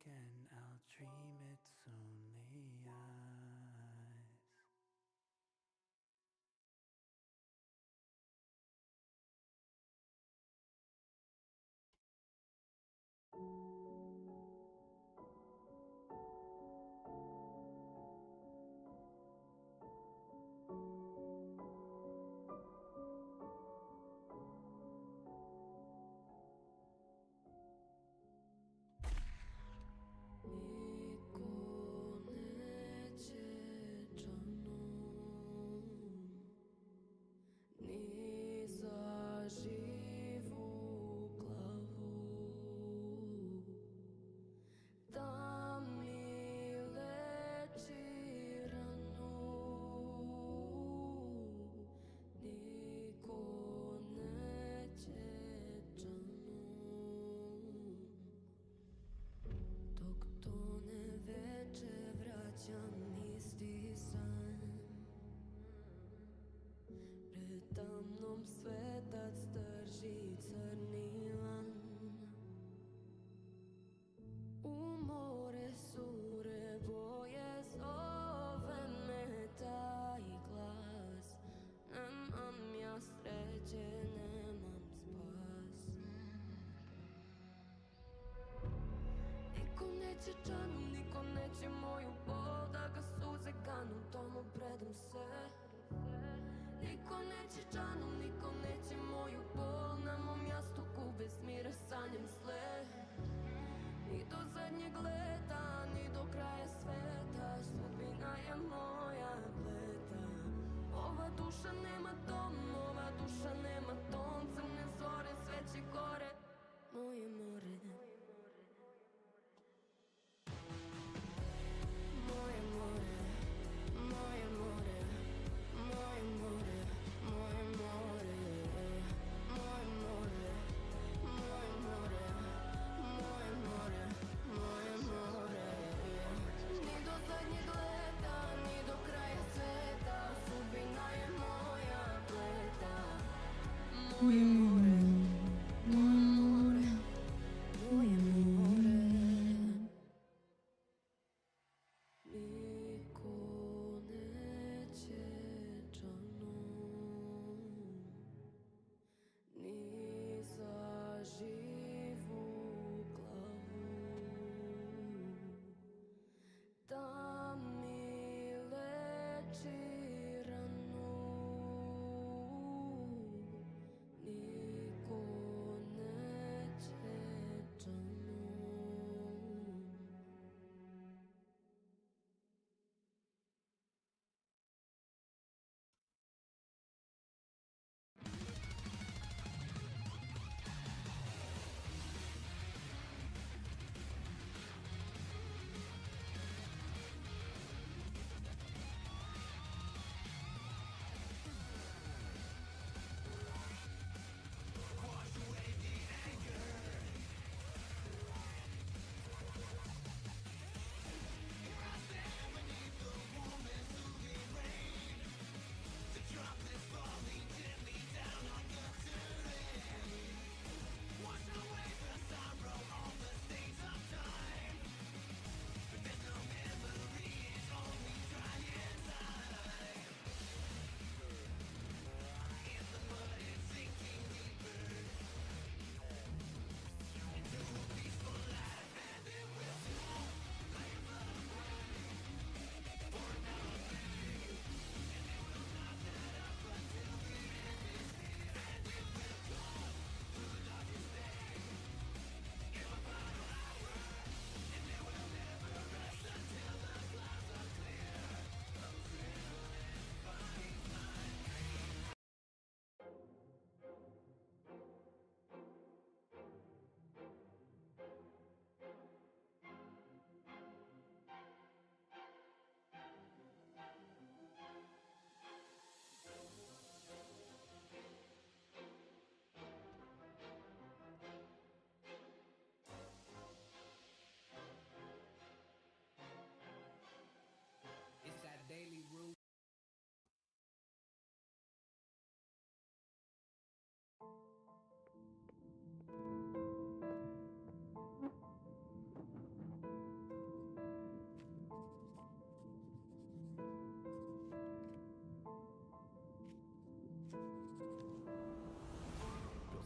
again, I'll dream it's only eyes. Isti san Pred mnom svetac drži crni lan. U more sure boje zove me taj glas. Nemam ja sreće, nemam spas. Niko neće džanu, niko neće moju bol, da ga suze ganu, tomu predam se. Niko neće džanu, niko neće moju bol, na mom jastuku bez mira sanjam sle. Ni do zadnjeg leta, ni do kraja sveta, sudbina je moja pleta. Ova duša nema dom, ova duša nema ton, crne zore, sveće gore, moje more. Moje more, moje more, moje more, moje more, moje more, moje more, moje more, moje more. Ni do zadnjeg leta, ni do kraja sveta, sudbina je moja pleta. Moje more, moje more, moje more. Niko neće džanom, ni za živu glavu, da mi leči ranu, ni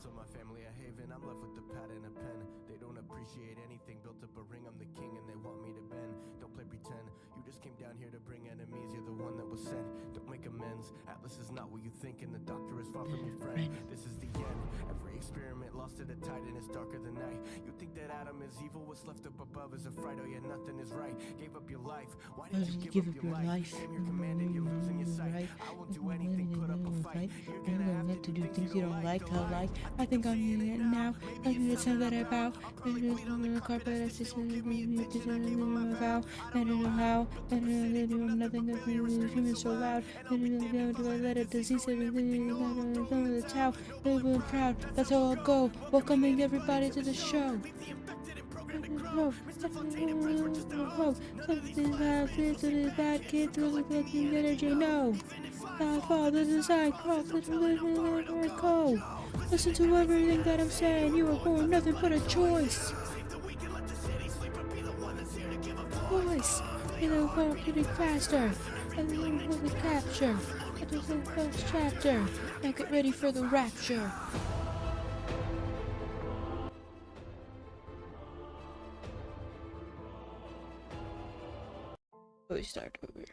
also my family a haven. I'm left with the pad and a pen. They don't appreciate anything. Built up a ring, I'm the king and they want me to bend. Don't play pretend, you just came down here to bring enemies. You're the one that was sent, don't make amends. Atlas is not what you think and the doctor is far from your friend. This is the end, every experiment lost to the tide and it's darker than night. You think that Adam is evil, what's left up above is a fright. Oh yeah, nothing is right, gave up your life. Why did you give up your life? You came here commanded, you're losing your sight. I won't do anything, put up a fight. You're gonna have to do things you don't like to like. I think I'm doing it now. I think it's time that I bow. I on the carpet, I see something about. I don't know how. I don't know nothing of me. Human so loud. I don't know do I let a disease everything on the town. I'm proud. That's how I'll go. Welcoming everybody to the show. Something happens to the bad kids with looking energy. No. I follow the design. Cross the go. Listen to everything that I'm saying. You were born nothing but a choice. Voice. You know, we're getting faster. And then we'll capture. It is the first chapter. Now get ready for the rapture. We start over.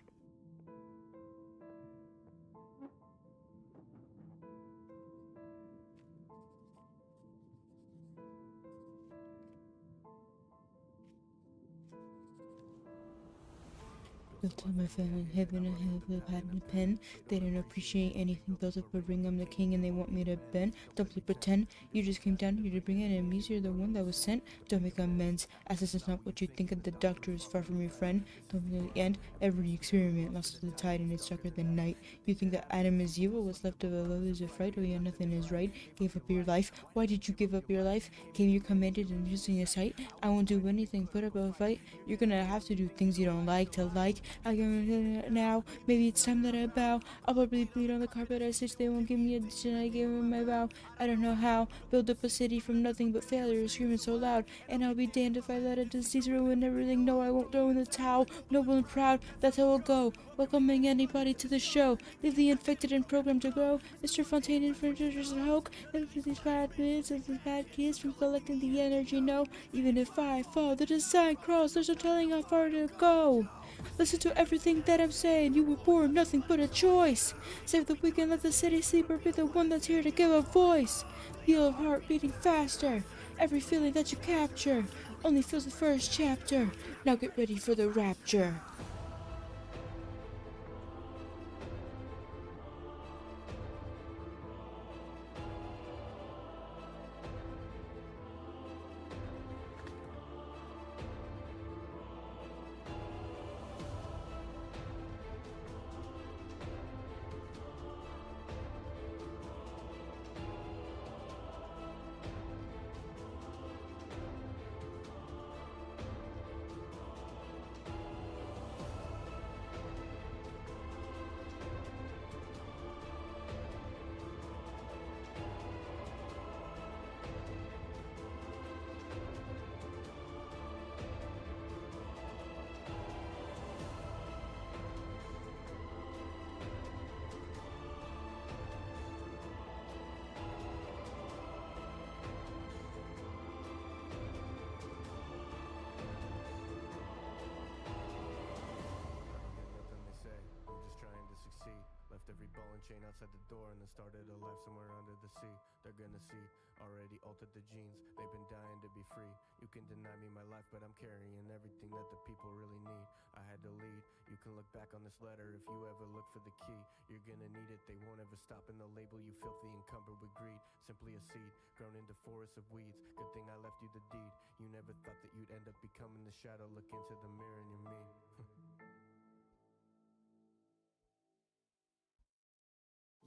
Built up my family, heaven and hell, pad and a pen. They don't appreciate anything. Built up a ring, I'm the king and they want me to bend. Don't play pretend, you just came down here to bring enemies. You're the one that was sent. Don't make amends, as this is not what you think of. The doctor is far from your friend. Don't be the end, every experiment lost to the tide and it's darker than night. You think that Adam is evil, what's left of a love is a fright. Oh yeah, nothing is right, gave up your life. Why did you give up your life? Came you commanded and using a sight. I won't do anything, put up a fight. You're gonna have to do things you don't like to like. I go now, maybe it's time that I bow. I'll probably bleed on the carpet. I stitch, they won't give me a ditch and I give them my vow. I don't know how, build up a city from nothing but failure, screaming so loud. And I'll be damned if I let a disease ruin everything. No, I won't throw in the towel, noble and proud, that's how it'll go. Welcoming anybody to the show, leave the infected and programmed to grow. Mr. Fontaine and Furnitures and Hoke, and for these bad bits and these bad kids from collecting the energy. No, even if I fall, the design crawls, there's no telling how far to go. Listen to everything that I'm saying. You were born nothing but a choice. Save the weak and let the city sleep, or be the one that's here to give a voice. Feel your heart beating faster. Every feeling that you capture only feels the first chapter. Now get ready for the rapture. Left every ball and chain outside the door and then started a life somewhere under the sea. They're gonna see, already altered the genes. They've been dying to be free. You can deny me my life, but I'm carrying everything that the people really need. I had to lead. You can look back on this letter if you ever look for the key. You're gonna need it, they won't ever stop in the label you filthy encumbered with greed. Simply a seed, grown into forests of weeds. Good thing I left you the deed. You never thought that you'd end up becoming the shadow. Look into the mirror and you're mean.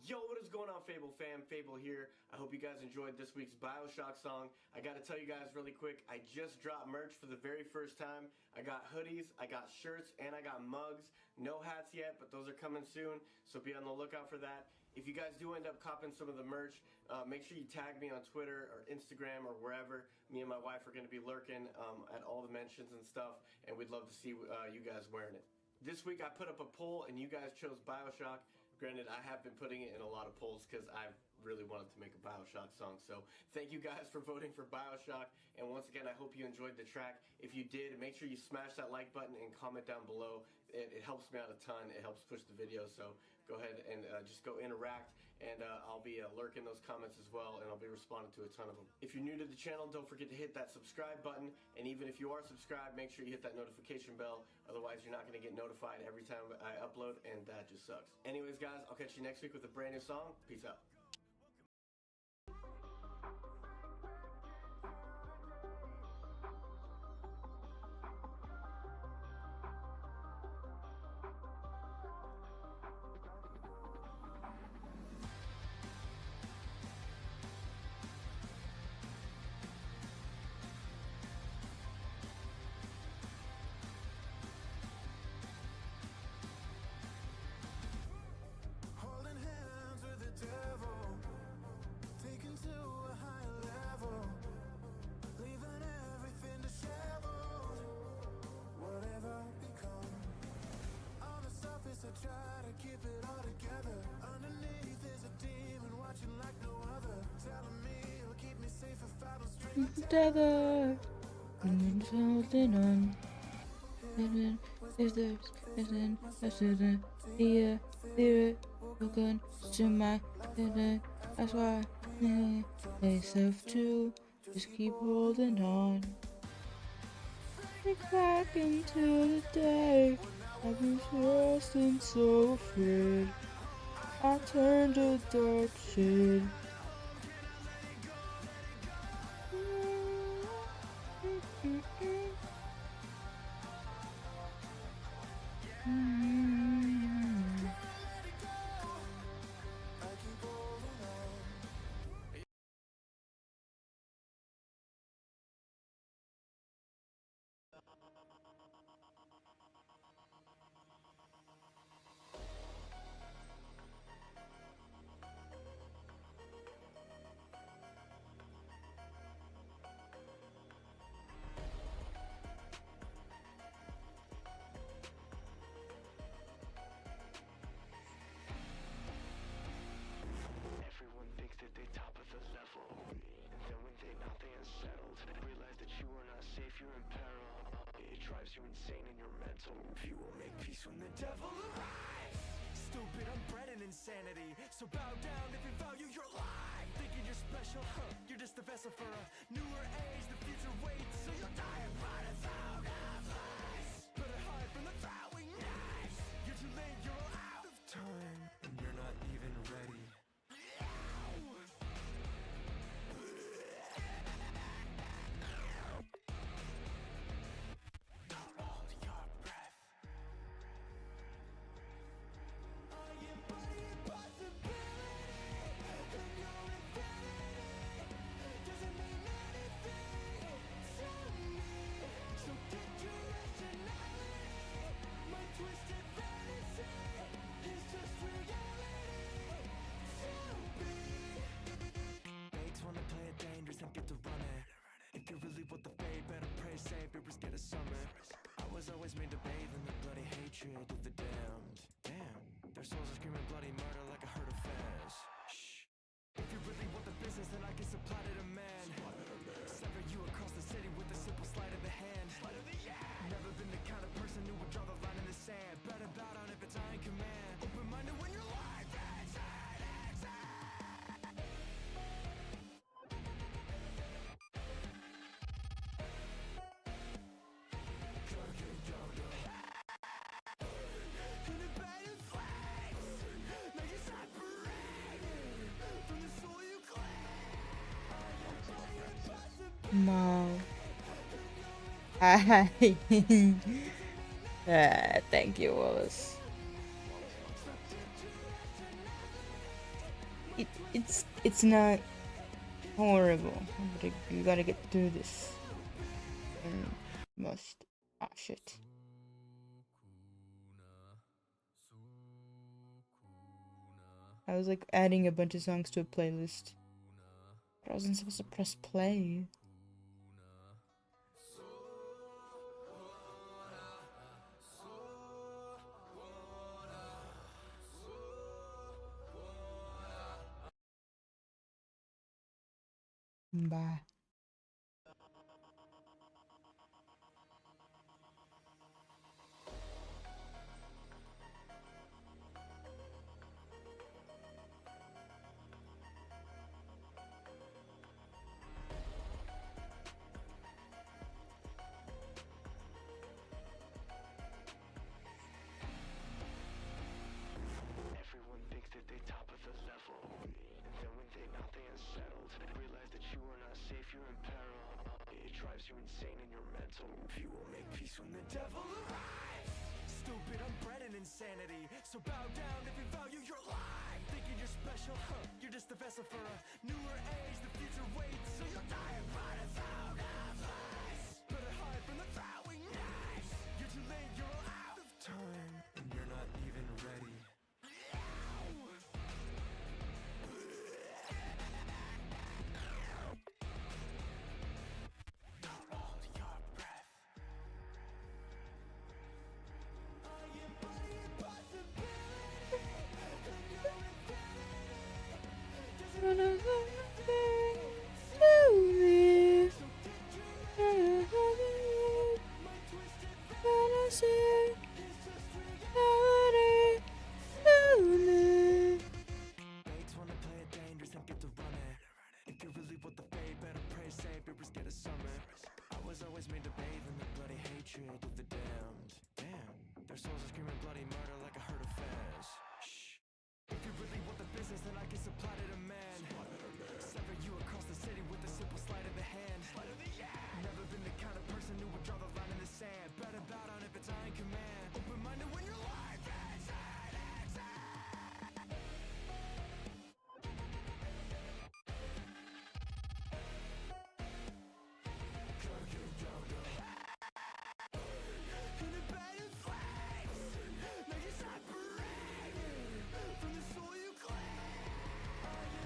Yo, what is going on, Fable fam? Fable here. I hope you guys enjoyed this week's Bioshock song. I gotta tell you guys really quick, I just dropped merch for the very first time. I got hoodies, I got shirts, and I got mugs. No hats yet, but those are coming soon, so be on the lookout for that. If you guys do end up copping some of the merch, make sure you tag me on Twitter or Instagram or wherever. Me and my wife are gonna be lurking at all the mentions and stuff, and we'd love to see you guys wearing it. This week I put up a poll and you guys chose Bioshock. Granted, I have been putting it in a lot of polls because I've really wanted to make a Bioshock song. So thank you guys for voting for Bioshock, and once again, I hope you enjoyed the track. If you did, make sure you smash that like button and comment down below. It helps me out a ton. It helps push the video, so go ahead and just go interact, and I'll be lurking those comments as well, and I'll be responding to a ton of them. If you're new to the channel, don't forget to hit that subscribe button, and even if you are subscribed, make sure you hit that notification bell. Otherwise, you're not going to get notified every time I upload, and that just sucks. Anyways, guys, I'll catch you next week with a brand new song. Peace out. Holding hands with the devil, taken to a higher level, leaving everything disheveled. Whatever become, on the surface I try to keep it all together. Underneath is a demon watching like no other, telling me he'll keep me safe if I don't string Together, and holding on. And then if there's the fear welcome to my head. That's why they serve to just keep holding on. Look back into the day I was lost and so afraid. I turned a dark shade. Everyone thinks that they top of the level, and then when they not, they unsettled. Realize that you are not safe, you're in peril. It drives you insane and you're mental. You will make peace when the devil arrives. Stupid, I'm bred in insanity, so bow down if you value your life. Thinking you're special, you're just a vessel for a newer age. The future waits, so you'll die upon a zone of lies. Better hide from the throwing knives. You're too late, you're all out of time, and you're not even ready. Hold your breath. I embody a possibility in your infinity. Doesn't mean anything to me. So get your rationality. My twisted fantasy is just reality to be. Bakes wanna play it dangerous and get to run it. If you really want the fade, better pray, save it, risk it a summit. I was always made to bathe in the bloody hatred of the damned. Damn, their souls are screaming bloody murder like a herd of fans. Shh. If you really want the business, then I can supply to demand. Sever you across the city with a simple sleight of the hand. Never been the kind of person who would draw the line in the sand. Better bow down if it's I in command. Open-minded when your life is at its end. Wow. Thank you, Wallace. It's not horrible, but you gotta get through this. And must. Ah, shit. I was like adding a bunch of songs to a playlist, but I wasn't supposed to press play. Bye. Everyone thinks that they top of the level, and then when they not, they unsettled. Realize that you are not safe, you're in peril. It drives you insane and you're mental. You will make peace when the devil arrives. Stupid, unbred in insanity. So bow down if you value your life. Thinking you're special, huh? You're just a vessel for a newer age. The future waits, so you'll die in front of eyes. Better hide from the throwing knives. You're too late, you're all out of time, and you're not even ready. Hold your breath. I embody impossibility. And your infinity doesn't To me, so dangerous. I have My twisted fantasy, is just reality to me. Mates wanna play it dangerous and get to run it. If you really want the fate, better pray safe, it was get a summit. I was always made to bathe in the bloody hatred of the damned. Damn, their souls are screaming bloody murder like a herd of fans. Shh. If you really want the business, then I can supply to the man. Sever you across the city with a simple sleight of the hand. Never been the kind of person who would draw the line in the sand. Better bow down if it's I in command. Open-minded when your life is at its end. in a bed of flames. Now you're separated from the soul you claim. I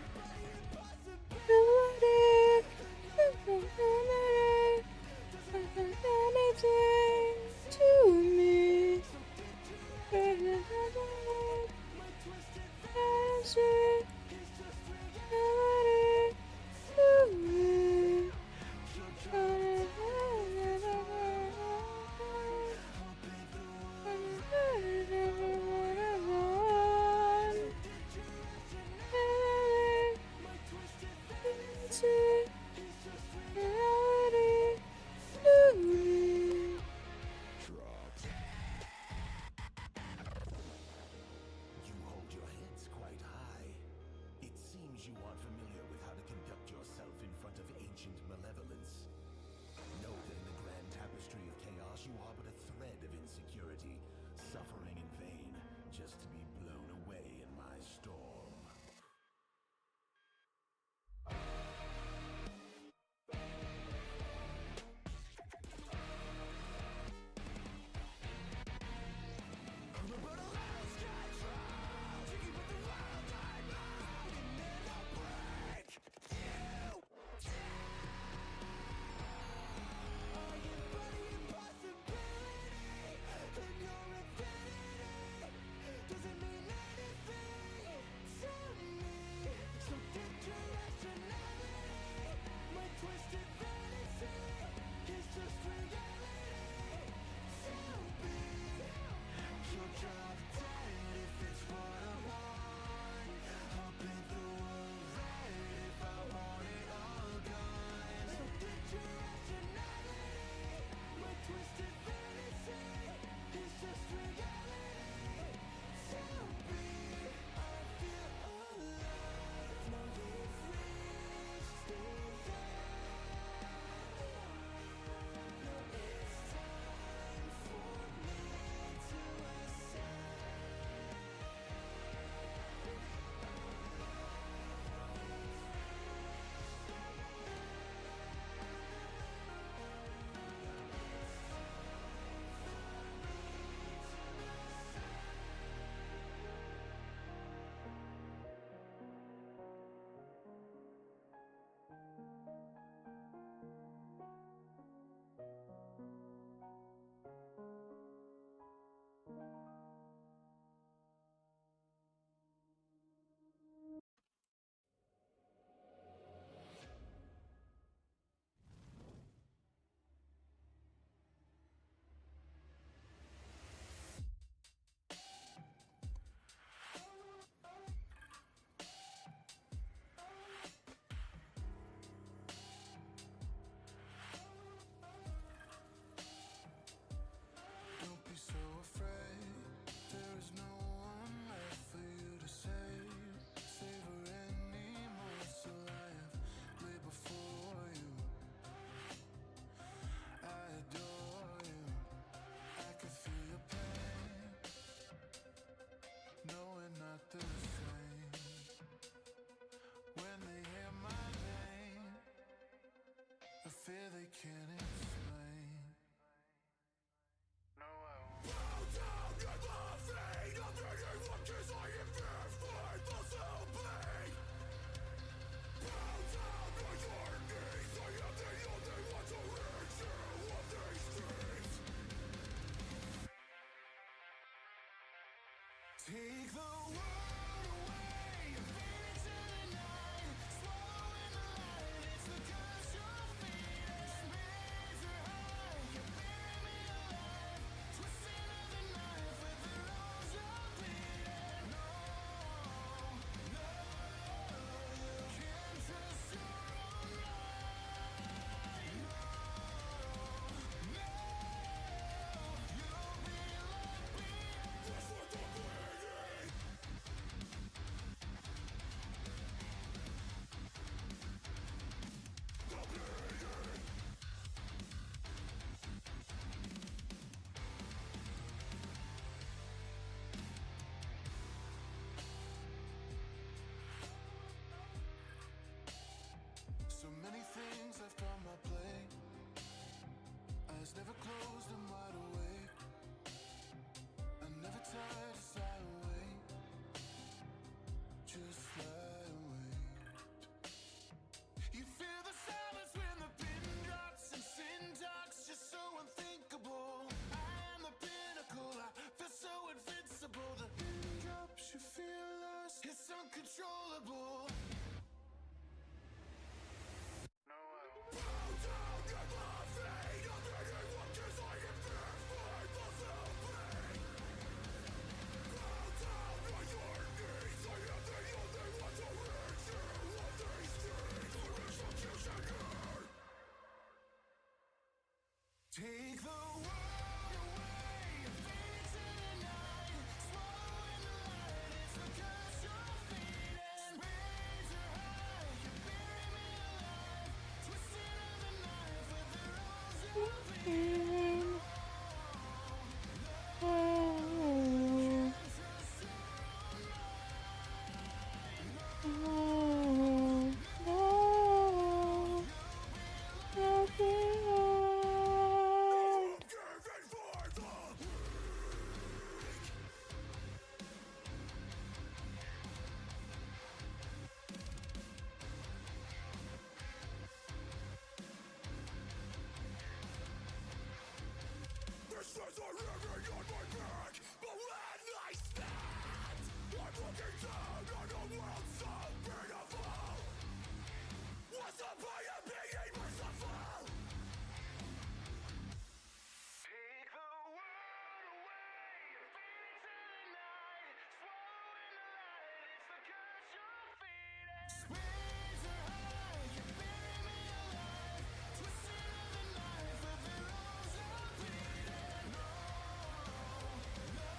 fear they can't explain. No, I won't bow down at the feet of anyone, 'cause I am fearful of pain. Bow down to your knees, I am the only one to rid you of these dreams. Take the world away, fade into the night, swallow in the light, it's the curse you're feeding. Spirits are high, you bury me alive, twisting of the knife with the rose you're bleeding. No, no, you can't trust your own mind. No, no, you'll be left behind. That's what the bleeding. So many things left on my plate. Eyes never closed and wide awake. I never tried to shy away. Just lie and wait. You feel the silence when the pin drops and sin talks just so unthinkable. I am the pinnacle, I feel so invincible. The pin drops, you feel lost, it's uncontrollable. No, I won't bow down at the feet of anyone, 'cause I am fearful of pain. Bow down to your knees, I am the only one to rid you of these dreams. There is accusation here. Take the world away, fade into the night, swallow in the light, it's the curse you're feeding. Spirits are high, you bury me alive, twisting of the knife with the rose you're bleeding. Oh, Can't trust your own mind. oh, no, nothing. Giving for the This is a living on my back, but when I stand, I'm looking down on a world so beautiful. What's the point of being merciful? Take the world away, fade into the night, swallow in the light, it's the curse you're feeding. Spirits are high, you bury me alive, twisting of the knife with the rose you're bleeding. No, no,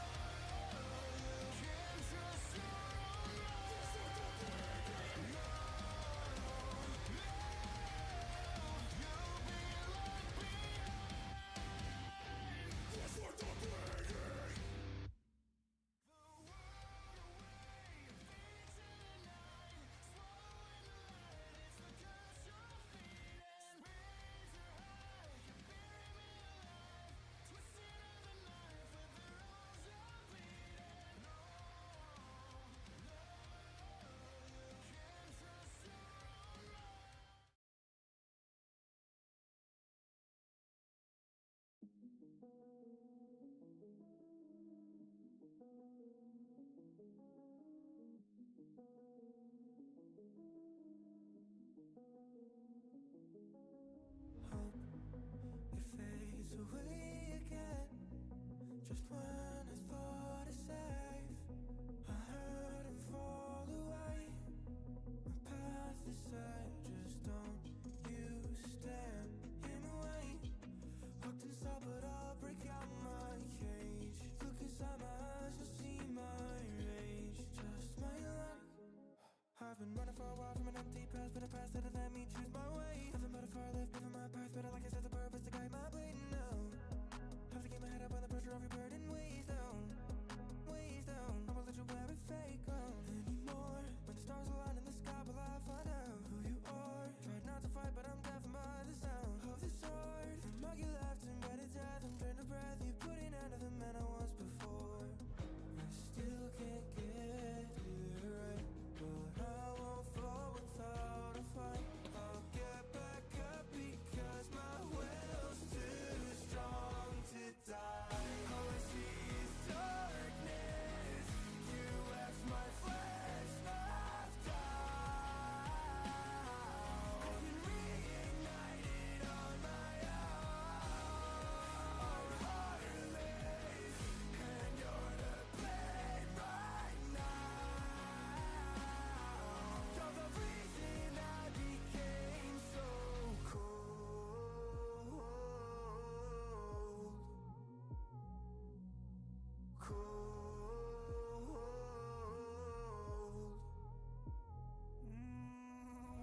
you can't trust your own mind. No, no, you'll be left behind. That's what the bleeding. The world away, fade into the night, swallow in the light, it's the curse you're feeding. Spirits are high, you bury me alive, twisting of the knife with the rose you're bleeding. No, no, you can't trust your own mind. Hope it fades away again. Just when I thought it's safe, I heard him fall away. My path is set, just don't you stand in the way. Hooked inside, but I'll break out my cage. Look inside my eyes, you'll see my rage. Just my luck. I've been running for a while from an empty past, but a past that let me choose my way. Nothing but a far left, never my path, but I like I said, the purpose to guide my blade now. Have to keep my head up on the pressure of your burden, ways down, ways down. I won't let you wear it fake on anymore. When the stars align in the sky, will I find out who you are? Tried not to fight, but I'm deaf by the sound.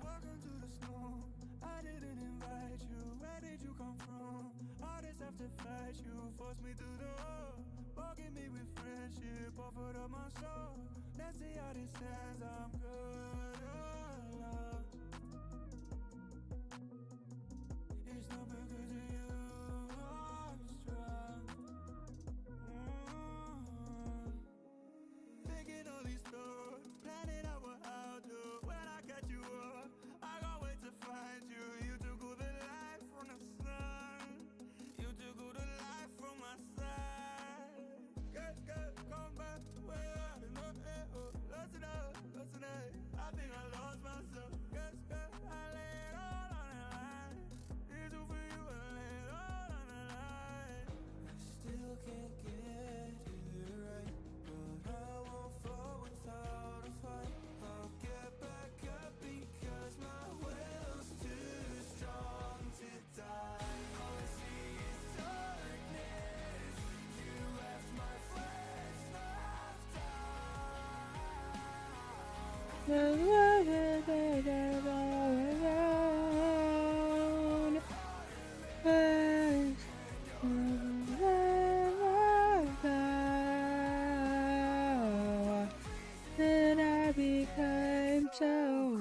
Welcome to the snow. I didn't invite you. Where did you come from? All this after fight, you forced me through the hole. Bugging me with friendship, offered up my soul. Let's see how this ends. I'm good. Love. It's not because of you. I'm strong. Thinking all these thoughts, planning out what I'll do when I catch you up. I can't wait to find you. You took all the light from the sun. You took all the light from my side. Good, come back. Where you are? No, listen up. I think I lost myself. Good, I lay it all on the line. It's all for you, I lay it all on the line. I still can't get it right, but I won't fall without a fight. I'll get back up because my will's too strong to die. All I see is darkness. You left my flesh left Then I became so.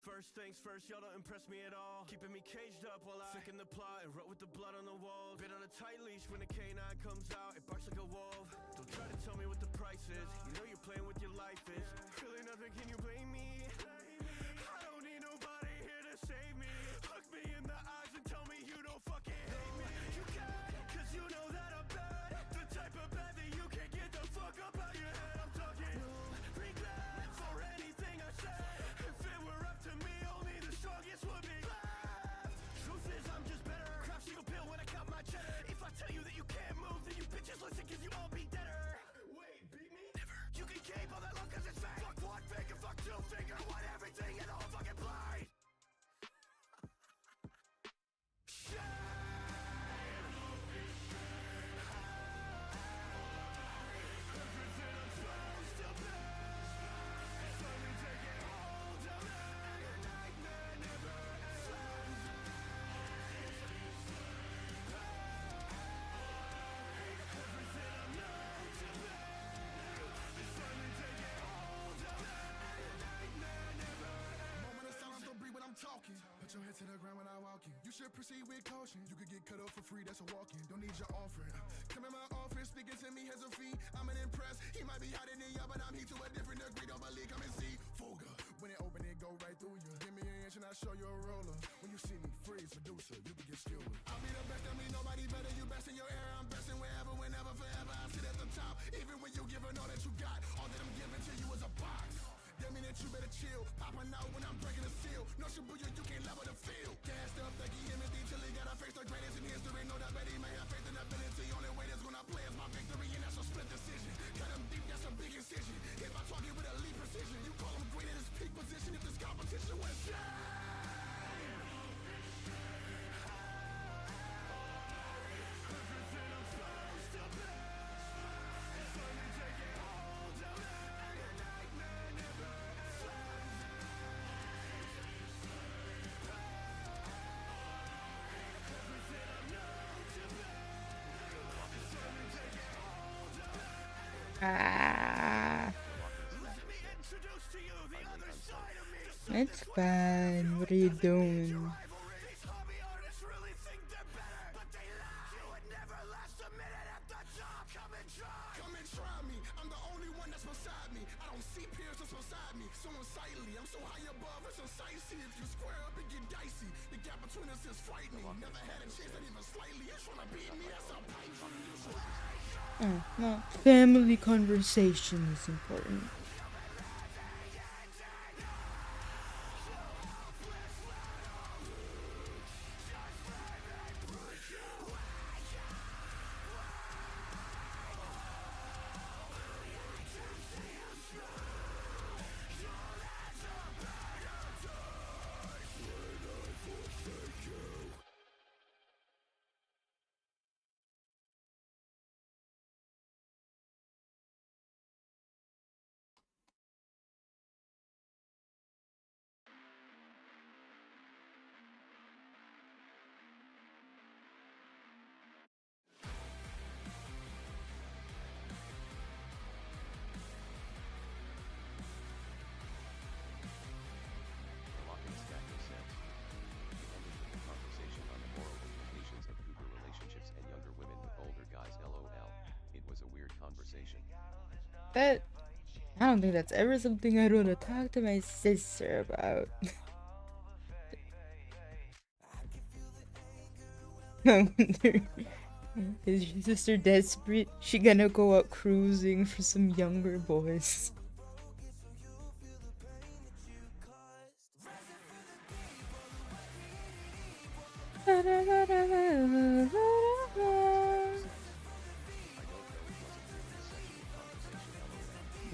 First things first, y'all don't impress me at all. Keeping me caged up while I thicken the plot and wrote with the blood on the walls. Been on a tight leash when a canine comes out, it barks like a wolf. Don't try to tell me what the price is, you know you're playing with your life is. Really nothing, can you blame me? I don't need nobody here to save me. Look me in the eyes and tell me you don't fucking hate me. You can, cause you know that I'm bad. The type of bad that you can't get the fuck up out your head. I'm talking no regret for anything I said. If it were up to me, only the strongest would be left. Truth is I'm just better. Craft single pill when I count my cheddar. If I tell you that you can't move, then you bitches listen cause you all be deader. Wait, beat me? Never. You can keep all that love cause it's fake. Fuck one finger, fuck two finger, want everything and the whole fucking blind. Moment of silence, don't breathe when I'm talking. Put your head to the ground when I walk in. You should proceed with caution. You could get cut off for free, that's a walk-in. Don't need your offering. Come in my office, speaking to me as a fee. I'm an impress. He might be hiding in ya, but I'm here to a different degree. Don't believe, come and see. Fuga. When it open, it go right through you. Give me an inch and I'll show you a roller. When you see me, freeze, Medusa, you can get skilled. I'll be the best, I mean nobody better. You best in your era, I'm best in wherever, whenever, forever. I sit at the top. Even when you giving all that you got, all that I'm giving to you is a box. That mean that you better chill. Popping out when I'm breaking the seal. No Shibuya, you can't level the field. Gassed up like he empty till he gotta face the greatest in history. Know that Betty may have faith in ability. Only way that's gonna play is my victory, and that's a split decision. Cut him deep, that's a big incision. If I talk it with elite precision, you call him great at his peak position. If this competition was Ah. It's fine. What are you doing? Come and try me. I'm the only one that's beside me. I don't see peers that's beside me. So unsightly. I'm so high above, it's unsightly. If you square up, it get dicey. The gap between us is frightening. Never had a chance, not even slightly. You're trying to beat me, that's a pipe dream. No, family conversation is important. That I don't think that's ever something I'd want to talk to my sister about. I wonder, is your sister desperate? She gonna go out cruising for some younger boys?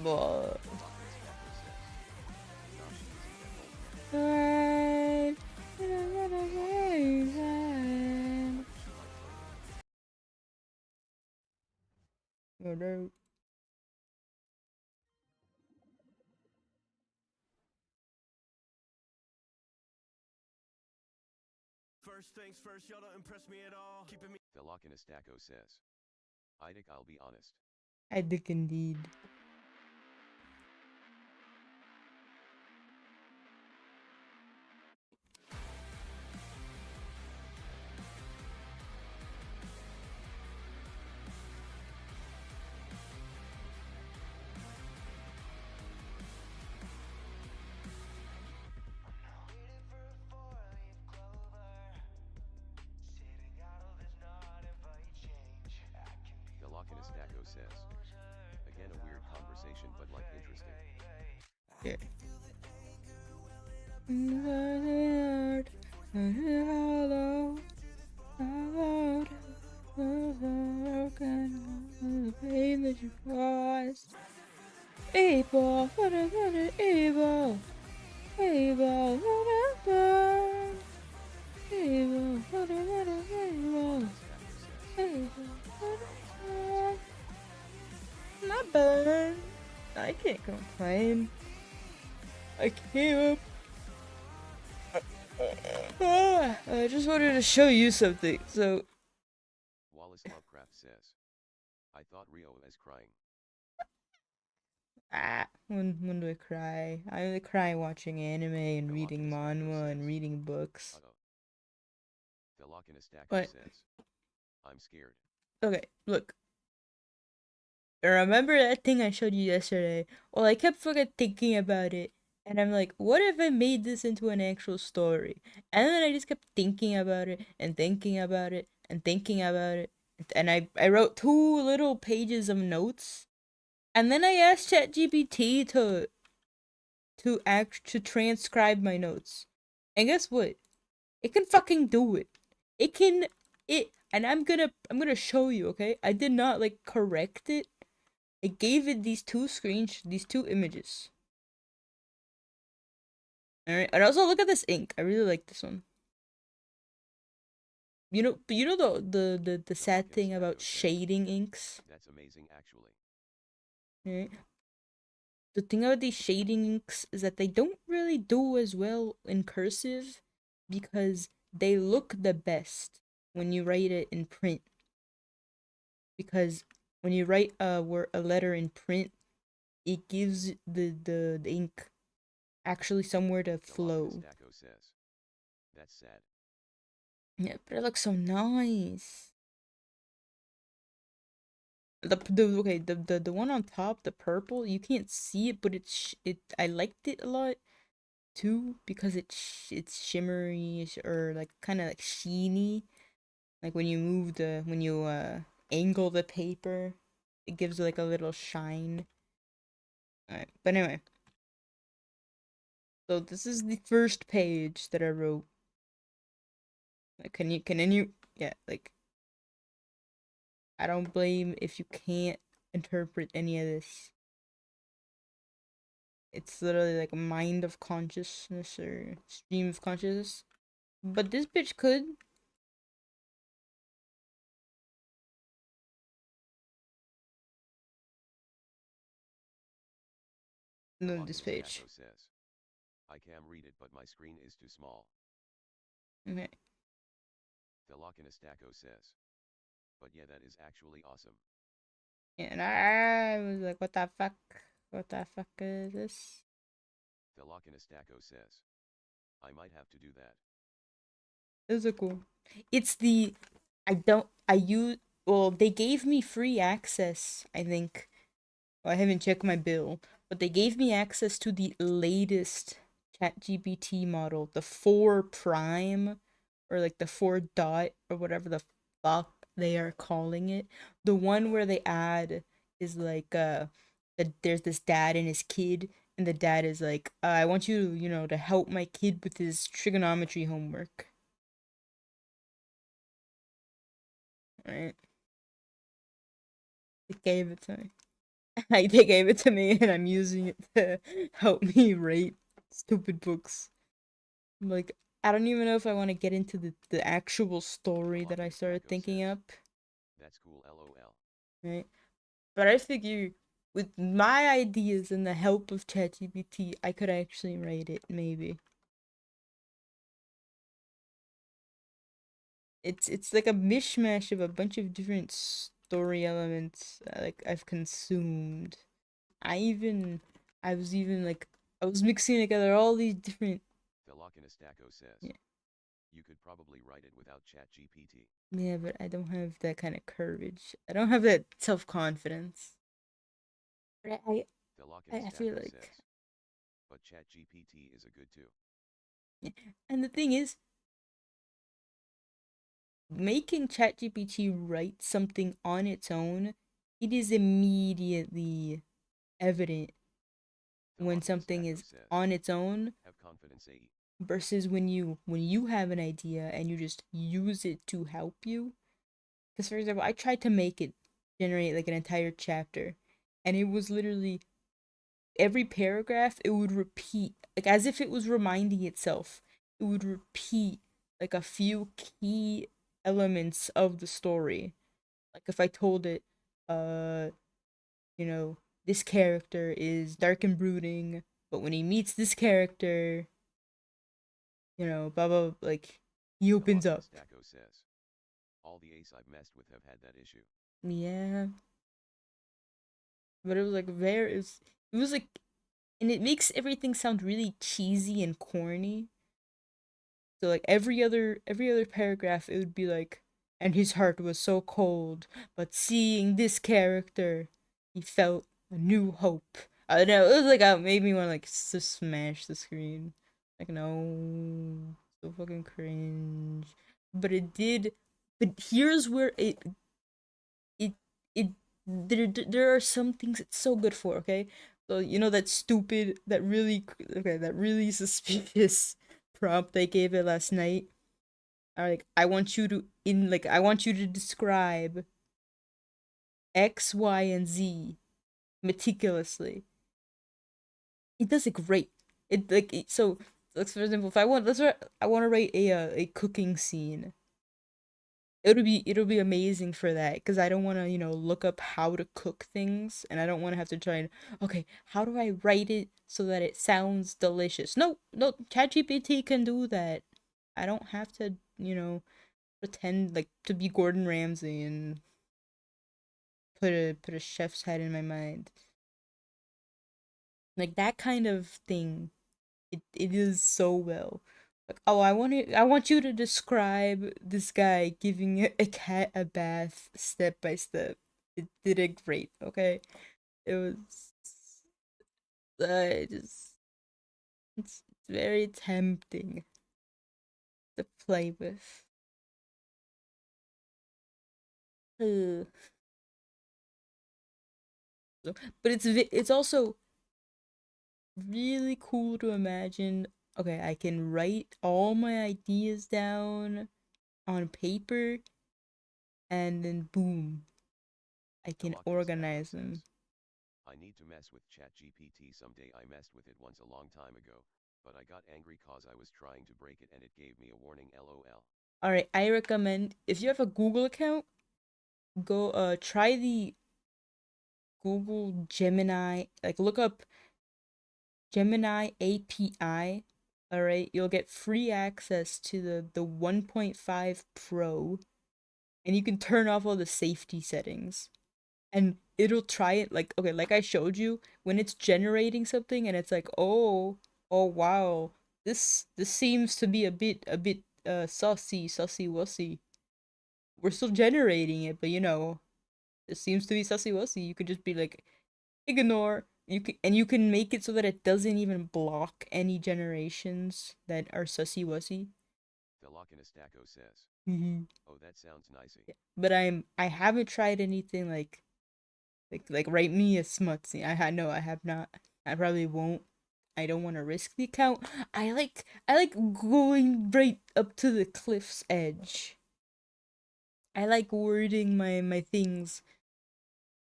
What? No. First things first, y'all don't impress me at all. Keeping me. Velocinastaco says. I'll be honest. I think indeed. Velocinastaco says. Again, a weird conversation, but like interesting. Yeah. The pain that you caused. Evil, what a evil. Evil, what a evil, what a evil. Evil, what a not bad. I can't complain. I came up. I just wanted to show you something. So Wallace Lovecraft says. I thought Rio was crying. when do I cry? I only cry watching anime and reading manhwa and reading books. Velocinastaco But says. I'm scared. okay, look. Remember that thing I showed you yesterday? Well, I kept fucking thinking about it, and I'm like, what if I made this into an actual story? And then I just kept thinking about it and thinking about it and thinking about it, and I wrote 2 little pages of notes, and then I asked ChatGPT to transcribe my notes, and guess what? It can fucking do it. It can and I'm gonna show you. Okay, I did not like correct it. I gave it these two images. Alright, and also look at this ink. I really like this one. But you know the sad thing about shading inks? That's amazing, actually. Right? The thing about these shading inks is that they don't really do as well in cursive because they look the best when you write it in print. Because when you write a letter in print, it gives the ink actually somewhere to flow. Stacko says. That's sad. Yeah, but it looks so nice. The one on top, the purple, you can't see it, but I liked it a lot too because it's shimmery or like kind of like sheeny. Like when you angle the paper, it gives like a little shine. Alright, but anyway. So this is the first page that I wrote. Like, yeah, like, I don't blame if you can't interpret any of this. It's literally like a mind of consciousness or stream of consciousness. But this bitch could. No, this page. Says. I can read it, but my screen is too small. Okay. Stacko says. But yeah, that is actually awesome. Yeah, and I was like, what the fuck? What the fuck is this? Stacko says. I might have to do that. This is cool. It's the I use well, they gave me free access, I think. Well, I haven't checked my bill, but they gave me access to the latest ChatGPT model, the 4 prime or like the 4 dot or whatever the fuck they are calling it. The one where they add is like there's this dad and his kid, and the dad is like, I want you, to help my kid with his trigonometry homework. Right? They gave it to me. Like, they gave it to me and I'm using it to help me rate stupid books. Like, I don't even know if I want to get into the actual story that I started thinking up. That's cool, lol. Right? But I figure with my ideas and the help of ChatGPT, I could actually write it, maybe. It's like a mishmash of a bunch of different story elements like I've consumed. I was even like I was mixing together all these different. Stacko says. Yeah. You could probably write it without ChatGPT. Yeah, but I don't have that kind of courage. I don't have that self-confidence. But I feel like says. But ChatGPT is a good too. yeah. And the thing is, making ChatGPT write something on its own, it is immediately evident when something is on its own versus when you have an idea and you just use it to help you. Because for example, I tried to make it generate like an entire chapter, and it was literally every paragraph it would repeat like as if it was reminding itself. It would repeat like a few key elements of the story. Like if I told it, uh, this character is dark and brooding, but when he meets this character, blah blah, like he opens up. Says. All the ace I've messed with have had that issue. Yeah. But it was like it was like, and it makes everything sound really cheesy and corny. So like every other paragraph it would be like, and his heart was so cold, but seeing this character, he felt a new hope. I don't know, it was like it made me want to like just smash the screen. Like no, so fucking cringe. But it did. But here's where it it there are some things it's so good for. Okay, so that stupid, that really suspicious prompt they gave it last night. Like I want you to describe X, Y, and Z meticulously. It does it great. So like for example, if I want I want to write a cooking scene. It'll be amazing for that because I don't want to look up how to cook things, and I don't want to have to try and okay, how do I write it so that it sounds delicious. No, ChatGPT can do that. I don't have to pretend like to be Gordon Ramsay and put a chef's head in my mind. Like that kind of thing It is so well. Like, oh, I want you to describe this guy giving a cat a bath step by step. It did it great. Okay, it was. Just it's very tempting to play with. Ugh. But it's also really cool to imagine. Okay, I can write all my ideas down on paper, and then boom, I can organize them. I need to mess with ChatGPT someday. I messed with it once a long time ago, but I got angry cause I was trying to break it and it gave me a warning, lol. All right, I recommend if you have a Google account, go try the Google Gemini. Like look up Gemini API. All right, you'll get free access to the 1.5 Pro, and you can turn off all the safety settings. And it'll try it like, okay, like I showed you, when it's generating something and it's like, oh wow, this seems to be a bit sussy wussy. We're still generating it, but it seems to be sussy wussy. You could just be like, ignore. You can make it so that it doesn't even block any generations that are sussy wussy. Delocinastaco says, Mm-hmm. oh, that sounds nicey. Yeah. But I haven't tried anything like write me a smutsy. No, I have not. I probably won't. I don't want to risk the account. I like going right up to the cliff's edge. I like wording my things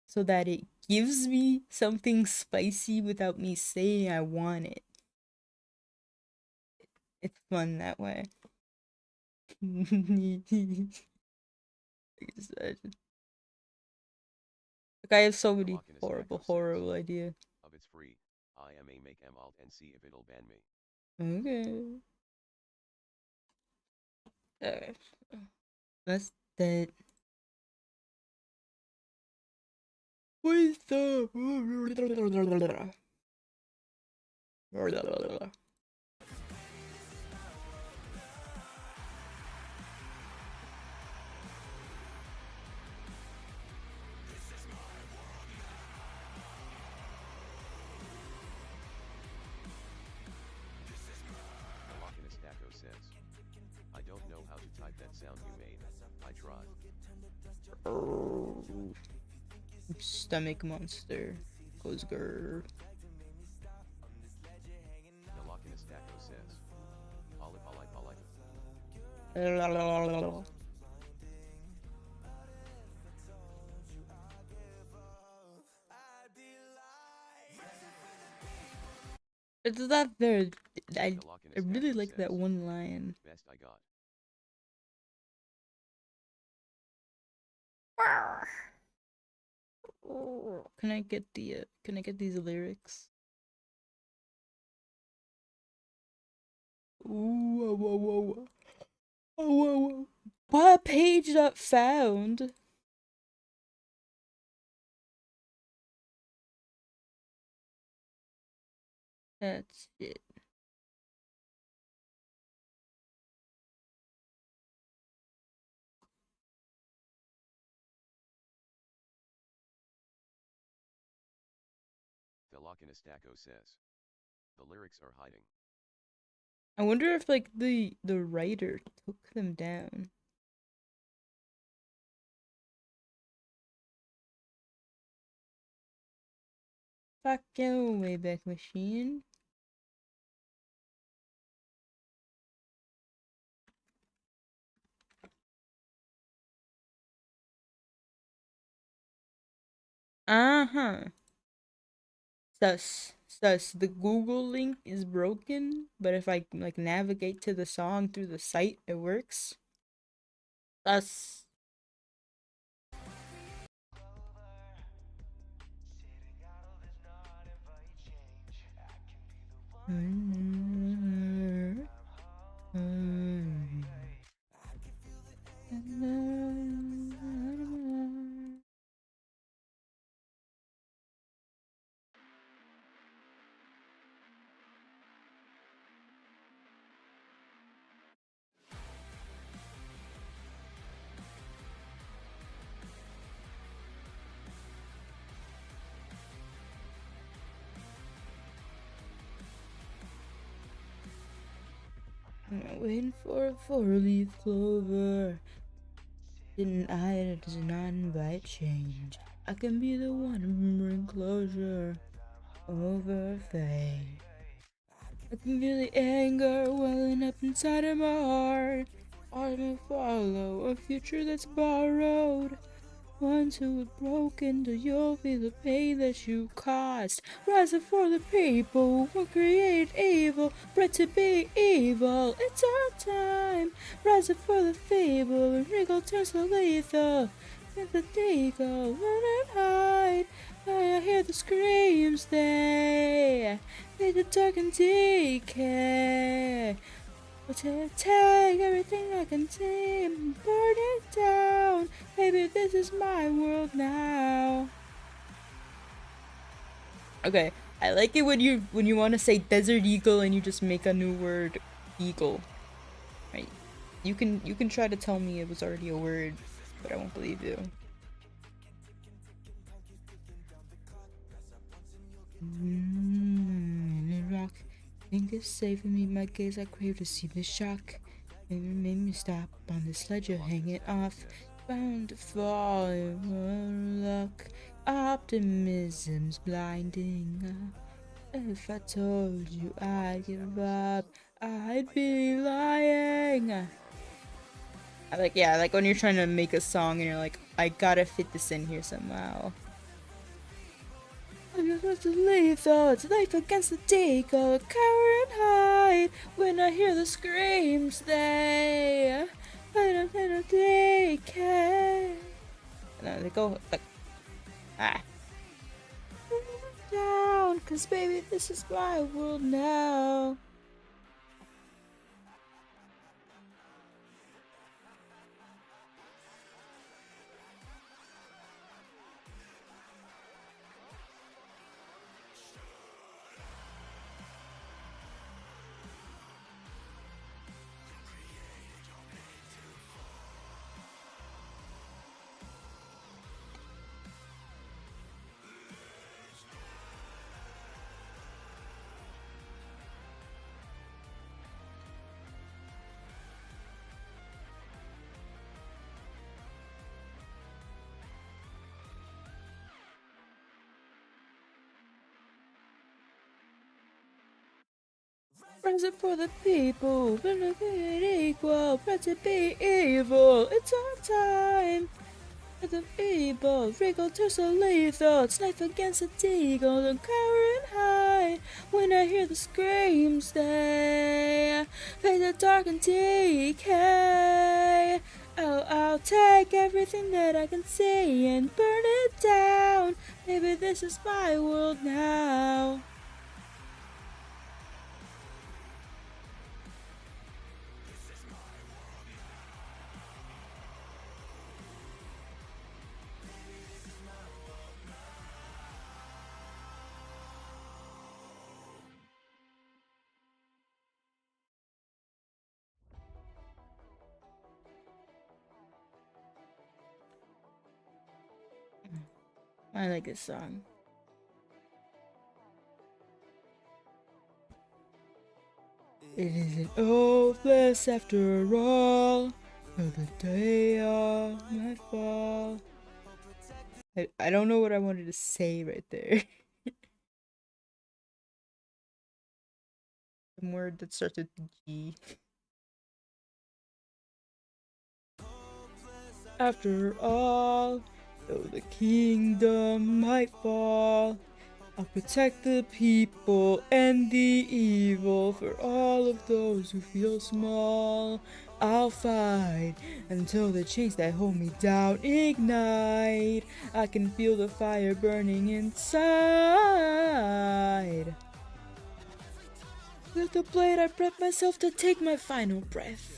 so that it gives me something spicy without me saying I want it. It's fun that way. Like I have so many horrible ideas. Of it's free. I am a make alt and see if it'll ban me. Okay. Alright. That's that. What is the? Delocinastaco says, I don't know how to type that sound you made. I tried. Stomach monster goes grrr. Delocinastaco says, Olive. It's not very. I really Delocinastaco like that says, one line. best I got. Can I get can I get these lyrics? Ooh, whoa, whoa, whoa, whoa, whoa, whoa. What page not found? That's it. Delocinastaco says, the lyrics are hiding. I wonder if like the writer took them down. Fuck you, Wayback Machine. Uh-huh. Sus. The Google link is broken, but if I like navigate to the song through the site, it works. Sus. Waiting for a four-leaf clover. Didn't I does not invite change. I can be the one to bring closure over fate. I can feel the anger welling up inside of my heart. I may follow a future that's borrowed. Ones who have broken till you'll feel the pain that you caused. Rise up for the people who created evil, bred to be evil. It's our time. Rise up for the feeble, and wrinkle turns to lethal. Let the day go, run and hide. I hear the screams they the dark and decay. Take everything I can see and burn it down. Baby, this is my world now. Okay, I like it when you want to say desert eagle and you just make a new word, eagle. Right? You can try to tell me it was already a word, but I won't believe you. Rock. Think it's safe for me, my gaze I crave to see the shock. Maybe made me stop on this ledge you're hanging off. Bound to fall in luck. Optimism's blinding. If I told you I'd give up, I'd be lying. I like when you're trying to make a song and you're like, I gotta fit this in here somehow. I'm just lethal, it's life against the deagle, cower and hide. When I hear the screams, they decay. And then they go like, down, cause baby, this is my world now. Rise up for the people, we're not being equal, bred to be evil. It's our time. Let the evil wriggle turns so lethal. It's knife against a deagle, don't cower and hide. When I hear the screams, they fade the dark and decay. Oh, I'll take everything that I can see and burn it down. Maybe this is my world now. I like this song. It isn't hopeless after all, till the day of my fall. I don't know what I wanted to say right there. Some word that starts with G. After all, though the kingdom might fall, I'll protect the people and the evil. For all of those who feel small, I'll fight until the chains that hold me down ignite. I can feel the fire burning inside. With the blade I prep myself to take my final breath.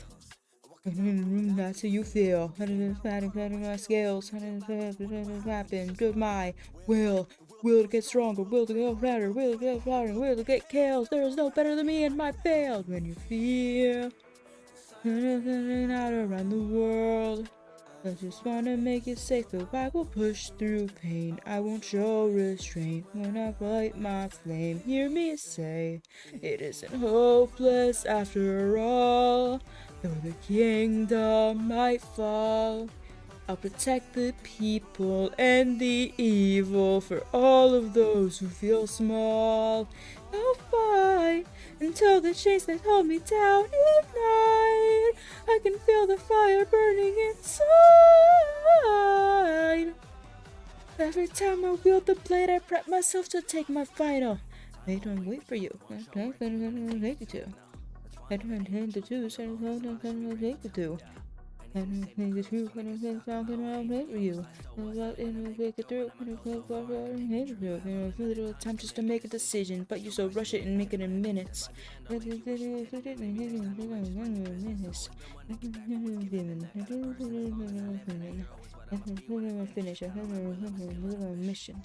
That's how you feel. My scales. Happen. Good my will. Will to get stronger. Will to go better. Will to get louder. Will to get kills. There is no better than me in my field. When you feel out around the world, I just wanna make it safe, though I will push through pain. I won't show restraint when I light my flame. Hear me say, it isn't hopeless after all. Though the kingdom might fall, I'll protect the people and the evil for all of those who feel small. I'll fight until the chains that hold me down ignite. I can feel the fire burning inside. Every time I wield the blade, I prep myself to take my final. I don't wait for you. I don't take you to. I don't intend to choose. I don't take you to. I don't think the truth. I don't think something I'll make for you. I'm about to make it through. I don't think what I hate for you. You know, a little time just to make a decision, but you so rush it and make it in minutes. Finish. I have a mission.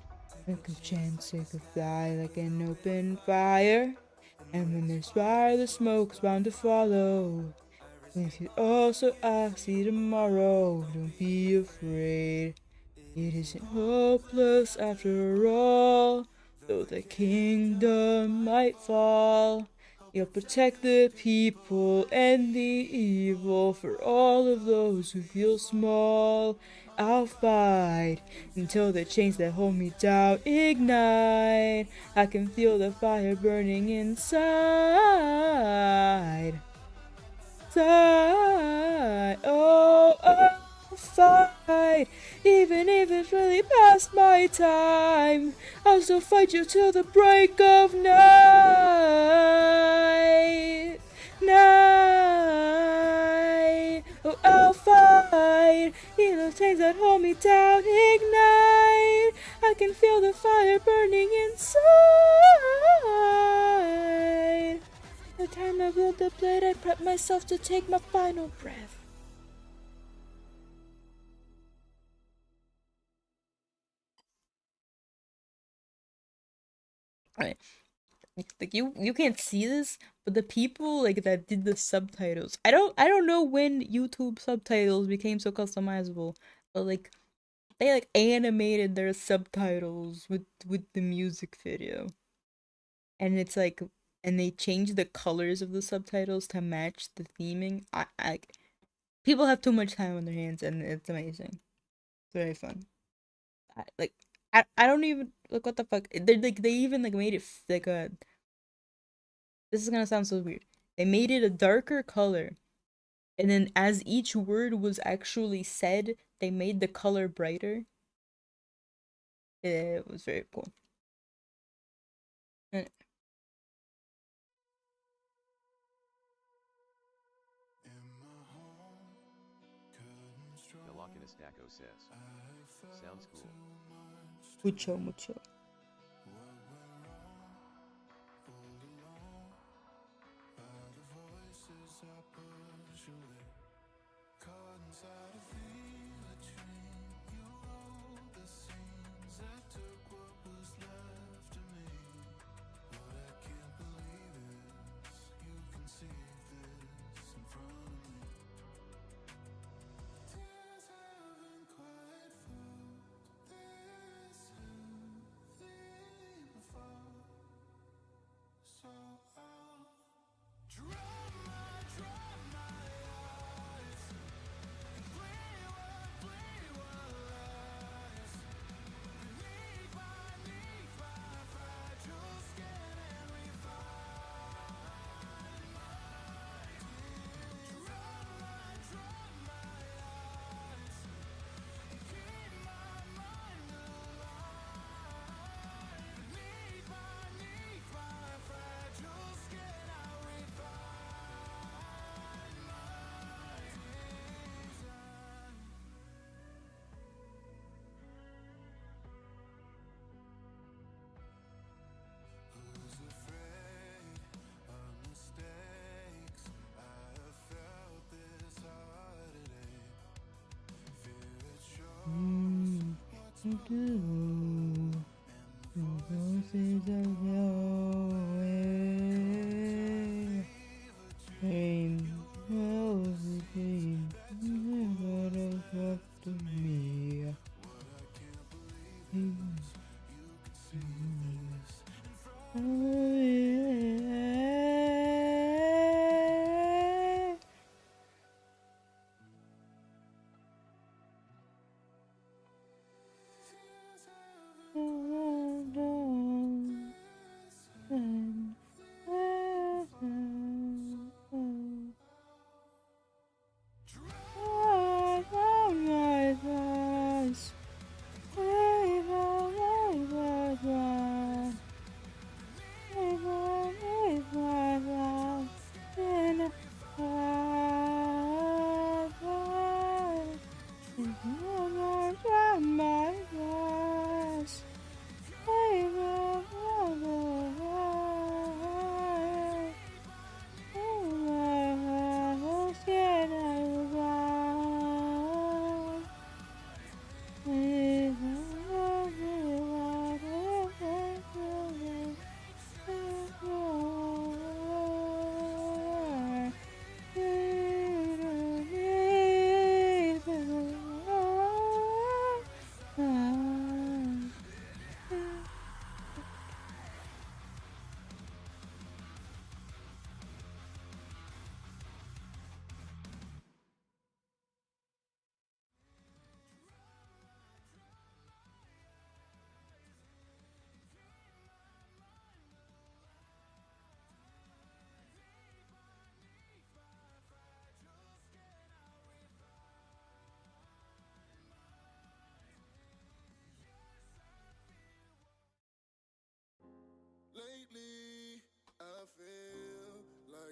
Like a chance, it could fly like an open fire. And when there's fire, the smoke's bound to follow. If you also I see tomorrow, don't be afraid. It isn't hopeless after all. Though the kingdom might fall, you'll protect the people and the evil for all of those who feel small. I'll fight until the chains that hold me down ignite. I can feel the fire burning inside. Oh, I'll fight, even if it's really past my time. I'll still fight you till the break of night. Oh, I'll fight, even the chains that hold me down ignite. I can feel the fire burning inside. The time I wield the blade, I prep myself to take my final breath. Alright. Like you can't see this, but the people like that did the subtitles. I don't know when YouTube subtitles became so customizable, but like they like animated their subtitles with the music video. And it's like, and they changed the colors of the subtitles to match the theming. I people have too much time on their hands, and it's amazing. It's very fun. I don't even like what the fuck. They even like made it like a. This is gonna sound so weird. They made it a darker color, and then as each word was actually said, they made the color brighter. It was very cool. And The Lockinus Daco says. Sounds cool. mucho.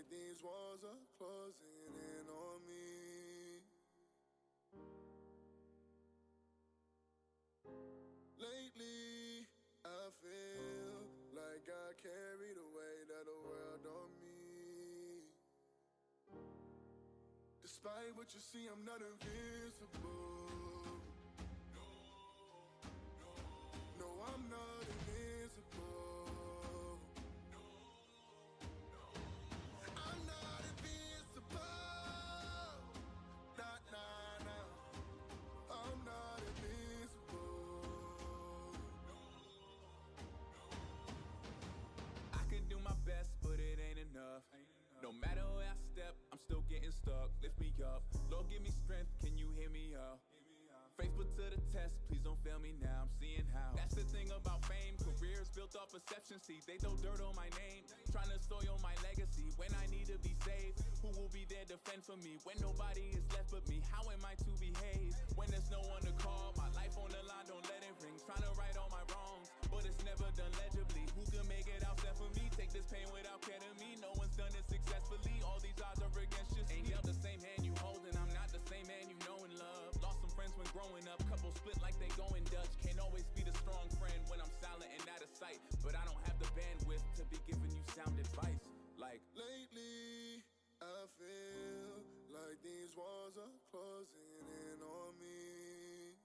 like these walls are closing in on me. Lately, I feel like I carry the weight of the world on me. Despite what you see, I'm not invincible. No, I'm not invincible. I'm not invincible. Nah, nah, nah. I'm not invincible. I could do my best, but it ain't enough. No matter where I step, I'm still getting stuck. Lift me up, Lord, give me strength. Can you hear me out? Faith put to the test, please don't fail me now. I'm seeing how. That's the thing about fame. Careers built off perception. See, they throw dirt on my name, trying to soil my legacy. When I need to be saved, who will be there to fend for me? When nobody is left but me, how am I to behave? When there's no one to call, my life on the line, don't let it ring. Trying to right all my wrongs, but it's never done legibly. Who can make it out there for me? Take this pain without ketamine. No one's done it successfully. All these odds are against you. Ain't dealt the same hand you holding. I'm not the same man you know and love. Lost some friends when growing up. Couple split like they going Dutch. Can't always be the strong friend when I'm silent and out of sight. But I don't have the bandwidth to be giving you sound advice. Like Lately, I feel like these walls are closing in on me.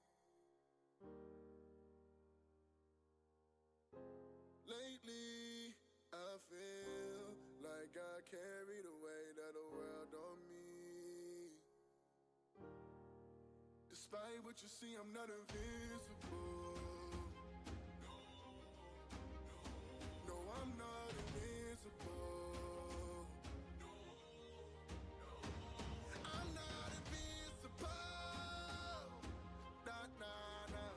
Lately, I feel like I carry the weight of the world on me. Despite what you see, I'm not invincible. No, I'm not invincible. I'm not invincible. Nah, nah, nah.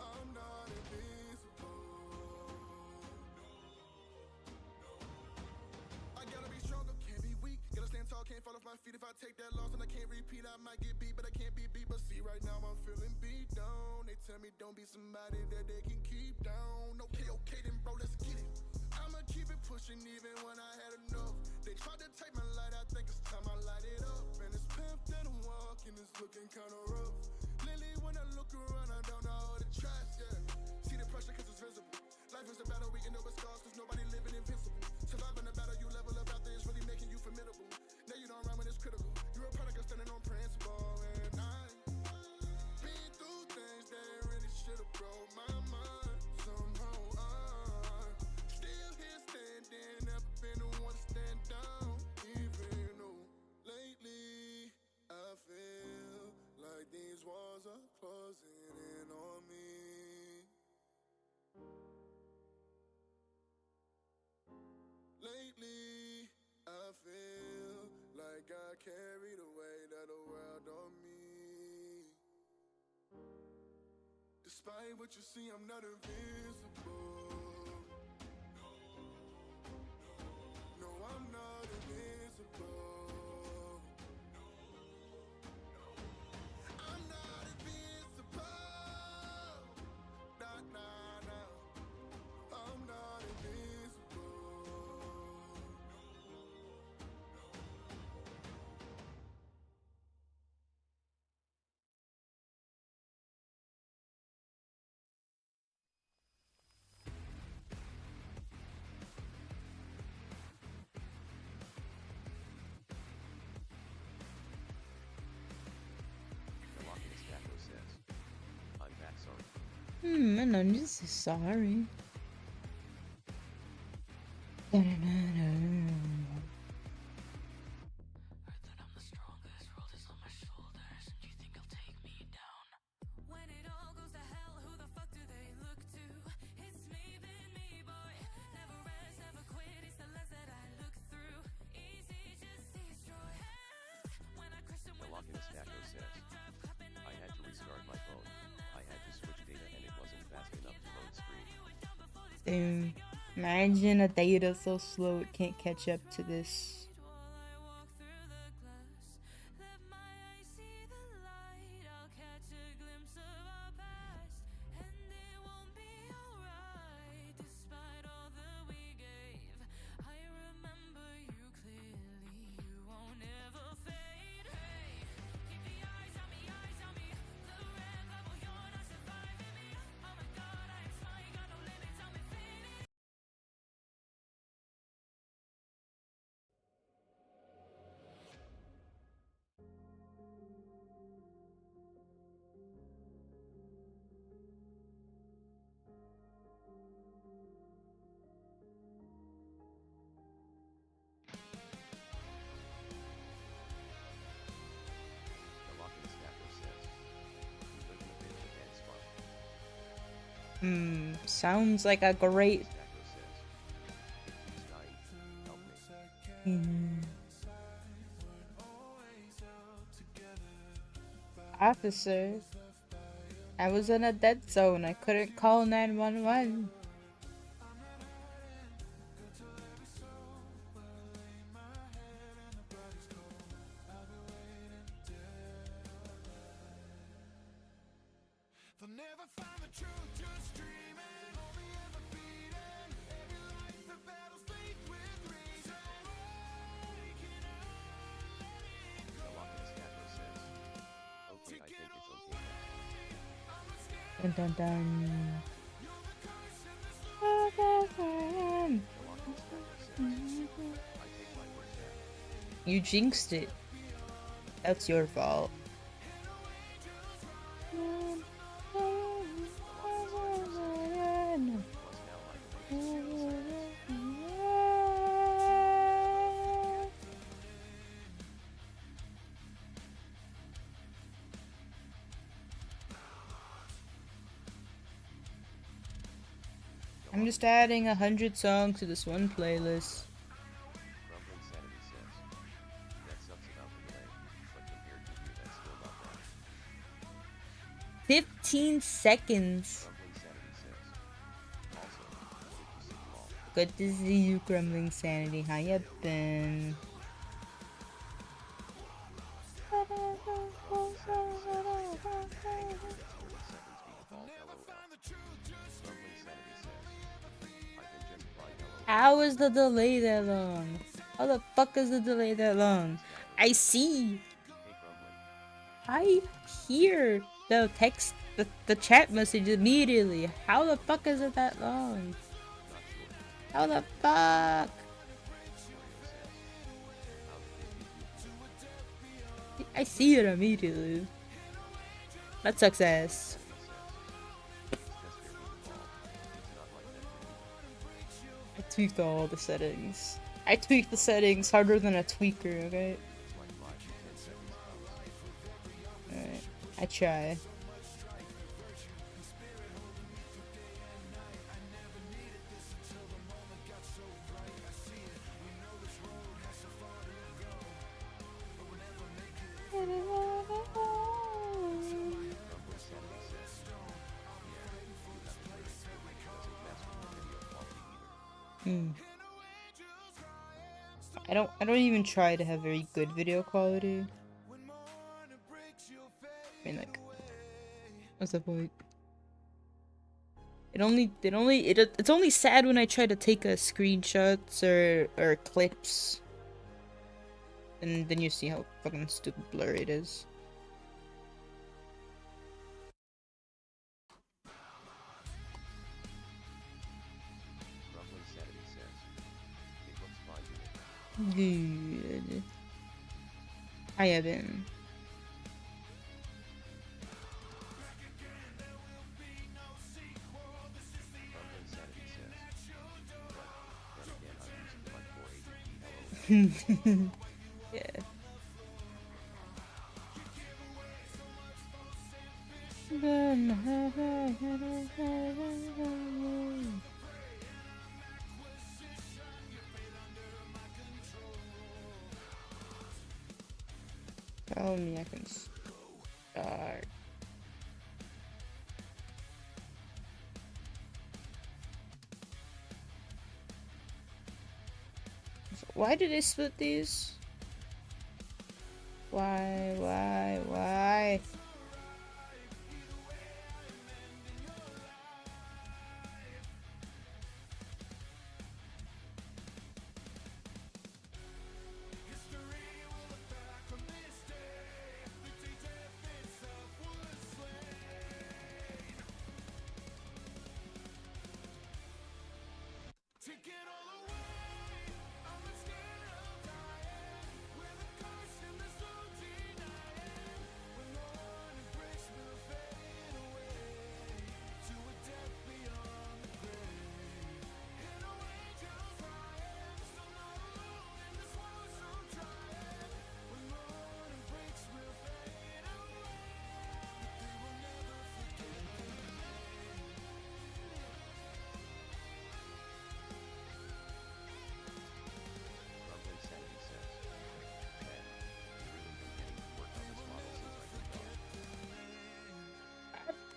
I'm not invincible. I gotta be stronger, can't be weak. Gotta stand tall, can't fall off my feet. If I take that loss and I can't repeat, I might get beat, but I can't be beat. But see, right now I'm feeling beat down. They tell me don't be somebody that they can keep down. Okay, okay, then bro, let's get it. I'ma keep it pushing even when I had enough. They tried to take my light, I think it's time I light it up. And this path that I'm walking is looking kinda rough. Lately when I look around, I don't know how to trust, yeah. See the pressure cause it's visible. Life is a battle, we end up with scars cause nobody living invincible. Surviving the battle, you level up out there, it's really making you formidable. Now you don't rhyme when it's critical. You're a product of standing on principle. And I've been through things that really should've broke my mind. Somehow I'm still here standing, never been the one to stand down. Even though lately I feel like these walls are closing in on me. Lately, I feel like I carry the weight of the world on me. Despite what you see, I'm not invincible. No, I'm not invincible. I'm not invincible. Nah, nah, nah. I'm not invincible. The Lockiness Taco says, I'm back, sorry. And I'm just sorry. When it all goes to hell, who the fuck do they look to? It's me, then me, boy. Never rest, never quit. It's the lens that I look through. Easy, just destroy. When I question The when the Lockiness first Taco says, drive, cupping I had to restart my phone. I had to switch data and it wasn't fast enough to load screen. Damn. Imagine a data so slow it can't catch up to this. while I walk through the glass. Let my eyes see the light. I'll catch a glimpse of our past, and it won't be alright. Despite all that we gave, I remember you clearly. Sounds like a great. Officer, I was in a dead zone. I couldn't call 911. They'll never find the truth, just dreaming, only ever feeding. Every life the battle's filled with reason. Breaking out, letting go. Okay, I think it's okay now. Dun dun dun. You jinxed it. That's your fault. I'm just adding 100 songs to this one playlist. Grumbling Sanity says, that sucks about the delay, but compared to you that's still not bad. 15 seconds. Grumbling Sanity says, also, good to see you all. Good to see you, Grumbling Sanity. How you been? How is the delay that long? How the fuck is the delay that long? I see. I hear the text, the chat message immediately. How the fuck is it that long? How the fuck? I see it immediately. That sucks ass. I tweaked all the settings. I tweaked the settings harder than a tweaker, okay? Alright, I try. I don't even try to have very good video quality. I mean, like, what's the point? It's only sad when I try to take screenshots or clips, and then you see how fucking stupid blurry it is. Good. I haven't. Yeah. Tell me I can start. So why did they split these? Why?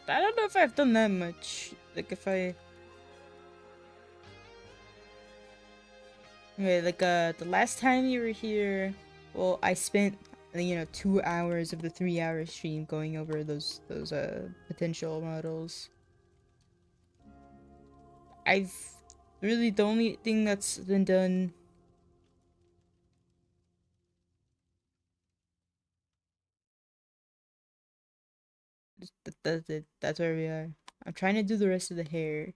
I don't know if I've done that much. Like if I... Okay, like the last time you were here, well, I spent 2 hours of the 3-hour stream going over those potential models. I've really the only thing that's been done. That's it. That's where we are. I'm trying to do the rest of the hair.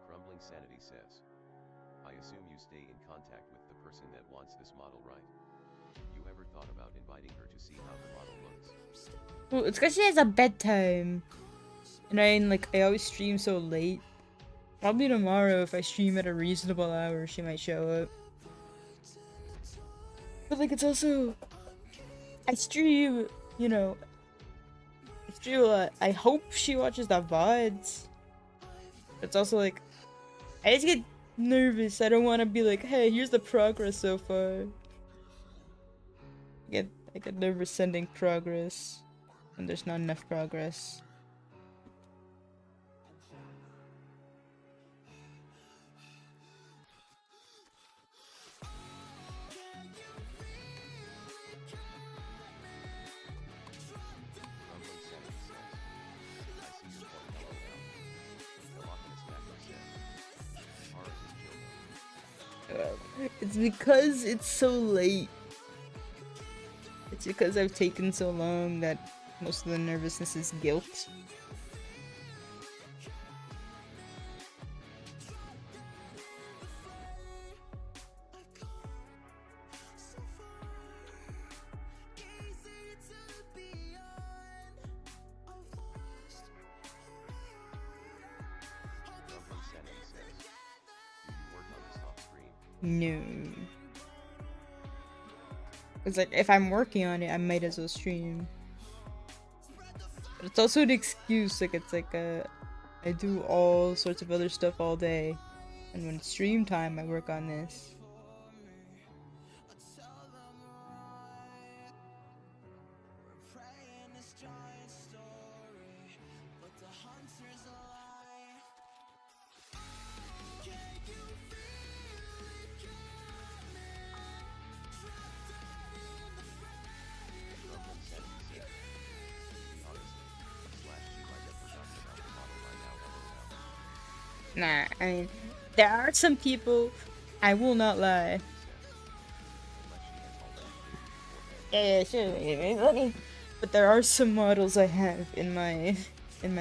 Crumbling Sanity says, I assume you stay in contact with the person that wants this model, right? You ever thought about inviting her to see how the model looks? Well, it's because she has a bedtime. And I always stream so late. Probably tomorrow, if I stream at a reasonable hour, she might show up. But it's also... I stream, I stream a lot. I hope she watches the VODs. It's also I just get nervous. I don't want to be like, hey, here's the progress so far. I get nervous sending progress when there's not enough progress. Crumbling Sanity says, I see your point, LOL. The Optimus Macro says, Horus and Joe. It's because it's so late. It's because I've taken so long that most of the nervousness is guilt. Crumbling Sanity says, do you work on this off screen? No. It's if I'm working on it, I might as well stream. But it's also an excuse, it's I do all sorts of other stuff all day. And when it's stream time, I work on this. Crumbling Sanity says, be honest, slash you might have forgotten about the model by now, LOL. Nah, I mean, there are some people, I will not lie. Unless she has already Yeah, sure. But there are some models I have in my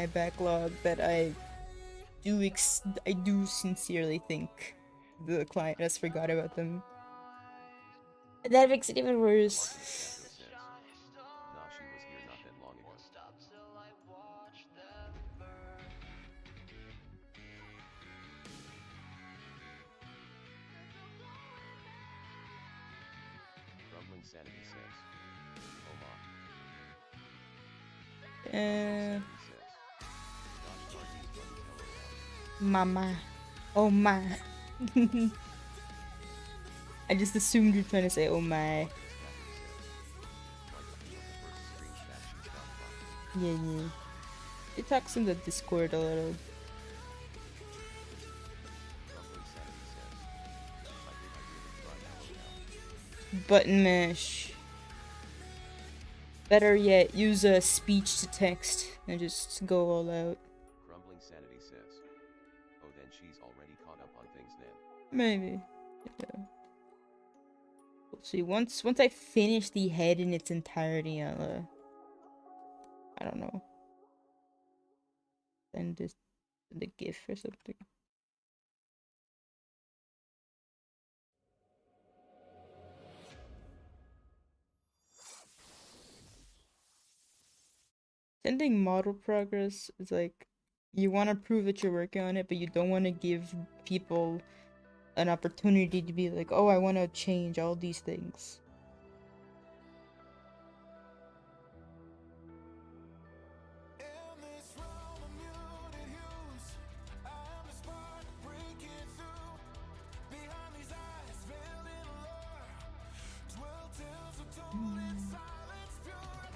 backlog that I do sincerely think the client has forgot about them. And that makes it even worse. Says, nah, she was here not that long ago. Crumbling Sanity says, oh ma. Uh, Sanity says, gosh darn these bunnies, LOL. mama. Oh my. I just assumed you're trying to say oh my. Yeah, yeah. It talks in the Discord a little. Button mash. Better yet, use a speech to text and just go all out. Crumbling Sanity says, oh then she's already caught up on things then. Maybe. Yeah. We'll see. Once I finish the head in its entirety, I'll I don't know. Send this the GIF or something. Sending model progress is you want to prove that you're working on it, but you don't want to give people an opportunity to be like, oh, I want to change all these things.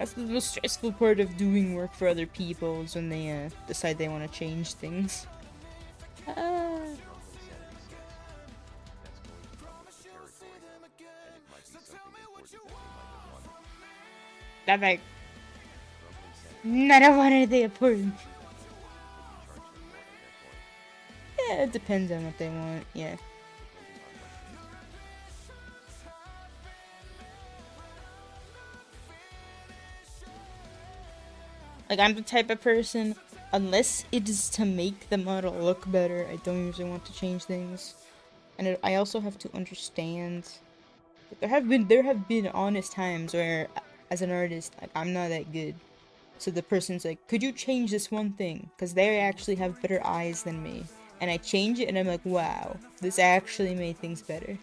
That's the most stressful part of doing work for other people is when they decide they want to change things. Ah. Grumbling Sanity says, that's going to come with the territory, and it might be something important that they might have wanted. That like Grumbling Sanity none of what are they important. can you charge them more at that point? Yeah, it depends on what they want. Yeah. Depending on what things. Like, I'm the type of person, unless it is to make the model look better, I don't usually want to change things. And I also have to understand that there have been honest times where, as an artist, like, I'm not that good. So the person's like, could you change this one thing? Because they actually have better eyes than me. And I change it and I'm like, wow, this actually made things better.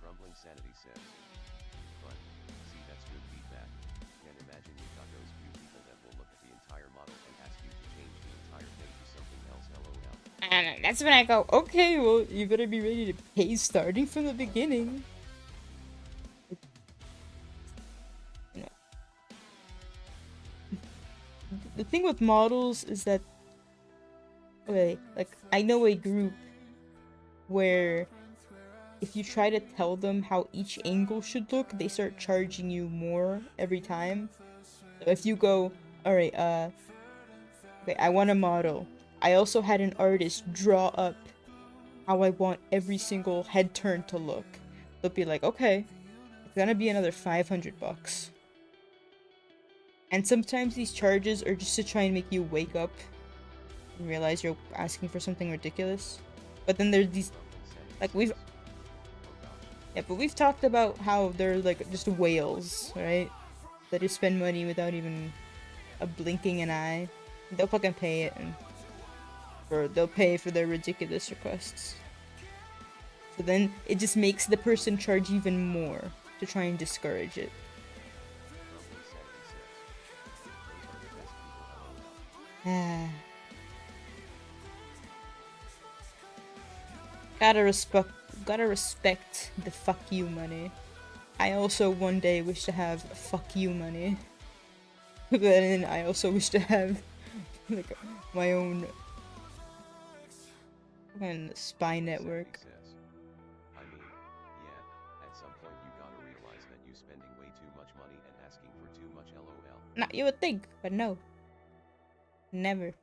Grumbling Sanity says, but, see that's good feedback. Can't imagine you've got those few people that will look at the entire model and ask you to change the entire thing to something else, lol. And that's when I go, okay, well, you better be ready to pay starting from the beginning. The thing with models is that, okay, like, I know a group where if you try to tell them how each angle should look, they start charging you more every time. So if you go, alright, okay, I want a model. I also had an artist draw up how I want every single head turn to look. They'll be like, okay, it's gonna be another 500 bucks. And sometimes these charges are just to try and make you wake up and realize you're asking for something ridiculous. But then there's these, like, we've talked about how they're like just whales, right? That just spend money without even a blinking an eye. They'll fucking pay it, or they'll pay for their ridiculous requests. So then it just makes the person charge even more to try and discourage it. Gotta respect the fuck you money. I also one day wish to have fuck you money. But then I also wish to have like my own spy network. I mean, yeah, at some point you gotta realize that you spending way too much money and asking for too much, lol. Nah, you would think, but no. Never.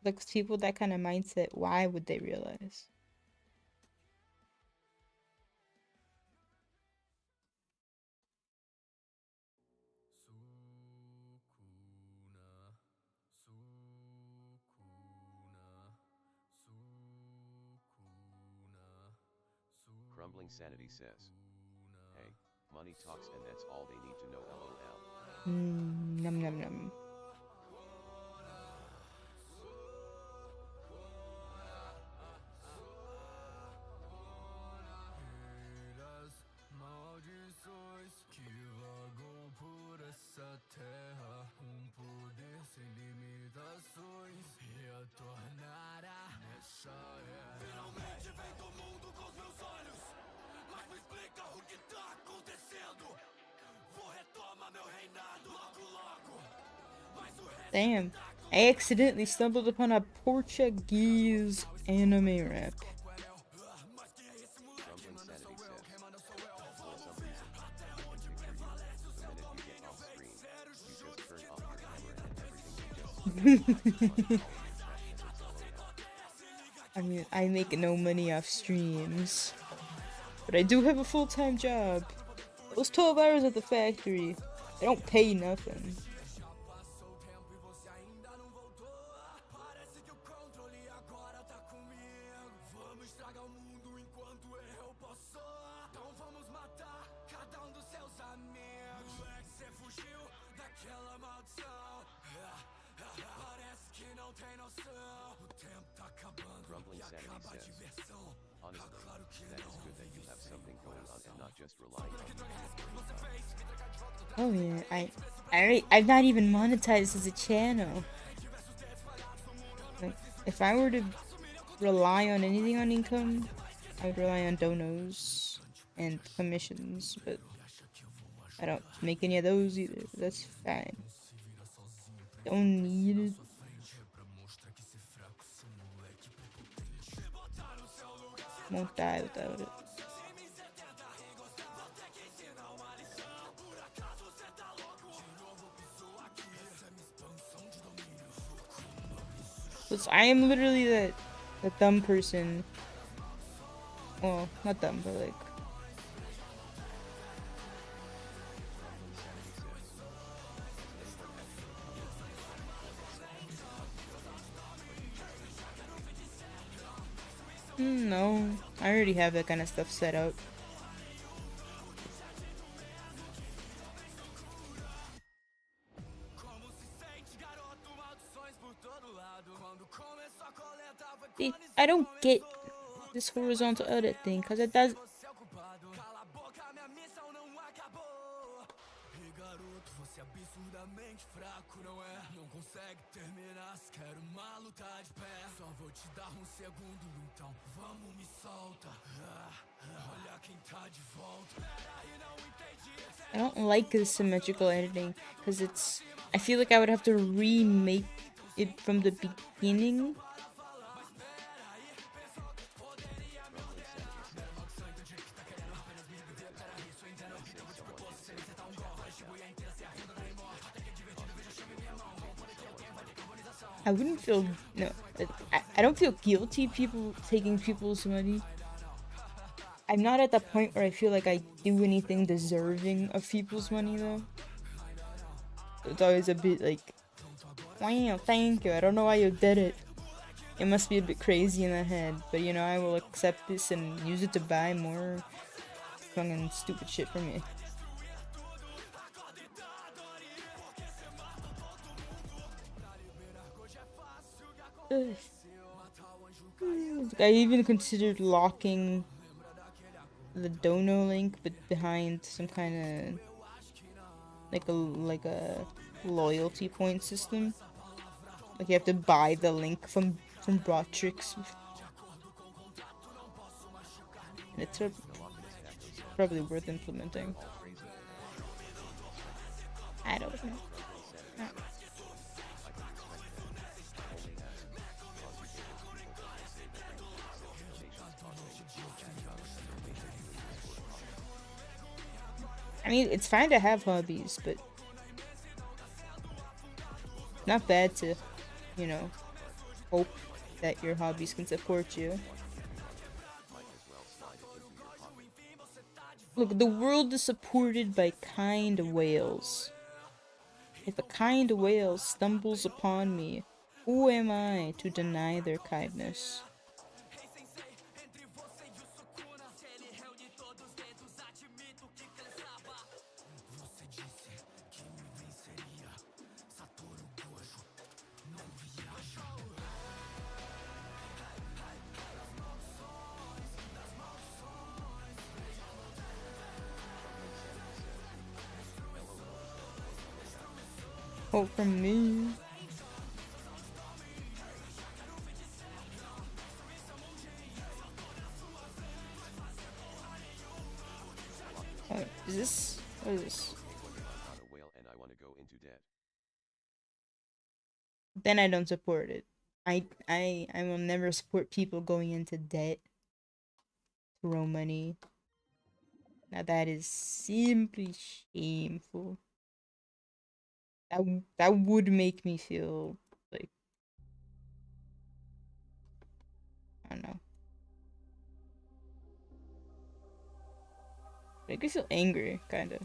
Like, people that kind of mindset, why would they realize? Grumbling Sanity says, hey, money talks and that's all they need to know, lol. Num num num. Damn, I accidentally stumbled upon a Portuguese anime rap. Grumbling Sanity says, for some reason, I can picture you, the minute you get off screen, you just turn off your camera and everything you just I mean, I make no money off streams, but I do have a full-time job. Those 12 hours at the factory, they don't pay nothing. Oh yeah, I've not even monetized as a channel. Like, if I were to rely on anything on income, I would rely on donos and commissions, but I don't make any of those either. That's fine. Don't need it. Won't die without it. Cause I am literally the dumb person. Well, not dumb, but like no, I already have that kind of stuff set up. See, I don't get this horizontal edit thing, cause it does. I don't like the symmetrical editing, cause it's. I feel like I would have to remake it from the beginning. I wouldn't feel no. I don't feel guilty taking people's money. I'm not at the point where I feel like I do anything deserving of people's money though. It's always a bit like, wow, thank you. I don't know why you did it. It must be a bit crazy in the head, but you know, I will accept this and use it to buy more fucking stupid shit for me. Ugh. I even considered locking the dono link, but behind some kind of like a loyalty point system. Like you have to buy the link from Brotrix. And it's probably worth implementing. I don't know. I mean, it's fine to have hobbies, but not bad to, you know, hope that your hobbies can support you. Look, the world is supported by kind whales. If a kind whale stumbles upon me, who am I to deny their kindness? Hope from me. Oh, is this? What is this? Then I don't support it. I will never support people going into debt to throw money. Now that is simply shameful. That would make me feel like, I don't know. Make me feel angry, kinda.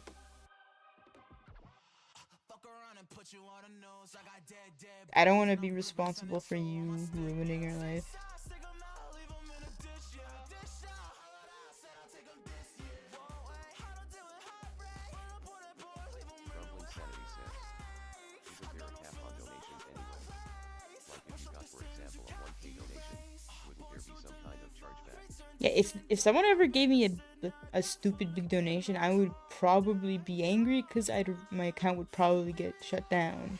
I don't want to be responsible for you ruining your life. Yeah, if someone ever gave me a stupid big donation, I would probably be angry because my account would probably get shut down.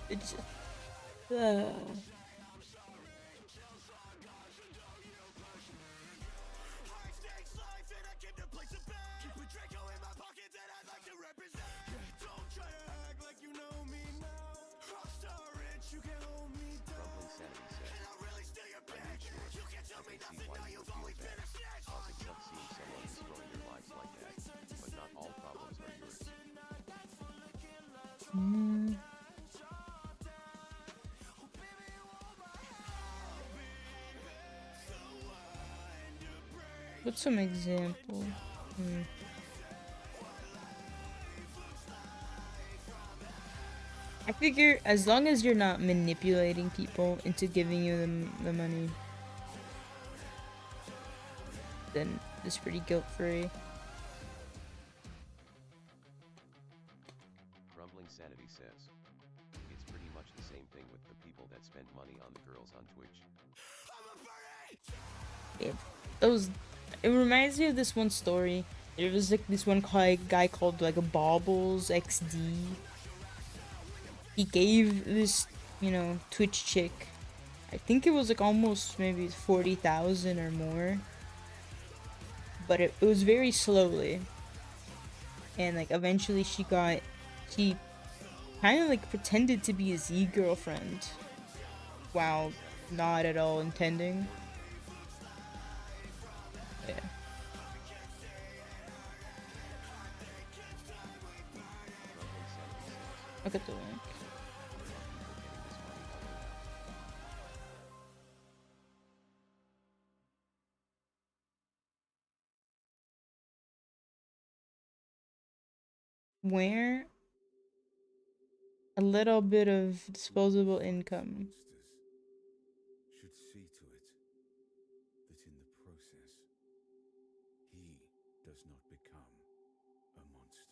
It's just, what's some example? I figure as long as you're not manipulating people into giving you the money, then it's pretty guilt-free. Crumbling Sanity says, it's pretty much the same thing with the people that spend money on the girls on Twitch. It reminds me of this one story. There was like this one guy called like a Baubles XD. He gave this, Twitch chick, I think it was like almost maybe 40,000 or more. But it was very slowly. And like eventually she kind of like pretended to be his girlfriend while not at all intending. Yeah. Look at the link. Where a little bit of disposable income. Should see to it that in the process, he does not become a monster.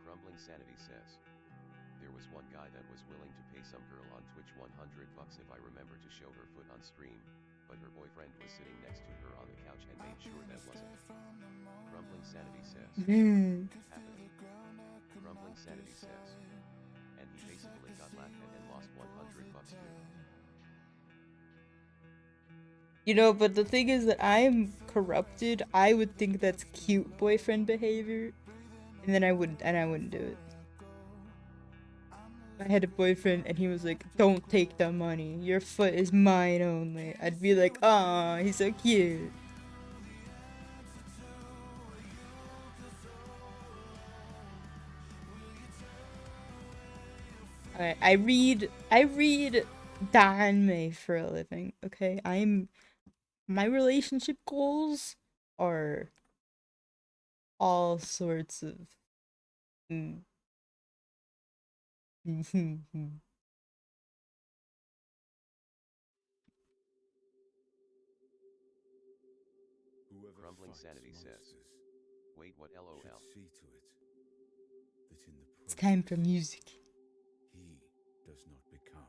Crumbling Sanity says, there was one guy that was willing to pay some girl on Twitch $100 if I remember to show her foot on stream, but her boyfriend was sitting next to her on the couch and made sure that wasn't. Crumbling Sanity says, happening. Crumbling Sanity says, and he basically got laughed at and lost $100 too. But the thing is that I'm corrupted. I would think that's cute boyfriend behavior, and then I wouldn't do it. I had a boyfriend and he was like, "Don't take the money. Your foot is mine only." I'd be like, "Aw, he's so cute." Alright, I read Danme for a living, okay? My relationship goals are all sorts of Crumbling Sanity says, wait, what? LOL. See to it that in the It's time for music. he does not become.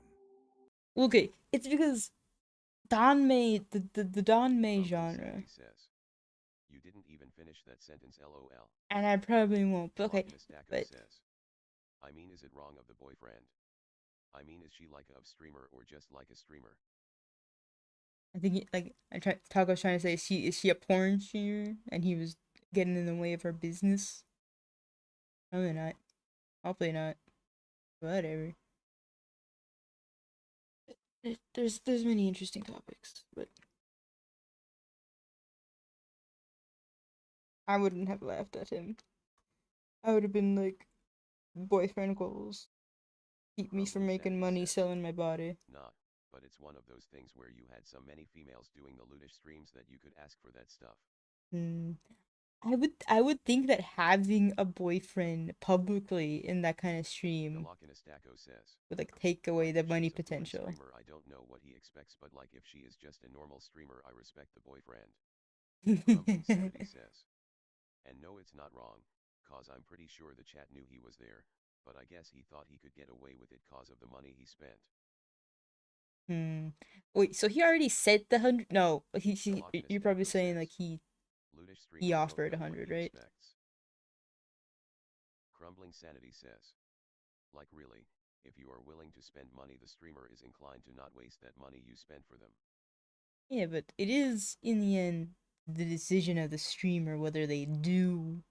Okay, it's because Danme, the Danme genre. Sanity says, you didn't even finish that sentence, LOL. And I probably won't, but okay. But says, I mean, is it wrong of the boyfriend? I mean, is she like a streamer or just like a streamer? I think Taco was trying to say, is she a porn streamer? And he was getting in the way of her business. Probably not. Hopefully not. Whatever. There's many interesting topics, but I wouldn't have laughed at him. I would have been like, boyfriend goals. Keep me from making money selling my body. Nah, but it's one of those things where you had so many females doing the lewdish streams that you could ask for that stuff. I would think that having a boyfriend publicly in that kind of The stream Lock in a Stacko says, would like take away like the if money she's a fluent potential. streamer, I don't know what he expects, but like if she is just a normal streamer, I respect the boyfriend. Crumbling Sanity says, and no, it's not wrong, cause I'm pretty sure the chat knew he was there, but I guess he thought he could get away with it cause of the money he spent. Wait, so he already said the 100? No, The Lock in a you're probably Stacko saying says, like he Ludish streamer don't offered know what 100, he right? expects. Crumbling Sanity says, like really, if you are willing to spend money, the streamer is inclined to not waste that money you spent for them. Yeah, but it is in the end the decision of the streamer whether they do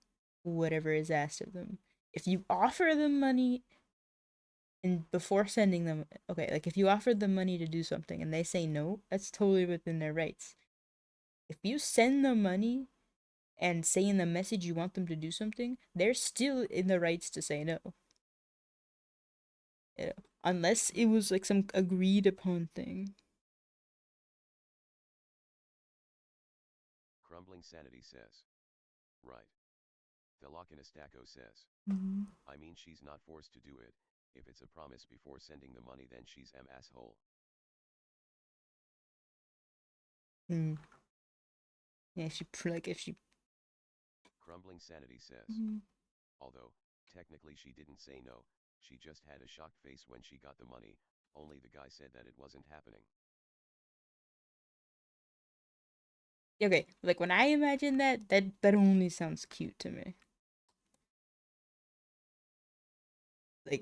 whatever is asked of them. If you offer them money and before sending them, okay, like if you offered them money to do something and they say no, that's totally within their rights. If you send them money and say in the message you want them to do something, they're still in the rights to say no. You know, unless it was like some agreed upon thing. Crumbling Sanity says, right. The Lock in a Stacko says, I mean, she's not forced to do it. If it's a promise before sending the money, then she's an asshole. Yeah, if she. Crumbling Sanity says, although, technically she didn't say no, she just had a shocked face when she got the money, only the guy said that it wasn't happening. Okay, like when I imagine that only sounds cute to me.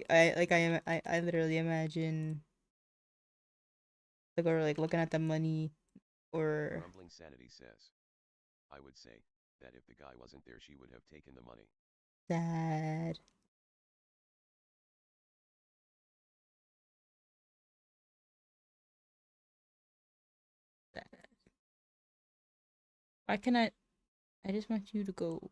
I literally imagine like or like looking at the money or Crumbling Sanity says, I would say that if the guy wasn't there, she would have taken the money. sad. Why can I just want you to go.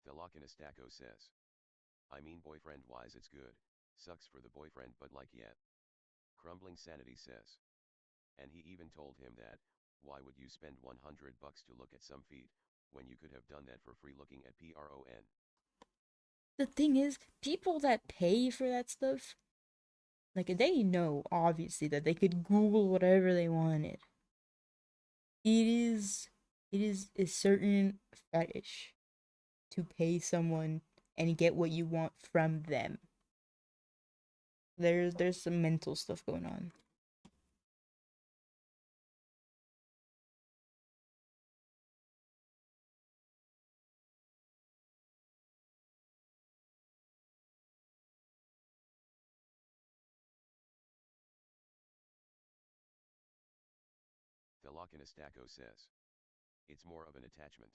The Lock in a Stacko says, I mean, boyfriend wise it's good, sucks for the boyfriend, but like yet. Crumbling Sanity says, and he even told him that, why would you spend 100 bucks to look at some feet, when you could have done that for free looking at PRON. The thing is, people that pay for that stuff, like they know obviously that they could Google whatever they wanted. It is a certain fetish to pay someone and get what you want from them. There's some mental stuff going on. The Lock in a Stacko says, it's more of an attachment.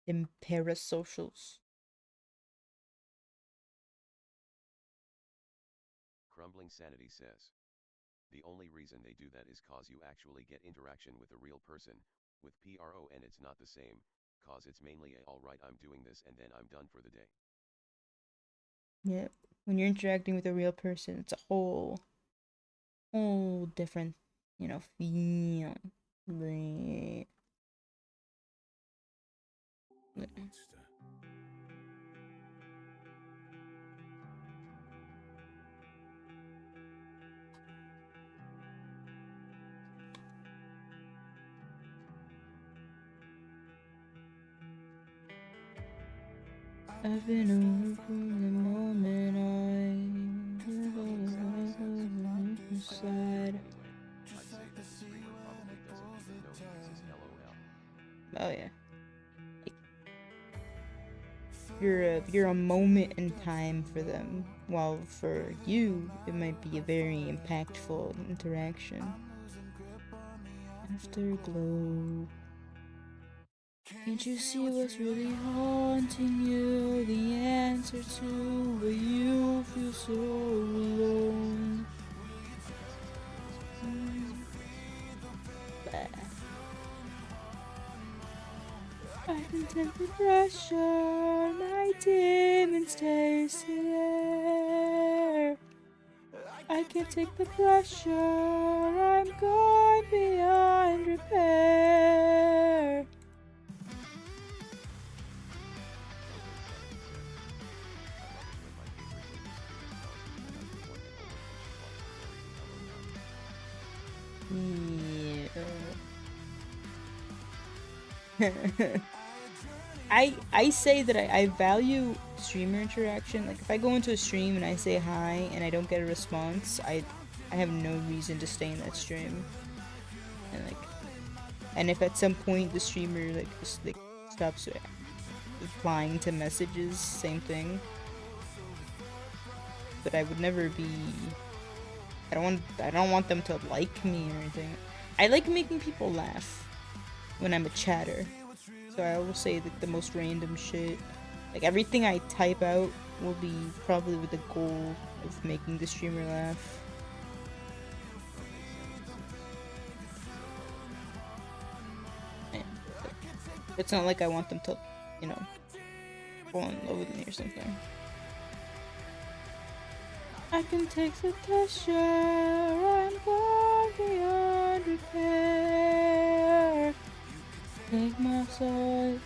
Them parasocials. Crumbling Sanity says, the only reason they do that is cause you actually get interaction with a real person. With PRON it's not the same, cause it's mainly a alright, I'm doing this and then I'm done for the day. Yeah, when you're interacting with a real person, it's a whole different, feel. I've been over from the moment Anyway, I'd say that the streamer probably doesn't even know he exists, LOL. Oh yeah. You're a moment in time for them, while for you it might be a very impactful interaction. Afterglow. Can't you see what's really haunting you? The answer to why you feel so alone. I contempt the pressure, my demons tasted. I can't take the pressure. I'm gone beyond repair. Yeah. I say that I value streamer interaction. Like if I go into a stream and I say hi and I don't get a response, I have no reason to stay in that stream. And if at some point the streamer just stops replying to messages, same thing. But I would never be. I don't want them to like me or anything. I like making people laugh when I'm a chatter. So I will say the most random shit. Like everything I type out will be probably with the goal of making the streamer laugh. And it's not like I want them to, you know, fall in love with me or something. I can take the pressure, I'm gone beyond repair. Take my soul,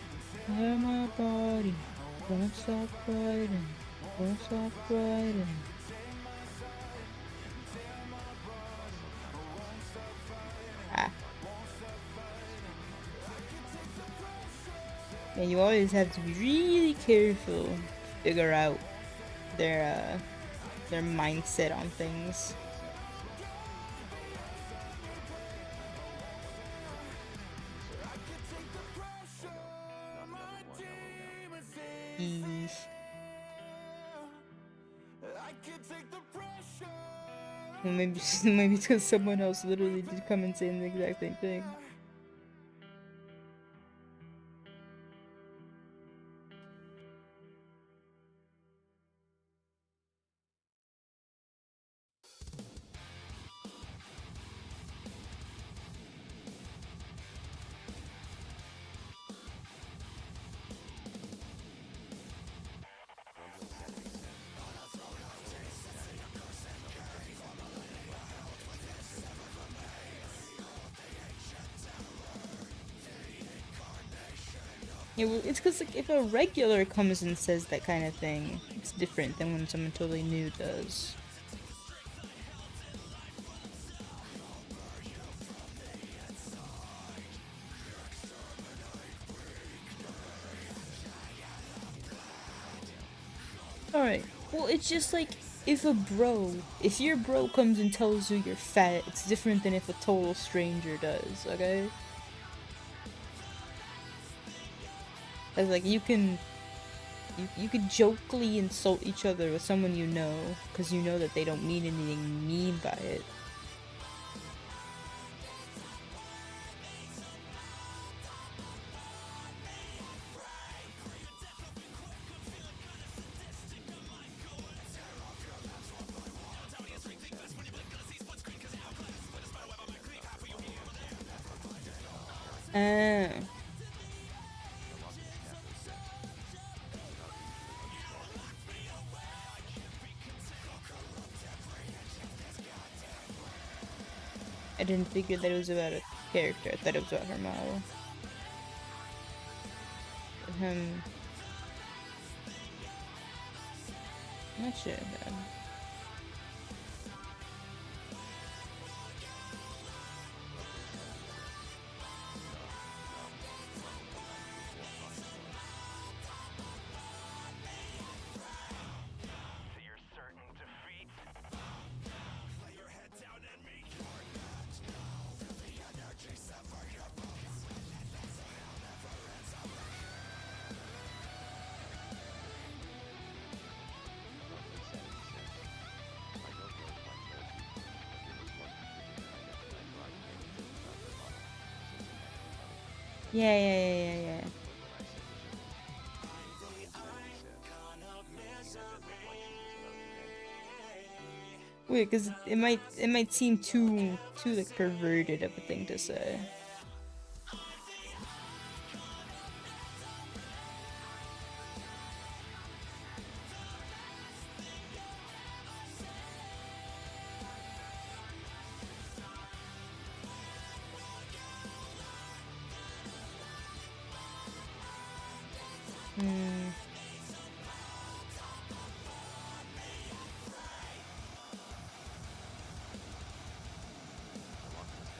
wear my body, won't stop writing, won't stop writing. And you always have to be really careful to figure out their mindset on things. Well, maybe it's because someone else literally did come and say the exact same thing. Yeah, well, it's because like, if a regular comes and says that kind of thing, it's different than when someone totally new does. Alright, well, it's just like, if your bro comes and tells you you're fat, it's different than if a total stranger does, okay? Cause like, you could jokingly insult each other with someone you know, cause you know that they don't mean anything mean by it. I didn't figure that it was about a character. I thought it was about her model. I'm not sure though. Yeah. Weird, cause it might seem too like perverted of a thing to say. Alonso's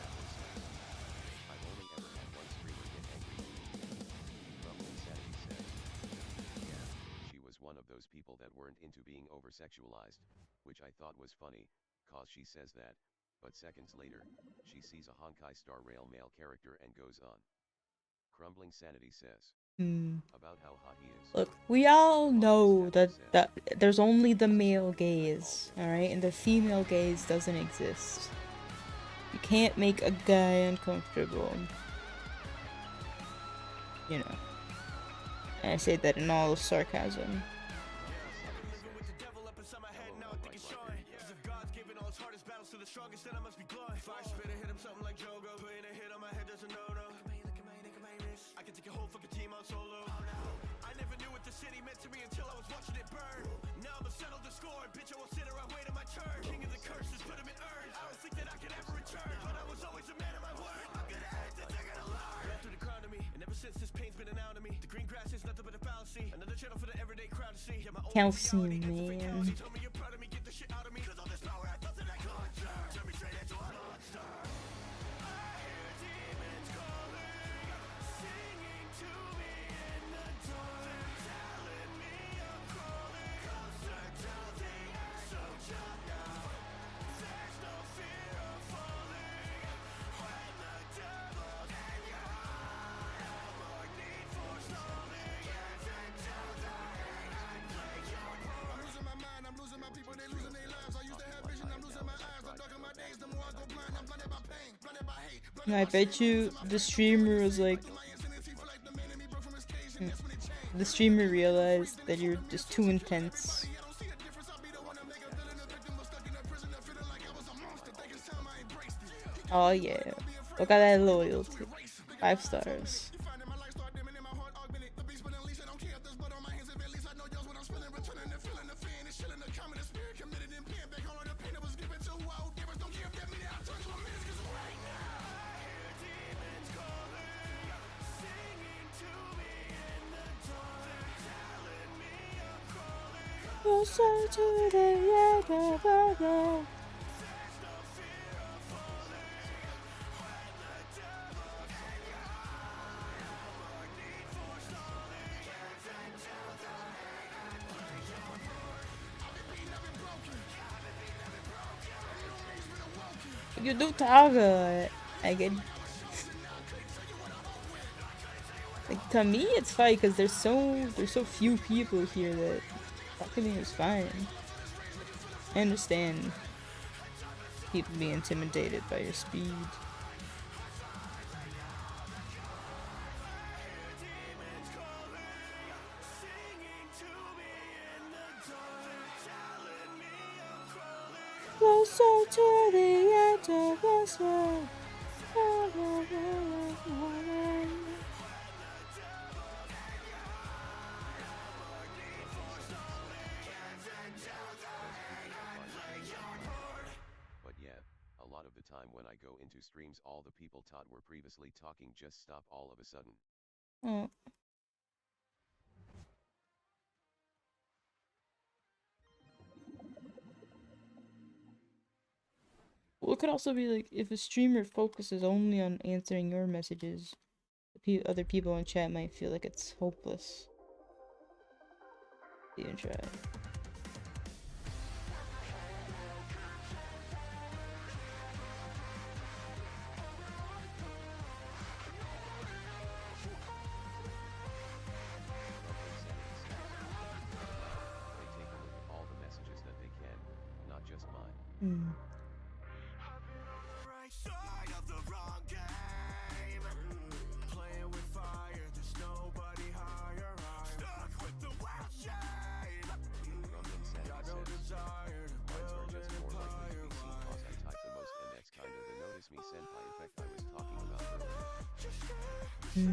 Apple says, I've only ever had one streamer get angry with me. Grumbling Sanity says, yeah, she was one of those people that weren't into being over-sexualized, which I thought was funny, cause she says that, but seconds later, she sees a Honkai Star Rail male character and goes on. Crumbling Sanity says, about how hot he is. Look, we all know that there's only the male gaze, alright? And the female gaze doesn't exist. You can't make a guy uncomfortable. You know. And I say that in all sarcasm. Calcium, man. I bet you the streamer was like, the streamer realized that you're just too intense. Oh yeah, look at that loyalty. 5 stars. Closer to the edge of our love. You do talk I get like, to me it's fine because there's so few people here that talking is fine. I understand people being intimidated by your speed. Closer to the edge of this world. But yeah, a lot of the time when I go into streams all the people Todd were previously talking just stop all of a sudden. Oh. Well, it could also be like if a streamer focuses only on answering your messages, other people in chat might feel like it's hopeless. Even try. They take a look at all the messages that they can, not just mine. Me senpai effect I was talking about earlier.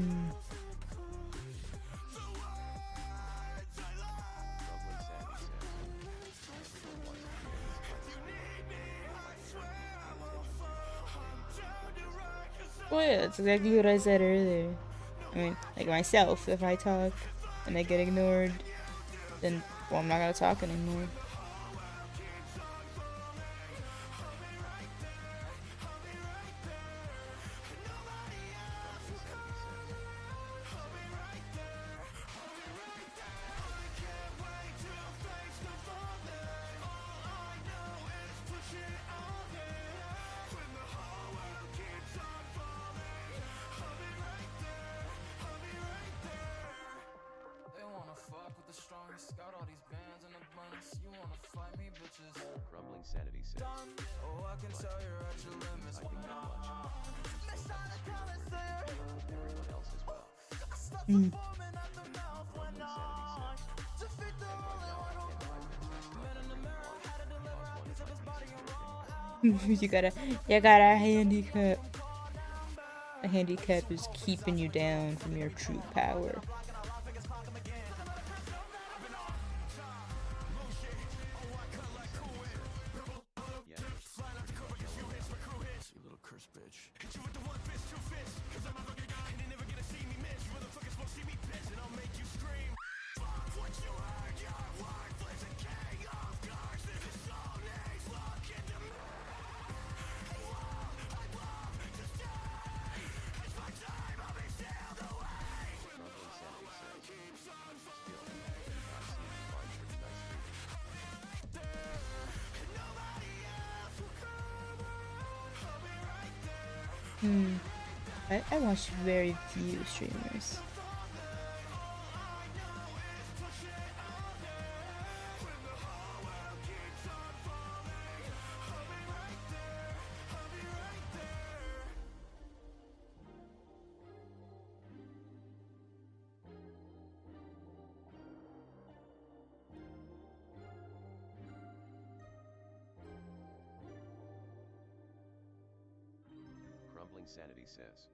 Well, yeah, that's exactly what I said earlier. I mean, like myself, if I talk and I get ignored, then, well, I'm not gonna talk anymore. Crumbling Sanity says, oh, I can tell you're at your limits, but nah. Everyone else as well. Mm. Crumbling Sanity says, and right now I can't buy Men's because one of my pieces broken. You got a handicap. A handicap is keeping you down from your true power. You little curse bitch. Hit you with the one fist, two fists. Cause I'm a fucking guy and they never gonna see me miss. You motherfuckers won't see me piss and I'll make you scream. Fuck what you heard, your worthless and king of cards. This is all names, look into me. I'd love to stay. It's my time, I'll be sailed away. Crumbling Sanity says, still, I've seen you find pretty nice streaming. Nobody else will come around. I'll be right there. I watch very few streamers. Crumbling Sanity says,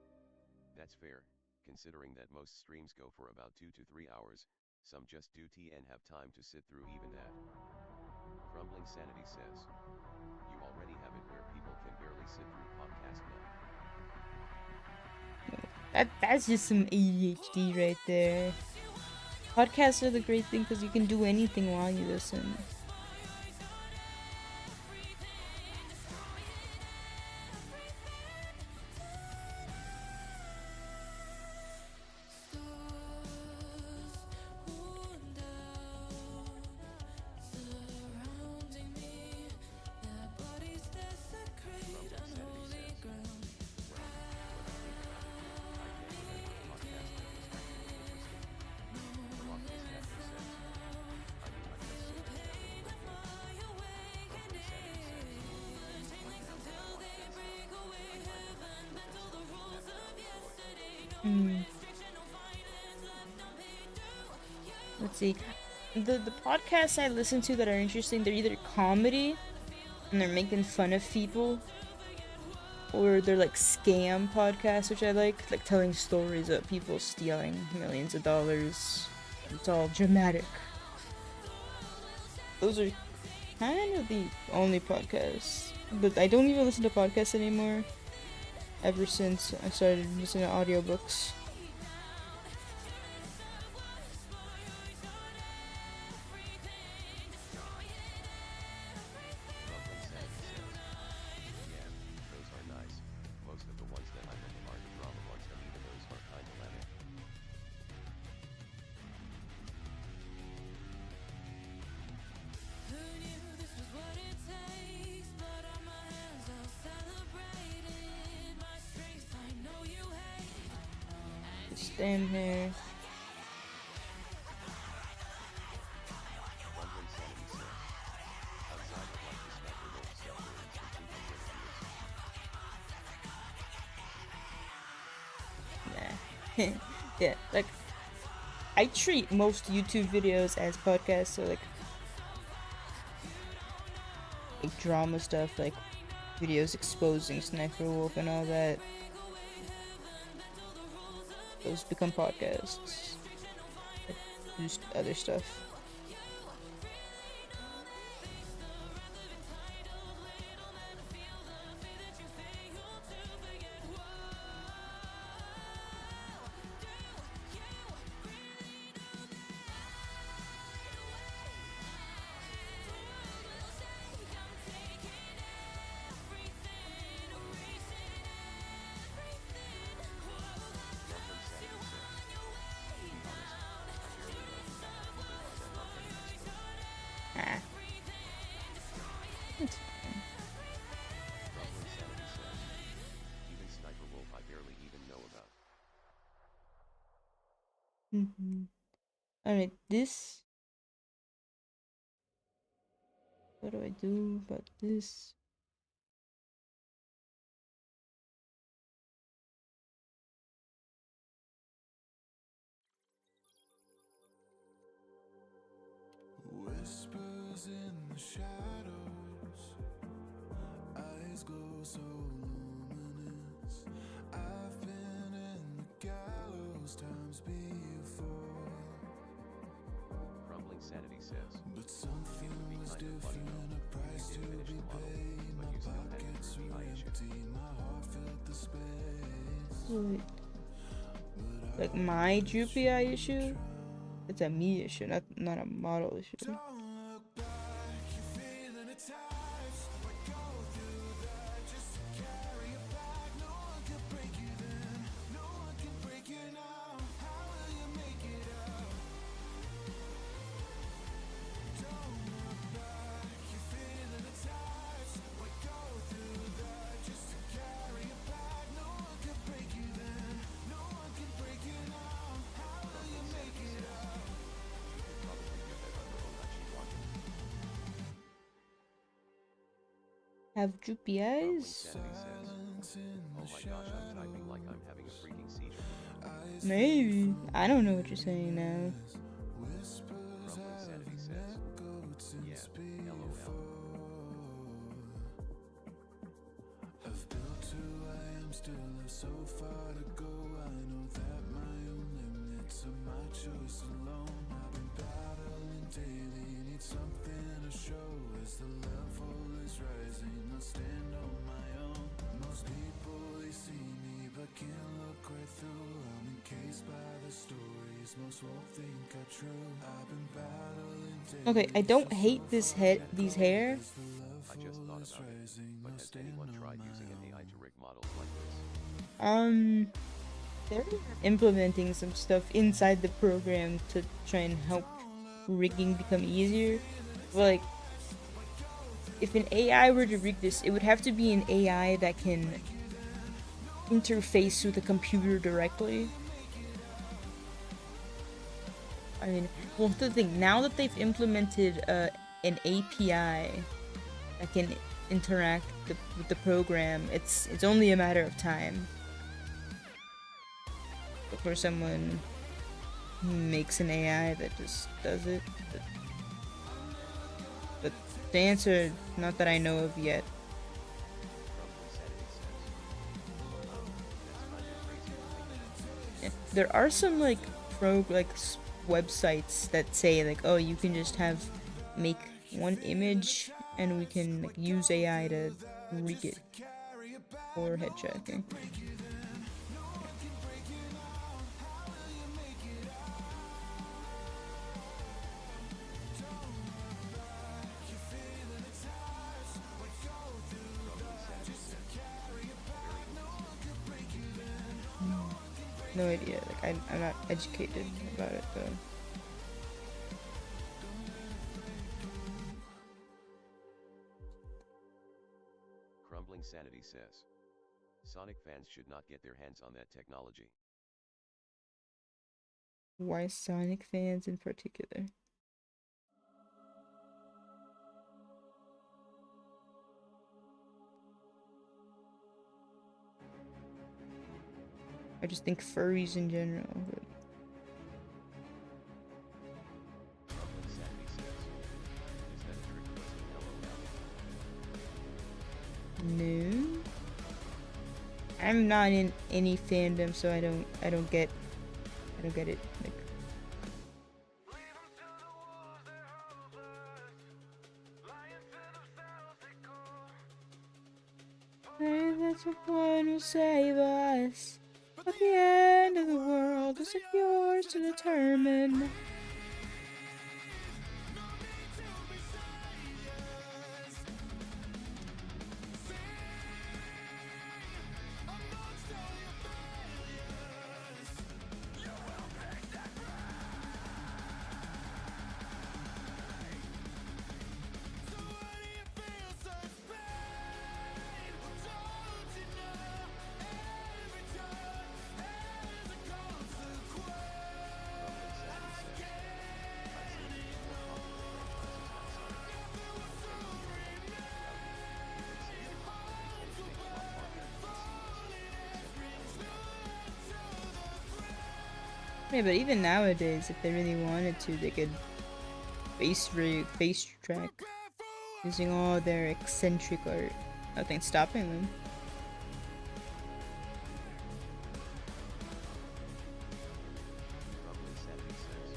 that's fair, considering that most streams go for about 2 to 3 hours, some just do tea and have time to sit through even that. Crumbling Sanity says, you already have it where people can barely sit through podcast now. That's just some ADHD right there. Podcasts are the great thing because you can do anything while you listen. Let's see. The podcasts I listen to that are interesting, they're either comedy and they're making fun of people, or they're like scam podcasts, which I like telling stories of people stealing millions of dollars. It's all dramatic. Those are kind of the only podcasts. But I don't even listen to podcasts anymore ever since I started listening to audiobooks. Stand here. Nah. Yeah, like I treat most YouTube videos as podcasts, so like drama stuff, like videos exposing Sniper Wolf and all that. Those become podcasts. Like, just other stuff. Alright, this. What do I do about this? Whispers in the shadows, eyes glow so luminous. I've been in the gallows times before, Crumbling Sanity says, but something it would be was kind of funny different. though, A price if to you did be finish the model, paid. but My you still had an pockets improved were eye issue. empty. My heart filled the space. Wait. Like my droopy eye issue? It's a me issue, not a model issue. Don't look back, you're feeling attached. Why go through that just to carry it back? No one can break you then, no one can break you now. How will you make it out? Don't look back, you're feeling attached. Why go through that just to carry it back? No one can break you then, no one can break you now. How will you make it out? Have droopy Crumbling eyes? Sanity says, oh my gosh, I'm typing like I'm having a freaking seizure. Maybe. I don't know what you're saying now. Crumbling Sanity says, yeah, LOL. I've built who I am, still have so far to go. I know that my own limits are my choice alone. I've been battling daily, need something to show as the level is rising. I'll stand on my own. Most people, they see me but can't look right through. I'm encased by the stories most won't think are true. I've been battling daily. Okay, I don't hate these hair. I just thought about it, but has anyone tried using an AI to rig models like this? They're implementing some stuff inside the program to try and help rigging become easier. But like, if an AI were to rig this, it would have to be an AI that can interface with a computer directly. I mean, well, the thing, now that they've implemented an API that can interact with the program, it's only a matter of time before someone makes an AI that just does it. But the answer, not that I know of yet. Yeah, there are some like websites that say like, oh, you can just make one image and we can like use AI to rig it for head checking. No idea. Like I'm not educated about it though. Crumbling Sanity says, Sonic fans should not get their hands on that technology. Why Sonic fans in particular? I just think furries in general. But... Crumbling Sanity says, is that a trick question? LOL. No. I'm not in any fandom, so I don't get it. Like, that's the one who save us. At the end of the world, is it yours to determine? Yeah, but even nowadays, if they really wanted to, they could face track using all their eccentric art. Nothing's stopping them. Rumbling Sanity says,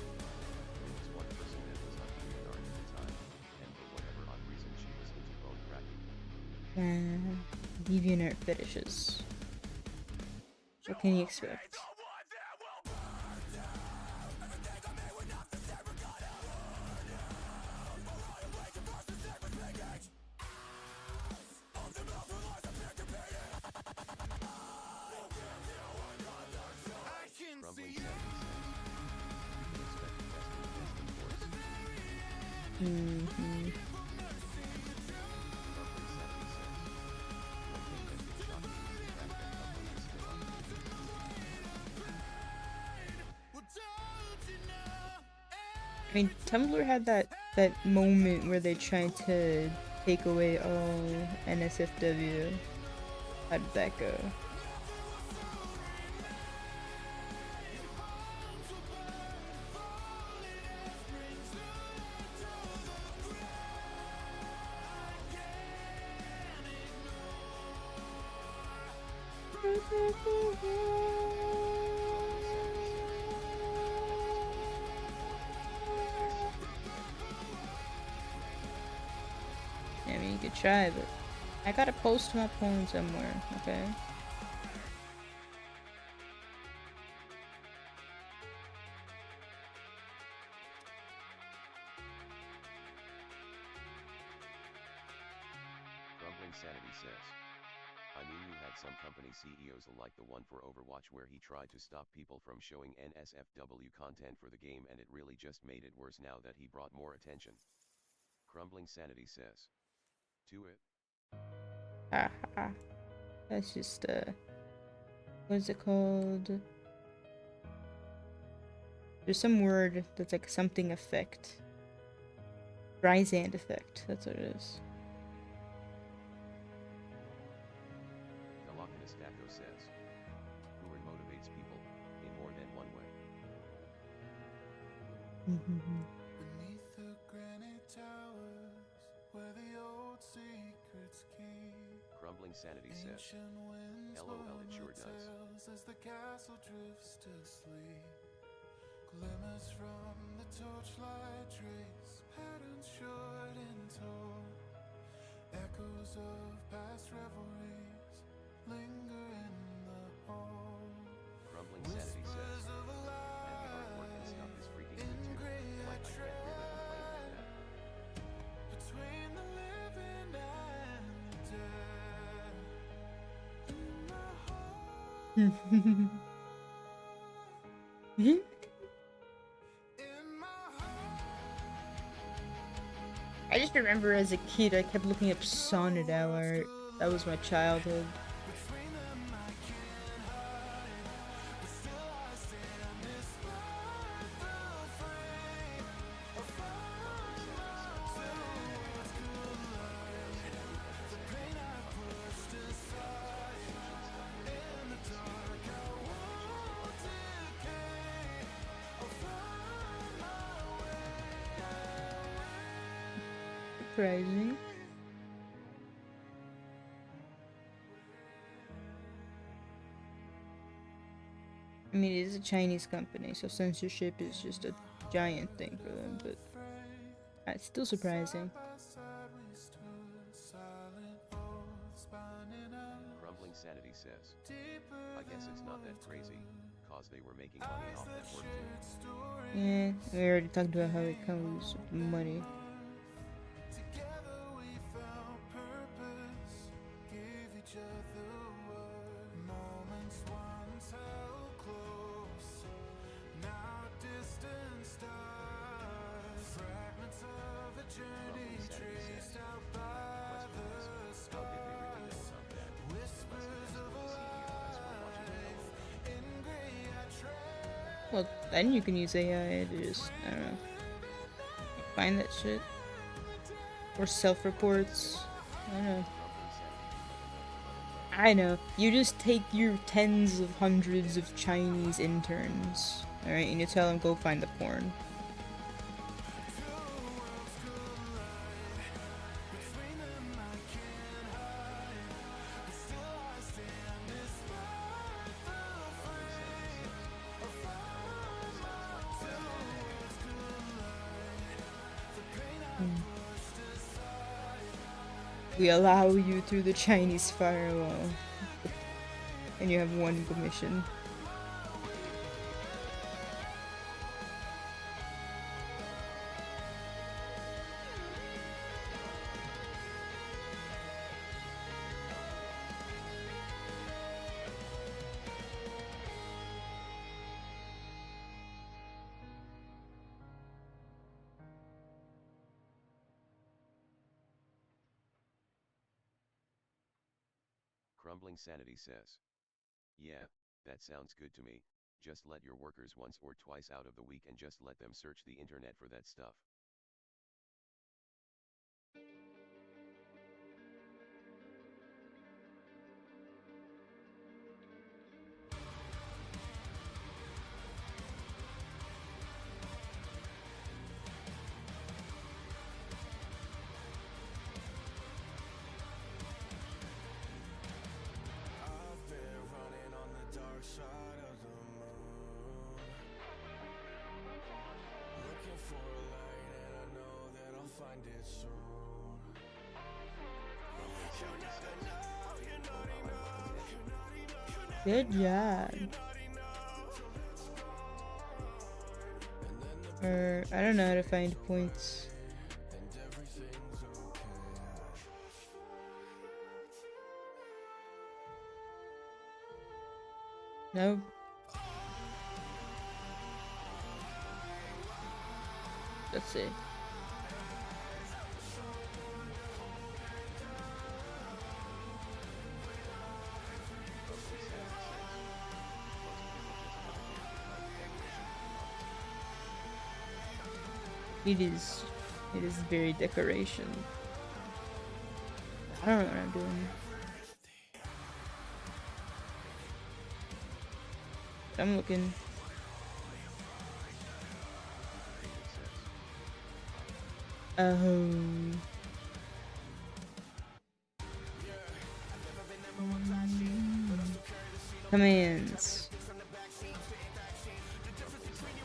there was one person that was not doing art at the time, and for whatever odd reason she was into bone cracking. Deviant art fetishes. What can you expect? Rumbling Sanity says, you expect the best of the best, of course. Mm-hmm. Rumbling Sanity says, one thing that did shock me is the fact that Tumblr is still up. I mean, Tumblr had that moment where they tried to take away all NSFW. How did that go? I mean, you could try, but I gotta post my porn somewhere, okay? Rumbling Sanity says, I mean you had some company CEOs like the one for Overwatch where he tried to stop people from showing NSFW content for the game and it really just made it worse now that he brought more attention. Crumbling Sanity says, to it. Haha. That's just, what's it called? There's some word that's like something effect. Streisand effect, that's what it is. Galactus says, Ruin motivates people, in more than one way. Beneath the granite towers, where the old secrets keep. Crumbling Sanity says, Ancient winds LOL, blow it sure the does. tales as the castle drifts to sleep. Glimmers from the torchlight trace, patterns short and tall. Echoes of past revelries linger in the hall. Crumbling Sanity says, Whispers of a and the artwork and stuff is freaking in good too. gray Like I can't really complain with that. between the living and the dead. In my heart, in my heart. I just remember as a kid, I kept looking up Sonnet art. That was my childhood. Between them I can't hide, but still I stand despite the frame. I find my way towards good light. The pain I pushed aside, in the dark I won't decay. I'll find my way. Surprising. I mean, it is a Chinese company, so censorship is just a giant thing for them, but it's still surprising. Crumbling Sanity says, I guess it's not that crazy, cause they were making money off that work too. Yeah, we already talked about how it comes with money. Together we found purpose, gave each other word. Moments once held close, now distant stars. Fragments of a journey traced out by the How did they really know stars. about that? Whispers of life in gray I tread. Well, then you can use AI to just, I don't know, find that shit. Or self-reports. I don't know. Crumbling Sanity, I know. You just take your tens of hundreds of Chinese interns, alright, and you tell them go find the porn. We allow you through the Chinese firewall. And you have one mission. Crumbling Sanity says. Yeah, that sounds good to me. Just let your workers once or twice out of the week and just let them search the internet for that stuff. I've been running on the dark side of the moon, looking for a light, and I know that I'll find it soon. Good job. I don't know how to find points. No. Let's see. It is very decoration. I don't know what I'm doing. I'm looking. Oh. Commands.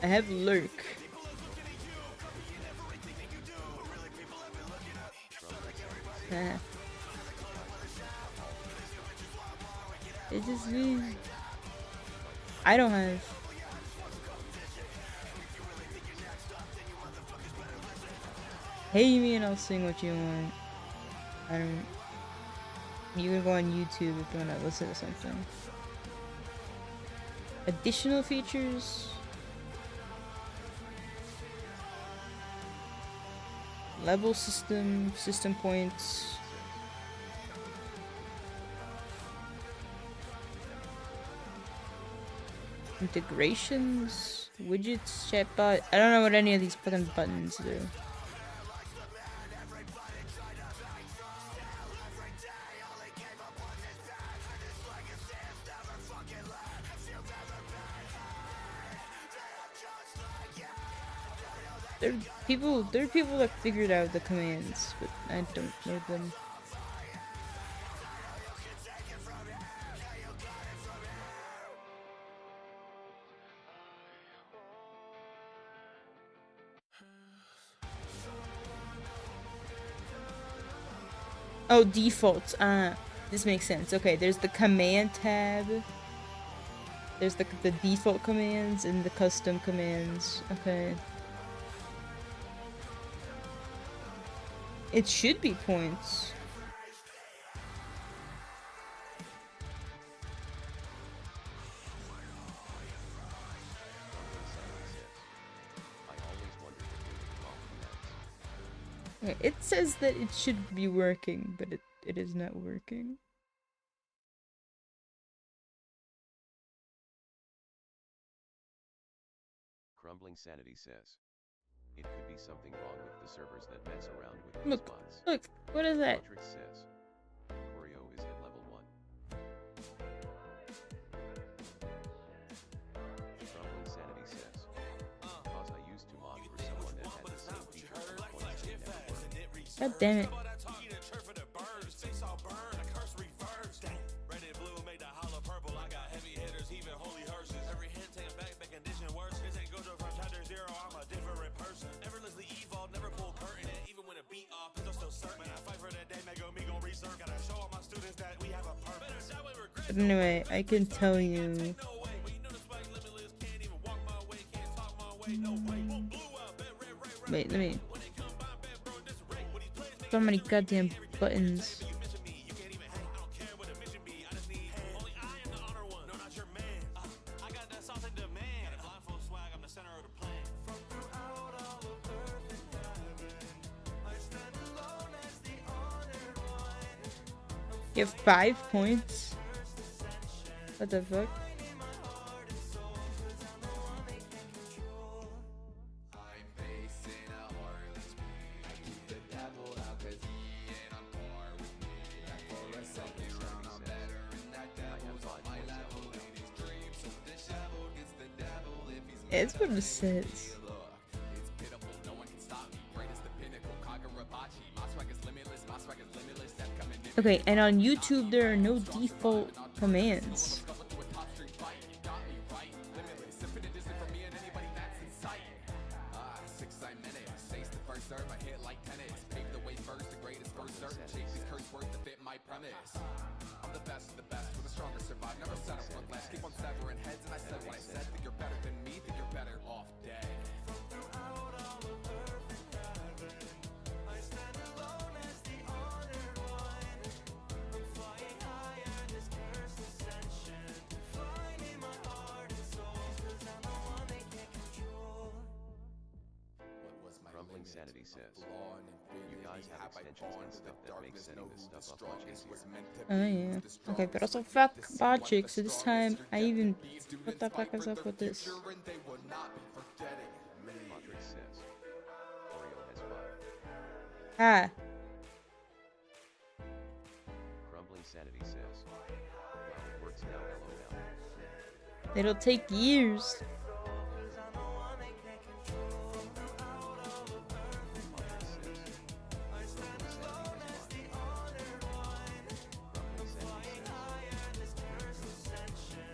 I have lurk. It just means I don't have. Pay me and I'll sing what you want. I don't. You can go on YouTube if you want to listen to something. Additional features. Level system, system points. Integrations, widgets, chatbot. I don't know what any of these fucking buttons do. There are people that figured out the commands, but I don't know them. Oh, defaults. This makes sense. Okay, there's the command tab. There's the default commands and the custom commands. Okay. It should be points. Okay, it says that it should be working, but it is not working. Crumbling Sanity says. It could be something wrong with the servers that mess around with Look, response. look, what is that? Matrix says. Choreo is at level 1. God damn it. But anyway, I can tell you. Wait, let me. So many goddamn buttons. You have 5 points? What the fuck? It's what it says. Okay, and on YouTube there are no default commands. Sanity says, you guys have extensions and stuff that makes setting this stuff up much easier. Oh yeah. Okay, but also fuck logic, so this time I even... What the fuck is up with this? Patrick says, Oreo has 5. Ah. Crumbling Sanity says, well, it works now, LOL. It'll take years.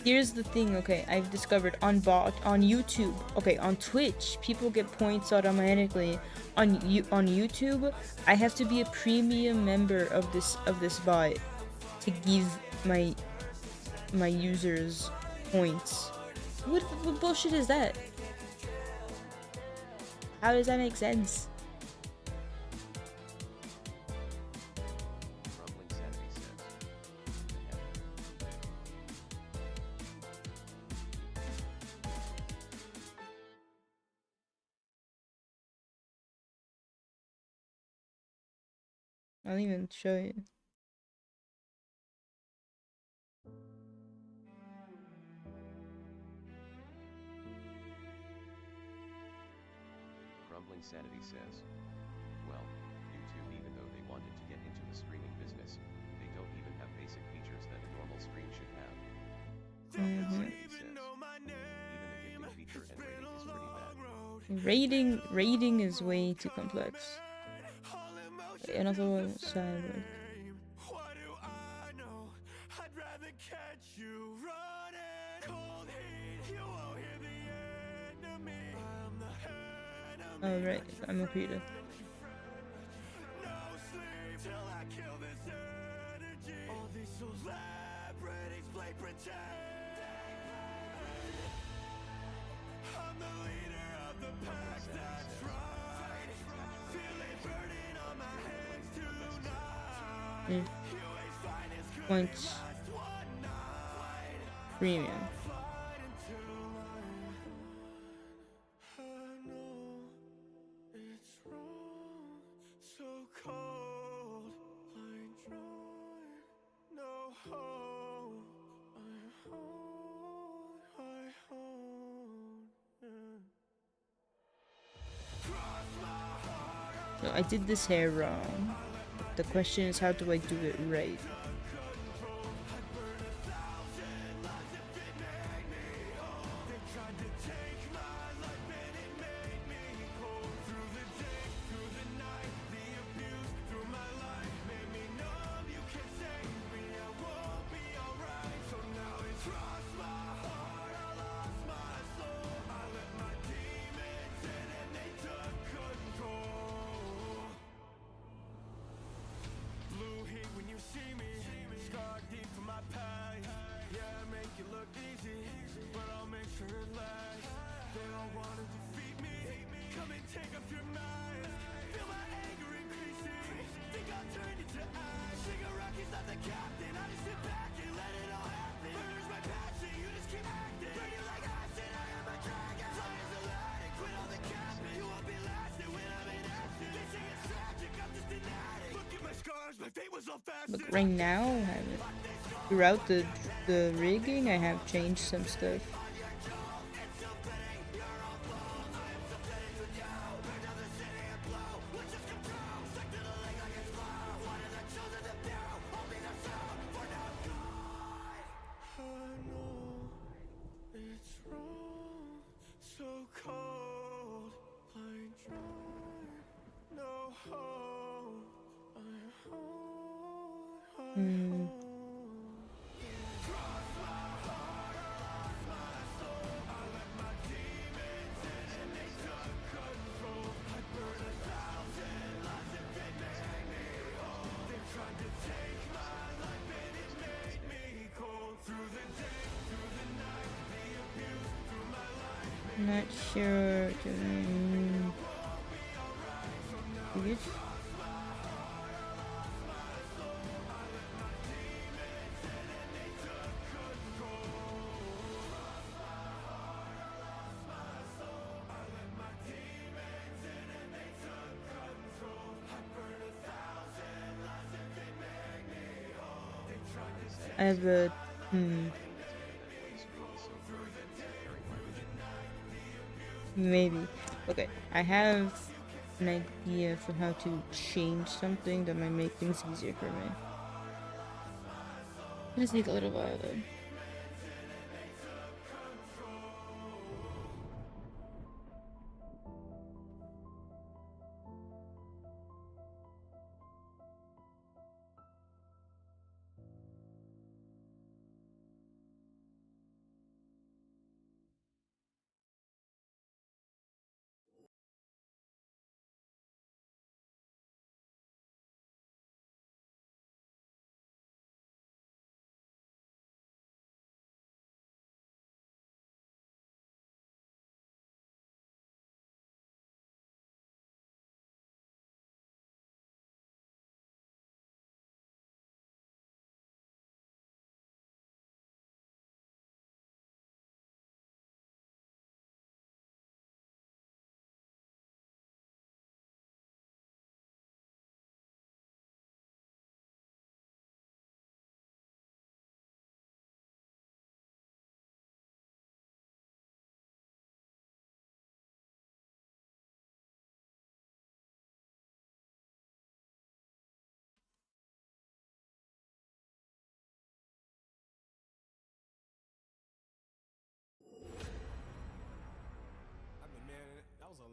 Here's the thing, okay, I've discovered on YouTube, okay, on Twitch, people get points automatically. On YouTube, I have to be a premium member of this bot to give my users points. What bullshit is that? How does that make sense? I'll even show you. Crumbling Sanity says, well, YouTube, even though they wanted to get into the streaming business, they don't even have basic features that a normal stream should have. Sanity says, even the gifting feature and rating is pretty bad. Rating is way too complex. And also cyber. What do I know? I'd rather catch you running. Cold heat, you won't hear the end of me. I'm the enemy. Oh right, I'm a creator. No sleep till I kill this energy. All these celebrities play pretend. I'm the leader of the pack, that's right. Feel it burning on my hands tonight. Points. Premium. I know it's wrong, so cold, line drawn, no hope. I hold, yeah. So I did this hair wrong. The question is, how do I do it right? Come and take off your mask. Feel my anger increasing. Think I'll turn into ash. Shigaraki's not the captain. I just sit back and let it all happen. Murder's my passion. You just keep acting. Burn you like acid. I am a dragon. Fly as a addict. Quit all the capping. You won't be lasting when I'm in action. They say it's tragic. I'm just an addict. Look at my scars. My fate was all fast. But right now, I haven't. Throughout the rigging, I have changed some stuff. Not sure. Good. I have a maybe. Okay, I have an idea for how to change something that might make things easier for me. It'll take a little while though.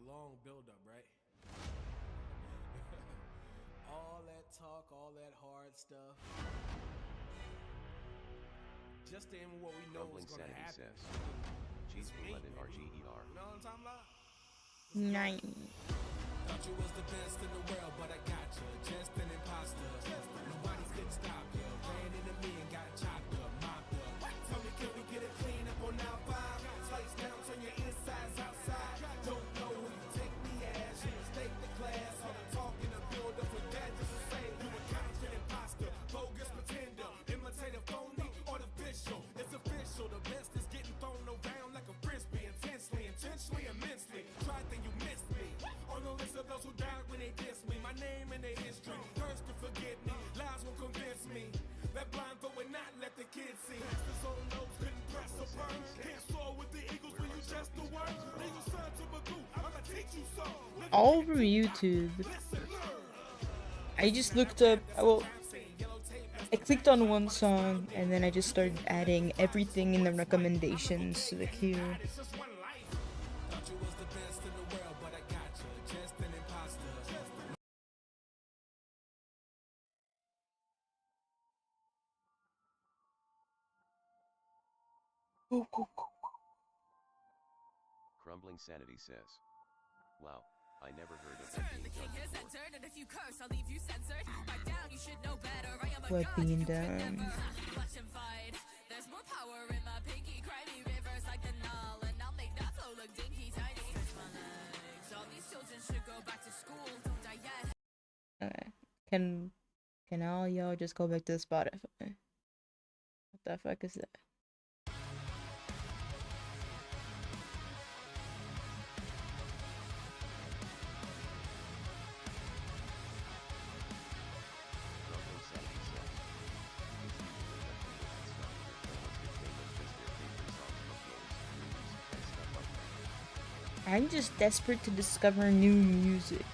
Long build up, right? All that talk, all that hard stuff. Just to aim what we know is gonna happen. Cheese 11 RGER. You know what I'm talking about? 9. Thought you was the best in the world, but I got you. Just an imposter. Nobody's gonna stop you. Ran into me and got chopped up, mopped up. Tell me, can we get it clean up on our vibe? Slice down, turn your insides outside. Don't know who you take me as. You mistake the class. All the talking to build up with that just to say you a constant imposter, bogus pretender, imitator, phony, artificial. It's official. The best is getting thrown around like a frisbee, intensely, intentionally, immensely. Tried then you missed me. On the list of those who died when they dissed me, my name in their history. Thirst to forget me, lies won't convince me. That blindfold would not let the kids see. Masters on notes couldn't press a burn. Can't soar with the eagles when you just the word. Legal son to Magoo, I'ma teach you so. All from YouTube. I just looked up. I clicked on one song and then I just started adding everything in the recommendations to the queue. Crumbling Sanity says, wow, I never heard of Turn that the being king done has before. entered, and if you curse, I'll leave you censored. Back down, you should know better. I am a What god, being you can done? never watch him fight. There's more power in my pinky, cry me rivers like the Nile, and I'll make that flow look dinky tiny. can all y'all just go back to Spotify? What the fuck is that? I'm just desperate to discover new music.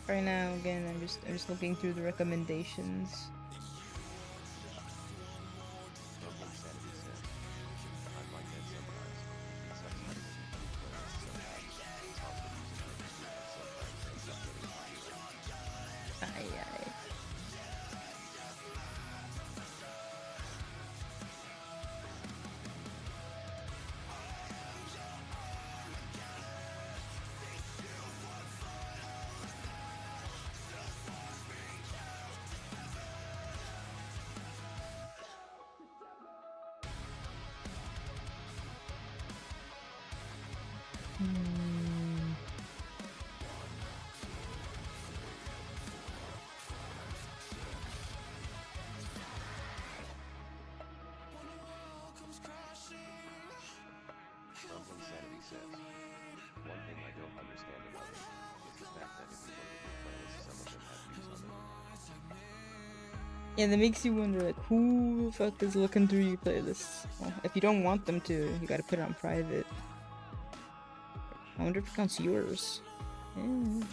Right now, again, I'm just looking through the recommendations. One thing I don't understand about it is the fact that if you look at your playlist, some of them have views on them. Yeah, that makes you wonder, like, who the fuck is looking through your playlists? Well, if you don't want them to, you gotta put it on private. I wonder if it counts yours. Yeah.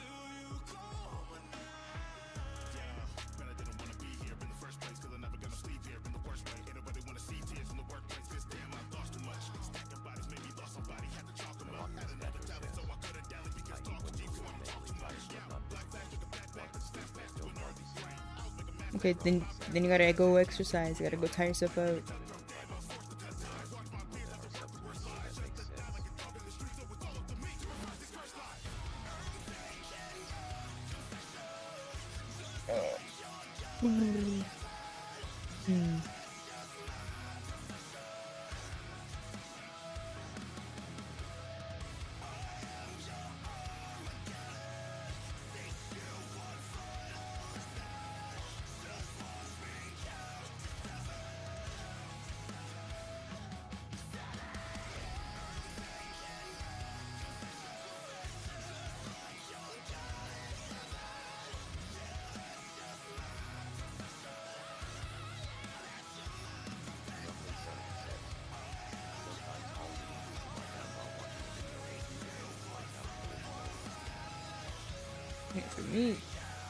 Okay, then you gotta go exercise. You gotta go tire yourself out.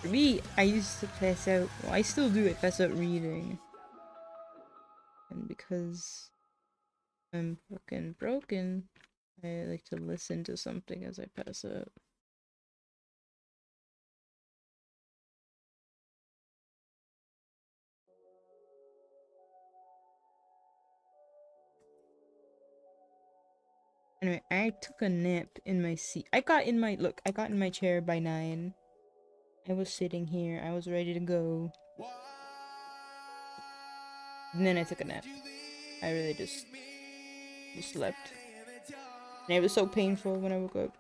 For me, I used to pass out. Well, I still do it. Pass out reading, and because I'm fucking broken, I like to listen to something as I pass out. Anyway, I took a nap in my seat. I got in my chair by 9. I was sitting here. I was ready to go. And then I took a nap. I really just slept. And it was so painful when I woke up.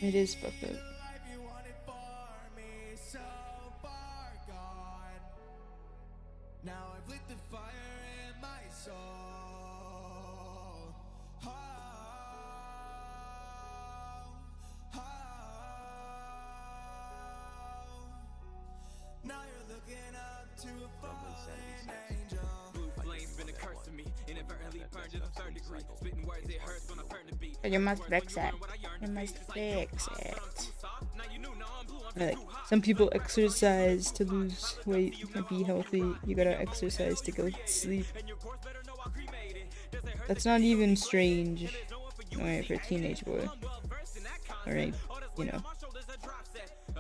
It is fucked up. Now I've lit the fire in my soul. Now you're looking up to a fallen angel. Blue flames been a curse to me. Inadvertently burned to the 3rd degree. Spitting words it hurts when I turn to beat. You must fix it. You must fix it. Like, some people exercise to lose weight and be healthy. You gotta exercise to go to sleep. That's not even strange. Alright, for a teenage boy. Alright, you know.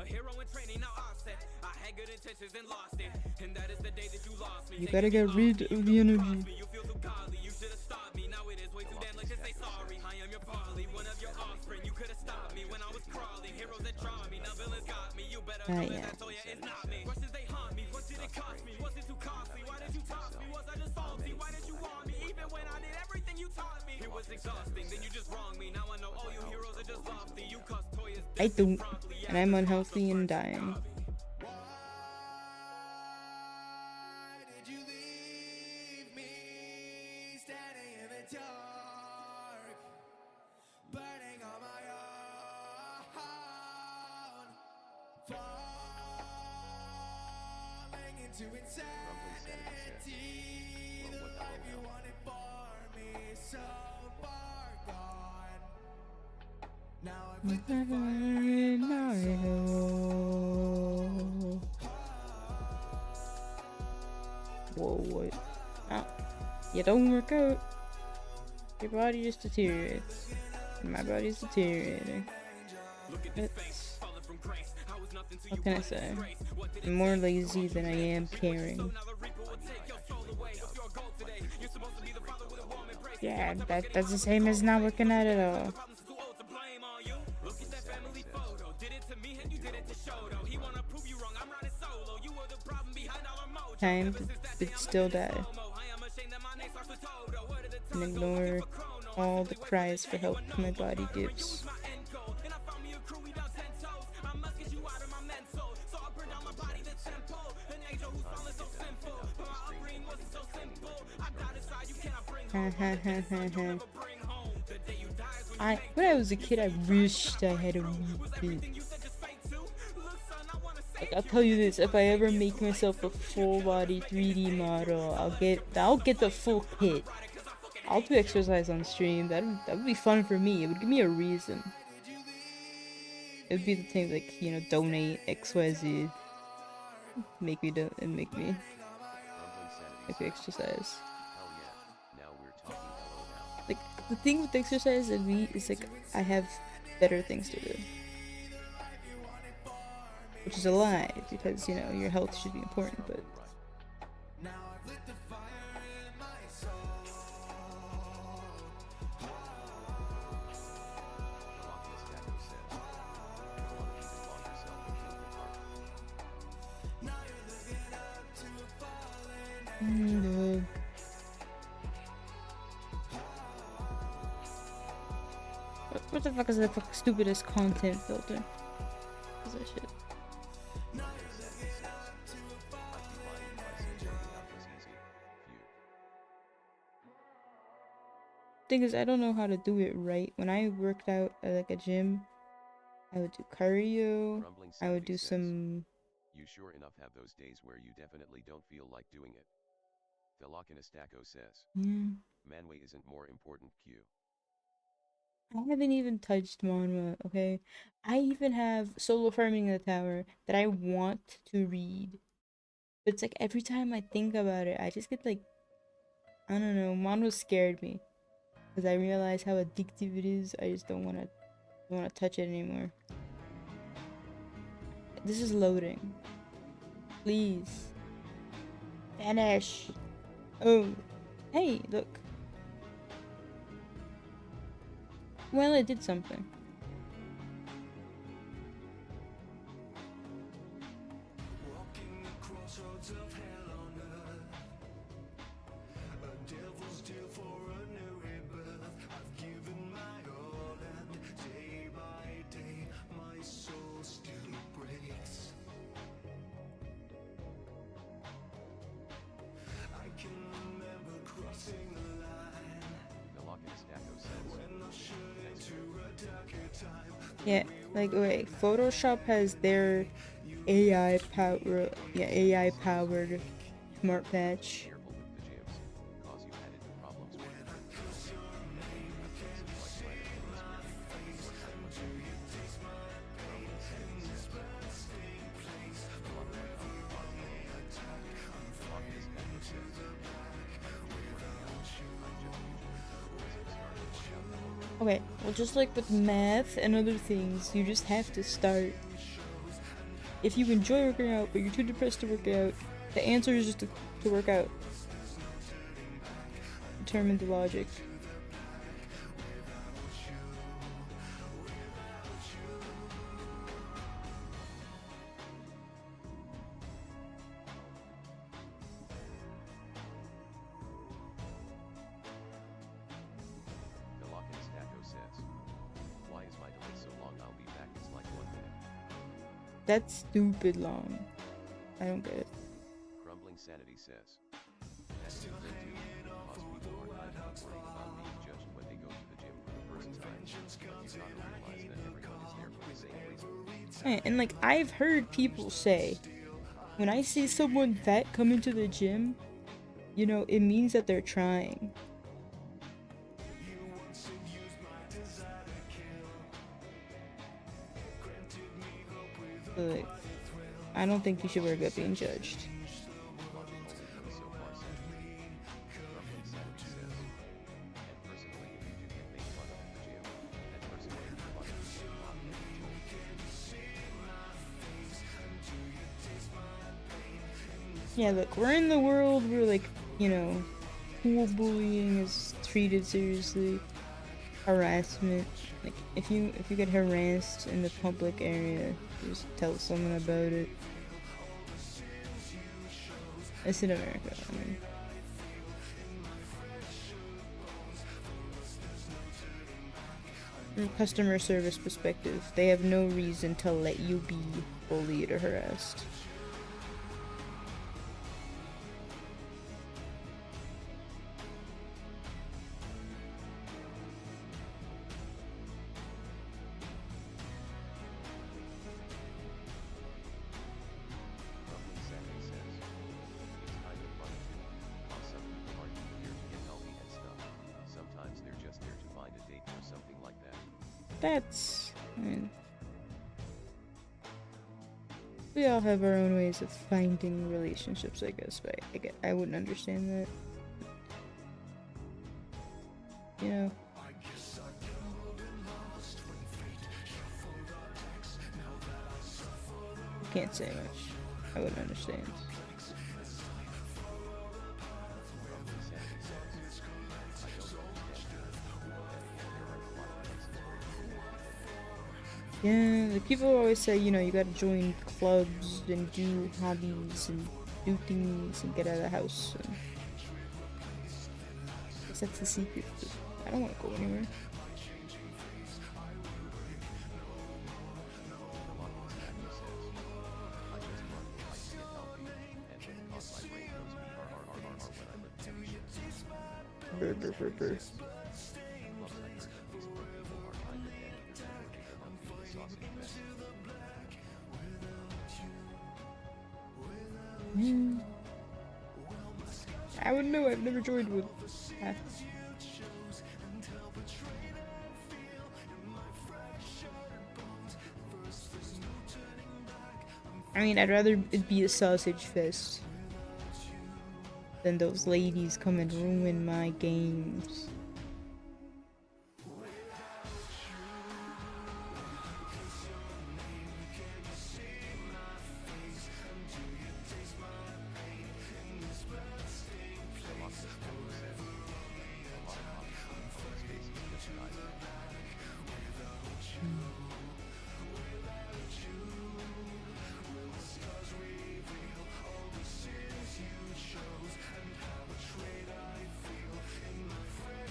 A hero in training, now offset. I had good intentions and lost it. And that is the day that you lost me. You gotta get rid of the energy. You feel too godly, you should have stopped me. Now it is way too damn late to say sorry. I am your folly, one of your offspring. You could have stopped me when I was crawling. Heroes that draw me, now villains got me. You better know yeah. that Toya is not me. Questions they haunt me, what did it cost me? Was it too costly? Why did you toss me? Was I just faulty? Why did you want me? Even when I did everything you taught me. It was exhausting, then you just wronged me. Now I know all you heroes are just lofty. You cuss Toya's I do, and I'm unhealthy and dying. Did you leave me standing in the dark, burning on my own, falling into insanity? The life you wanted for me, so far gone. Now I've lit the fire in my home. Whoa, what? Oh, you don't work out. Your body just deteriorates. And my body's deteriorating. It's, what can I say? I'm more lazy than I am caring. Yeah, that's the same as not working out at all. Time to still die. And ignore all the cries for help my body gives. When I was a kid, I wished I had a Wii Fit. Like, I'll tell you this: if I ever make myself a full body 3D model, I'll get the full kit. I'll do exercise on stream. That would be fun for me. It would give me a reason. It would be the thing like, you know, donate XYZ. Make me exercise. Like, the thing with exercise and me is like I have better things to do. Which is a lie, because, you know, your health should be important, but... What the fuck is the stupidest content filter? What is that shit? Thing is, I don't know how to do it right. When I worked out at like a gym, I would do cardio, I would do some... You sure enough have those days where you definitely don't feel like doing it. Thelakinastaco says. Yeah. Manway isn't more important, Q. I haven't even touched Manhwa, okay? I even have Solo Farming in the Tower that I want to read. But it's like every time I think about it, I just get like... I don't know, Manhwa scared me. Because I realize how addictive it is. I just don't want to touch it anymore. This is loading. Please. Finish. Oh. Hey, look. Well, it did something. Walking the crossroads of hell on earth, a devil's deal for a new rebirth. I've given my all, and day by day my soul still breaks. I can remember crossing the line when I should into a darker time. Yeah, like, wait, Photoshop has their AI powered smart patch. Okay, well, just like with math and other things, you just have to start. If you enjoy working out, but you're too depressed to work out, the answer is just to work out. Determine the logic. That's stupid long. I don't get it. Crumbling Sanity says. That's the thing too, because people are kind of worried about being judged when they go to the gym for the first time, but you gotta realize that everyone is there for the same reason. Right, and like, I've heard people say, when I see someone fat come into the gym, you know, it means that they're trying. So, like, I don't think you should work up being judged. Yeah, look, we're in the world where, like, you know, cool bullying is treated seriously. Harassment, like, if you get harassed in the public area, just tell someone about it. It's in America, I mean. From a customer service perspective, they have no reason to let you be bullied or harassed. That's, I mean, we all have our own ways of finding relationships, I guess, but I wouldn't understand that. You know. Can't say much. I wouldn't understand. Yeah, like people always say, you know, you gotta join clubs and do hobbies and do things and get out of the house. And I guess that's the secret. I don't want to go anywhere. Brr, brr, brr, brr. I wouldn't know, I've never joined one. I mean, I'd rather it be a sausage fest than those ladies come and ruin my games.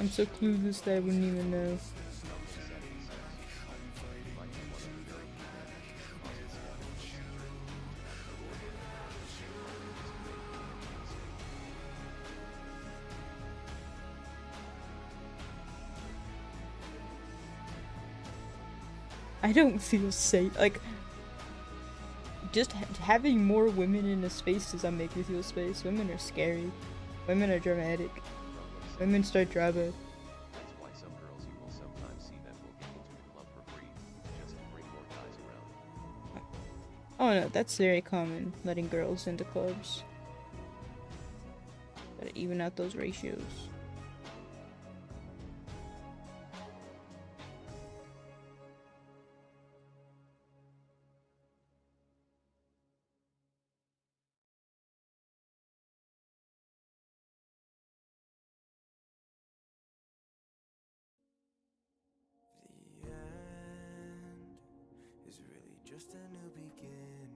I'm so clueless that I wouldn't even know. I don't feel safe. Like, just having more women in a space does not make me feel safe. Women are scary. Women are dramatic. Women start drama. That's why some girls you will sometimes see that will get into the club for free, just to bring more guys around. Oh no, that's very common, letting girls into clubs. Gotta even out those ratios. just a new beginning.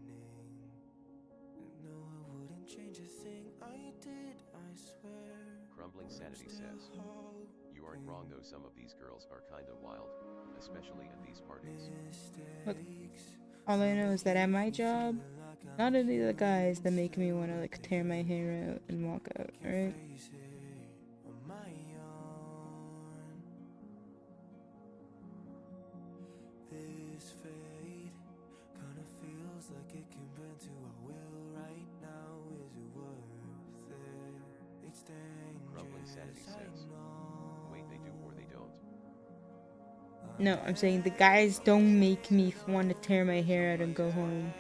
No, I wouldn't change a thing I did, I swear. Crumbling Sanity says, you aren't wrong though, some of these girls are kinda wild, especially at these parties. Look, all I know is that at my job, not only the guys that make me want to like tear my hair out and walk out, alright? This fate kinda feels like it can bend to our will right now. Is it worth it? It's Crumbling Sanity dangerous, I says, know. wait, they do or they don't? No, I'm saying the guys don't make me want to tear my hair out and go home.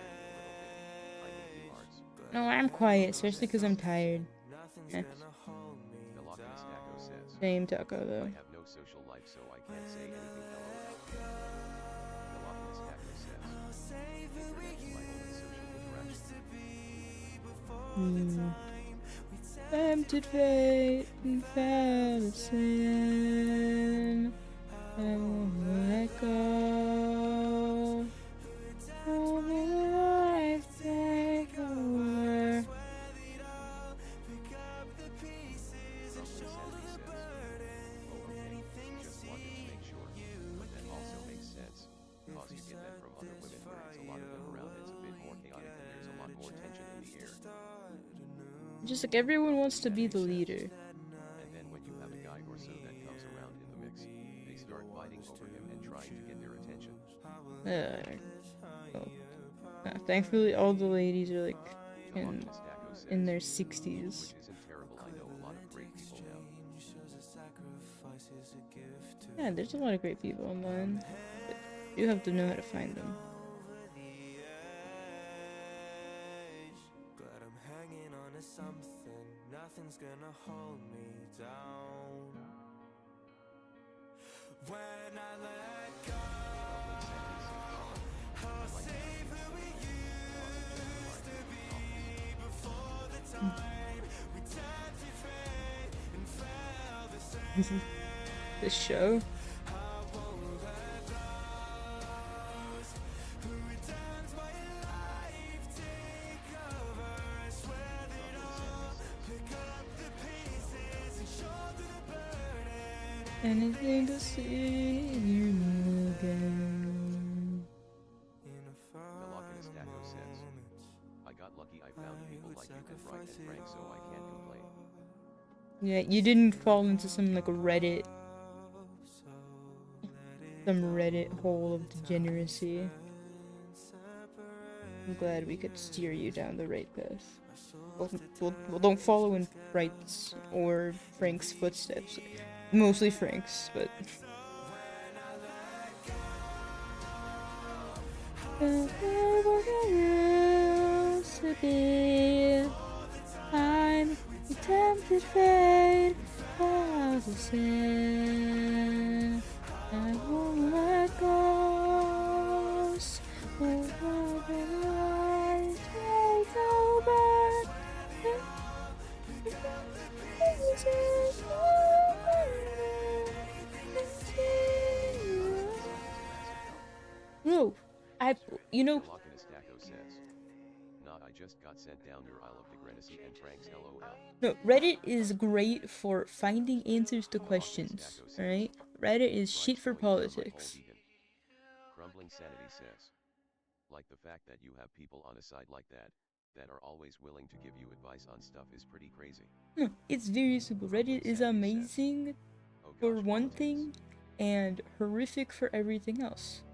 No, I'm quiet, especially because I'm tired. Eh. Same Taco though. I have no social life, so I can't say anything. Velocus Taco says, internet's my only social interaction. Tempted fate and fell a sin. I won't let go. Oh, may life take over. Just wanted to make sure, but that also makes sense, cause you get that from other women where it's a lot of them around, it's a bit more chaotic and there's a lot more tension in the air. Just like everyone wants to be the leader. And then when you have a guy or so that comes around in the mix, they start fighting over him and trying to get their attention. Thankfully, all the ladies are like Velocus Taco says, in their 60s. which isn't terrible, I know a lot of great people now. Yeah, there's a lot of great people online, but you have to know how to find them. Glad I'm hanging on to something. Nothing's gonna hold me down. When I let go, I'll save who we used to be before the time we tempted fate and fell the same. This show. Anything to see you again. Velocus Taco says, I got lucky, I found people like you and Bright and Frank, so I can't complain. Yeah, you didn't fall into some like some Reddit hole of degeneracy. I'm glad we could steer you down the right path. Well, don't follow in Bright's or Frank's footsteps. Mostly Frank's, but... I'm tempted fate, I will sin. I won't let go. Take over. No, you know. Velocus Taco says, nah, I just got sent down your Isle of Degradacy and Frank's LOL. No, Reddit is great for finding answers to questions, alright? Reddit is shit for politics. Crumbling Sanity says, like the fact that you have people on a side like that are always willing to give you advice on stuff is pretty crazy. No, it's very simple. Reddit is amazing for one thing and horrific for everything else.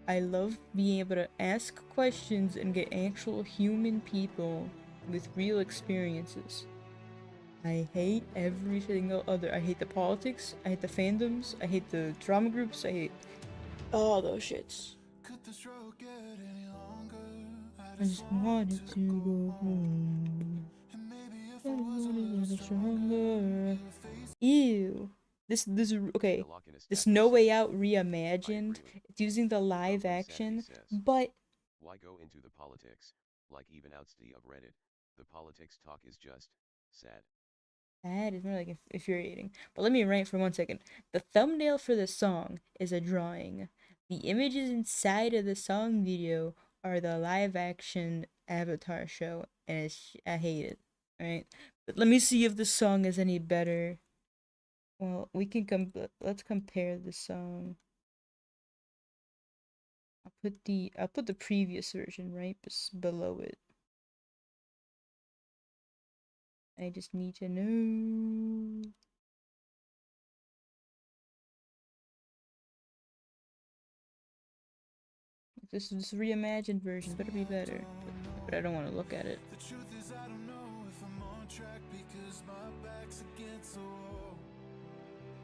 I love being able to ask questions and get actual human people with real experiences. I hate everything other. I hate the politics, I hate the fandoms, I hate the drama groups, I hate all those shits. I just wanted to go home. I wanted to stronger. Ew. This okay. This No Way Out reimagined. It's using the live action, but why go into the politics? Like even outside of Reddit, the politics talk is just sad. That is more like infuriating. But let me rant for 1 second. The thumbnail for the song is a drawing. The images inside of the song video are the live action Avatar show, and I hate it. Alright? But let me see if this song is any better. Well, we can let's compare the song. I'll put the previous version right below it. I just need to know. This reimagined version better be better, but I don't want to look at it. The truth is I don't know if I'm on track because my back's against the wall.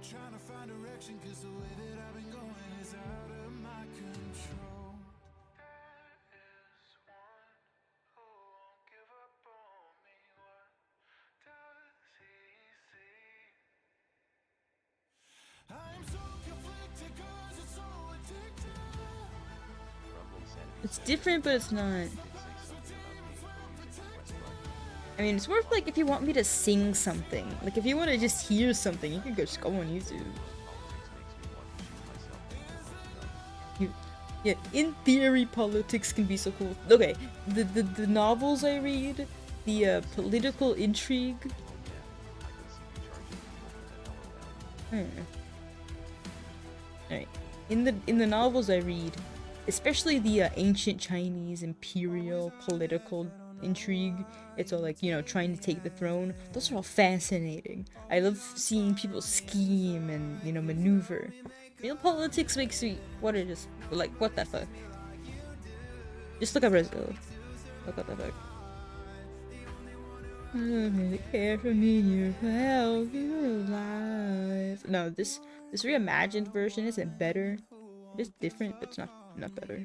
Trying to find direction cause the way that I've been going is out of my control. I'm so conflicted cause it's so addictive. It's different, but it's not. I mean, it's more of like if you want me to sing something. Like if you want to just hear something, you can just go on YouTube. Yeah, in theory, politics can be so cool. Okay, the novels I read, the political intrigue. Alright, in the novels I read, especially the ancient Chinese imperial political intrigue, it's all like, you know, trying to take the throne. Those are all fascinating. I love seeing people scheme and, you know, maneuver. Real politics makes me what the fuck. Just look at Brazil. Look what the fuck. I don't really care for me, your health, your life. No, this reimagined version isn't better. It's different, but it's not better.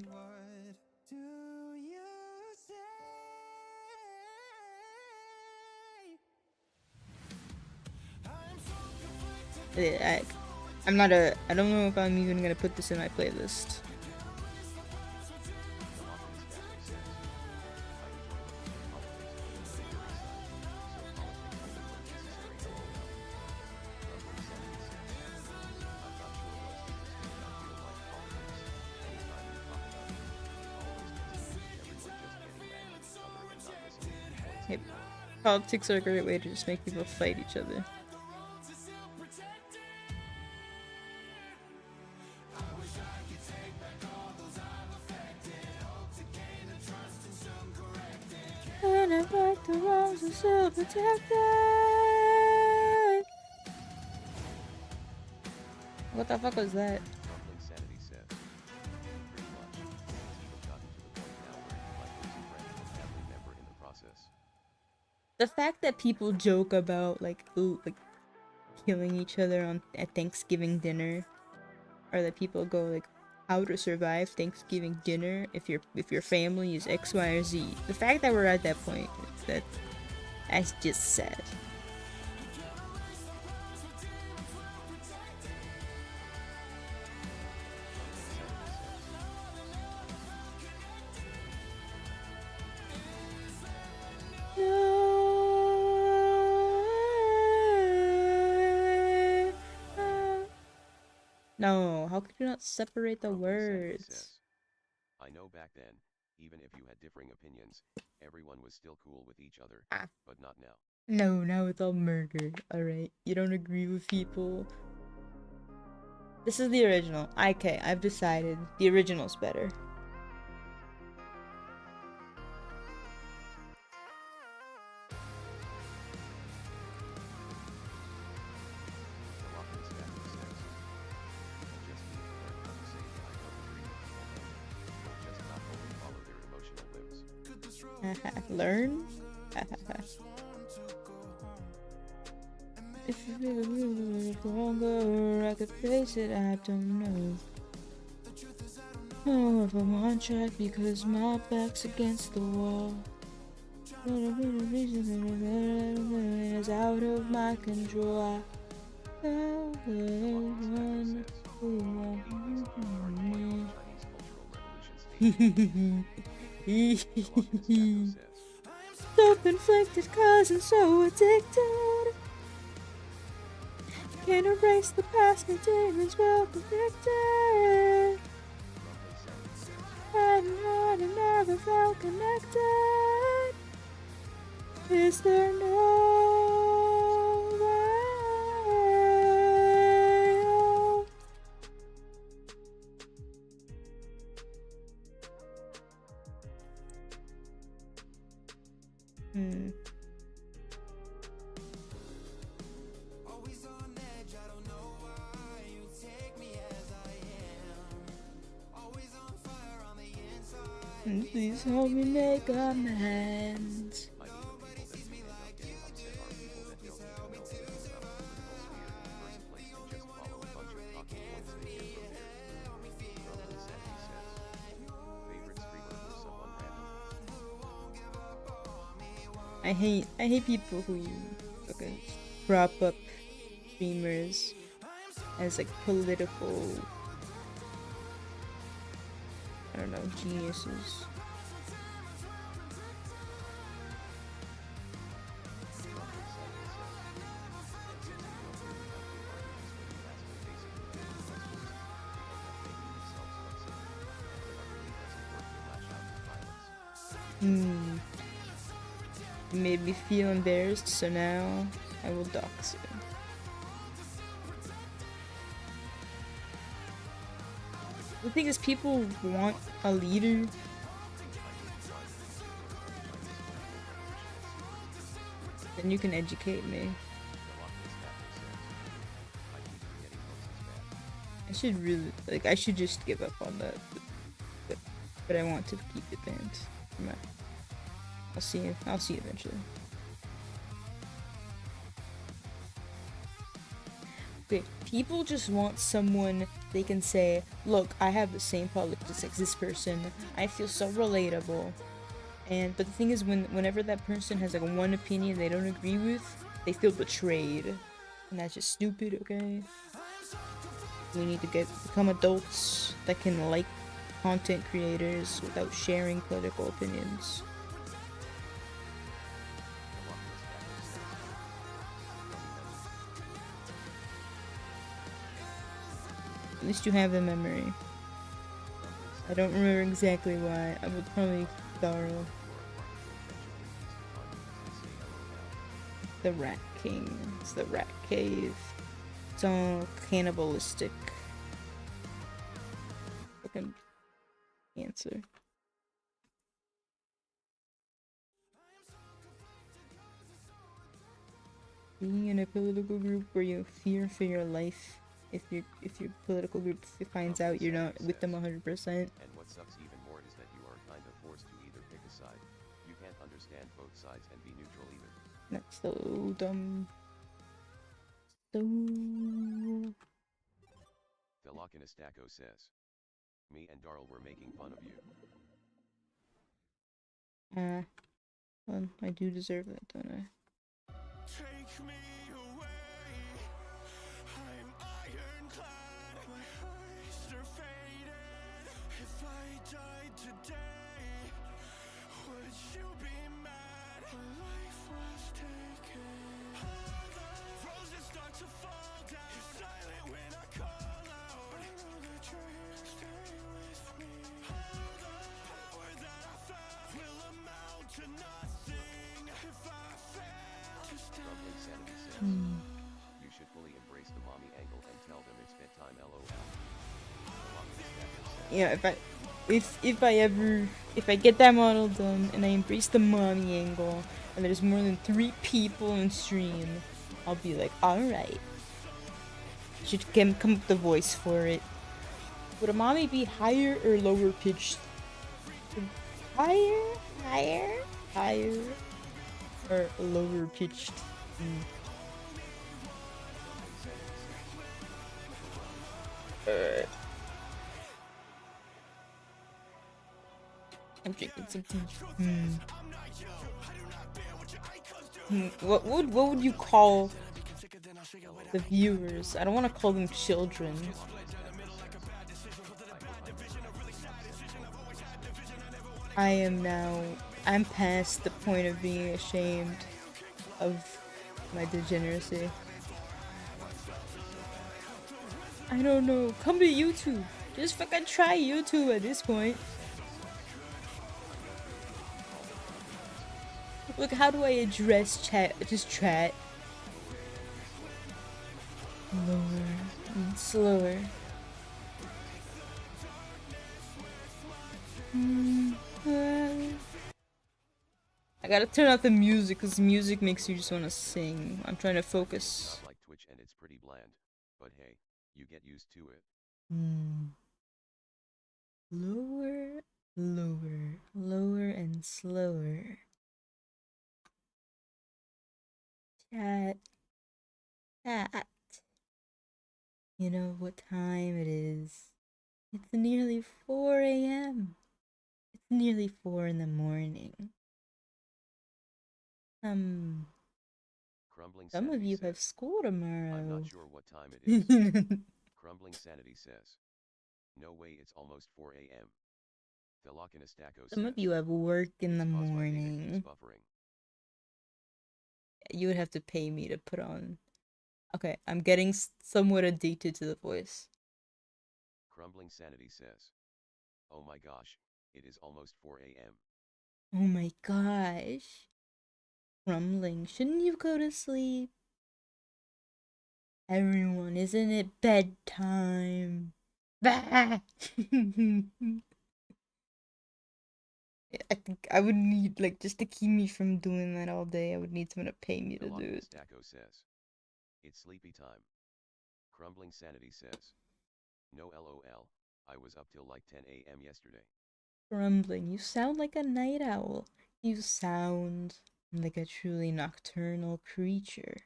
I don't know if I'm even gonna put this in my playlist. Hey, politics are a great way to just make people fight each other. And I like the wrongs are so protected. What the fuck was that? The fact that people joke about like killing each other at Thanksgiving dinner, or that people go like how to survive Thanksgiving dinner if your family is X, Y, or Z. The fact that we're at that point, that's just sad. No, how could you not separate the words? I know back then, even if you had differing opinions, everyone was still cool with each other, but not now. No, now it's all murder. Alright, you don't agree with people. This is the original. Okay, I've decided. The original's better. Learn? If you feel a little longer, I could face it, I don't know. Oh, if I'm on track because my back's against the wall. It's out of my control. So conflicted cause I'm so addicted. Can't erase the past, my demons well convicted. And I never felt connected? Is there no way home? Always on edge, I don't know why. You take me as I am. Always on fire on the inside. Please help me make amends. I mean, the people that we end up getting upset are people that don't even know anything about the political sphere in the first place and just follow a bunch of talking points they get from there. Roman Sandy says. Favorite streamer or someone random? I hate people who okay, prop up streamers as like political, I don't know, geniuses. It made me feel embarrassed, so now I will dox you. The thing is, people want a leader. Then you can educate me. I should really, like, I should just give up on that. But I want to keep it banned. I'll see you eventually. Okay, people just want someone they can say, look, I have the same politics as this person. I feel so relatable. But the thing is, whenever that person has like one opinion they don't agree with, they feel betrayed. And that's just stupid, okay? We need to become adults that can like content creators without sharing political opinions. At least you have the memory. I don't remember exactly why. I would probably borrow the Rat King. It's the Rat Cave. It's all cannibalistic. Fucking answer. Being in a political group where you fear for your life if your political group finds out you're not with them 100%. And what sucks even more is that you are kind of forced to either pick a side. You can't understand both sides and be neutral either. That's so dumb. So... Delochinestaco says. Me and Darl were making fun of you. Well, I do deserve that, don't I? Take me away. I'm ironclad. My eyes are faded. If I died today, would you be mad? My life was taken. Roses start to fall down. You're silent when I call out. I know that you're here to stay with me. The power that I felt will amount to nothing if I fail to stand. Rumbling Sanity says. You should fully embrace the mommy angle and tell them it's bedtime LOL. Yeah, if I get that model done and I embrace the mommy angle and there's more than 3 people in stream, I'll be like, alright. Should come up with the voice for it. Would a mommy be higher or lower pitched? Higher? Or lower pitched? I'm drinking some tea. What would you call the viewers? I don't want to call them children. I'm past the point of being ashamed of my degeneracy. I don't know. Come to YouTube. Just fucking try YouTube at this point. Look, how do I address chat? Just chat. Lower and slower. I gotta turn off the music because music makes you just want to sing. I'm trying to focus. Not like Twitch and it's pretty bland, but hey, you get used to it. Lower, lower, lower, and slower. Chat. Chat. You know what time it is? It's nearly 4 a.m. It's nearly 4 in the morning. Crumbling Some of Sanity you says, have school tomorrow. I'm not sure what time it is. Crumbling Sanity says, no way, it's almost 4 a.m. Thelokinastaco Some says, of you have work in the "It's 'cause my data keeps morning. buffering." You would have to pay me to put on. Okay, I'm getting somewhat addicted to the voice. Crumbling Sanity says, oh my gosh, it is almost 4 a.m. Oh my gosh. Crumbling, shouldn't you go to sleep? Everyone, isn't it bedtime? Bah! I think I would need, like, just to keep me from doing that all day, I would need someone to pay me to do it. Thelokinastaco says, it's sleepy time. Crumbling Sanity says, no lol, I was up till like 10 a.m. yesterday. Crumbling, you sound like a night owl. You sound like a truly nocturnal creature.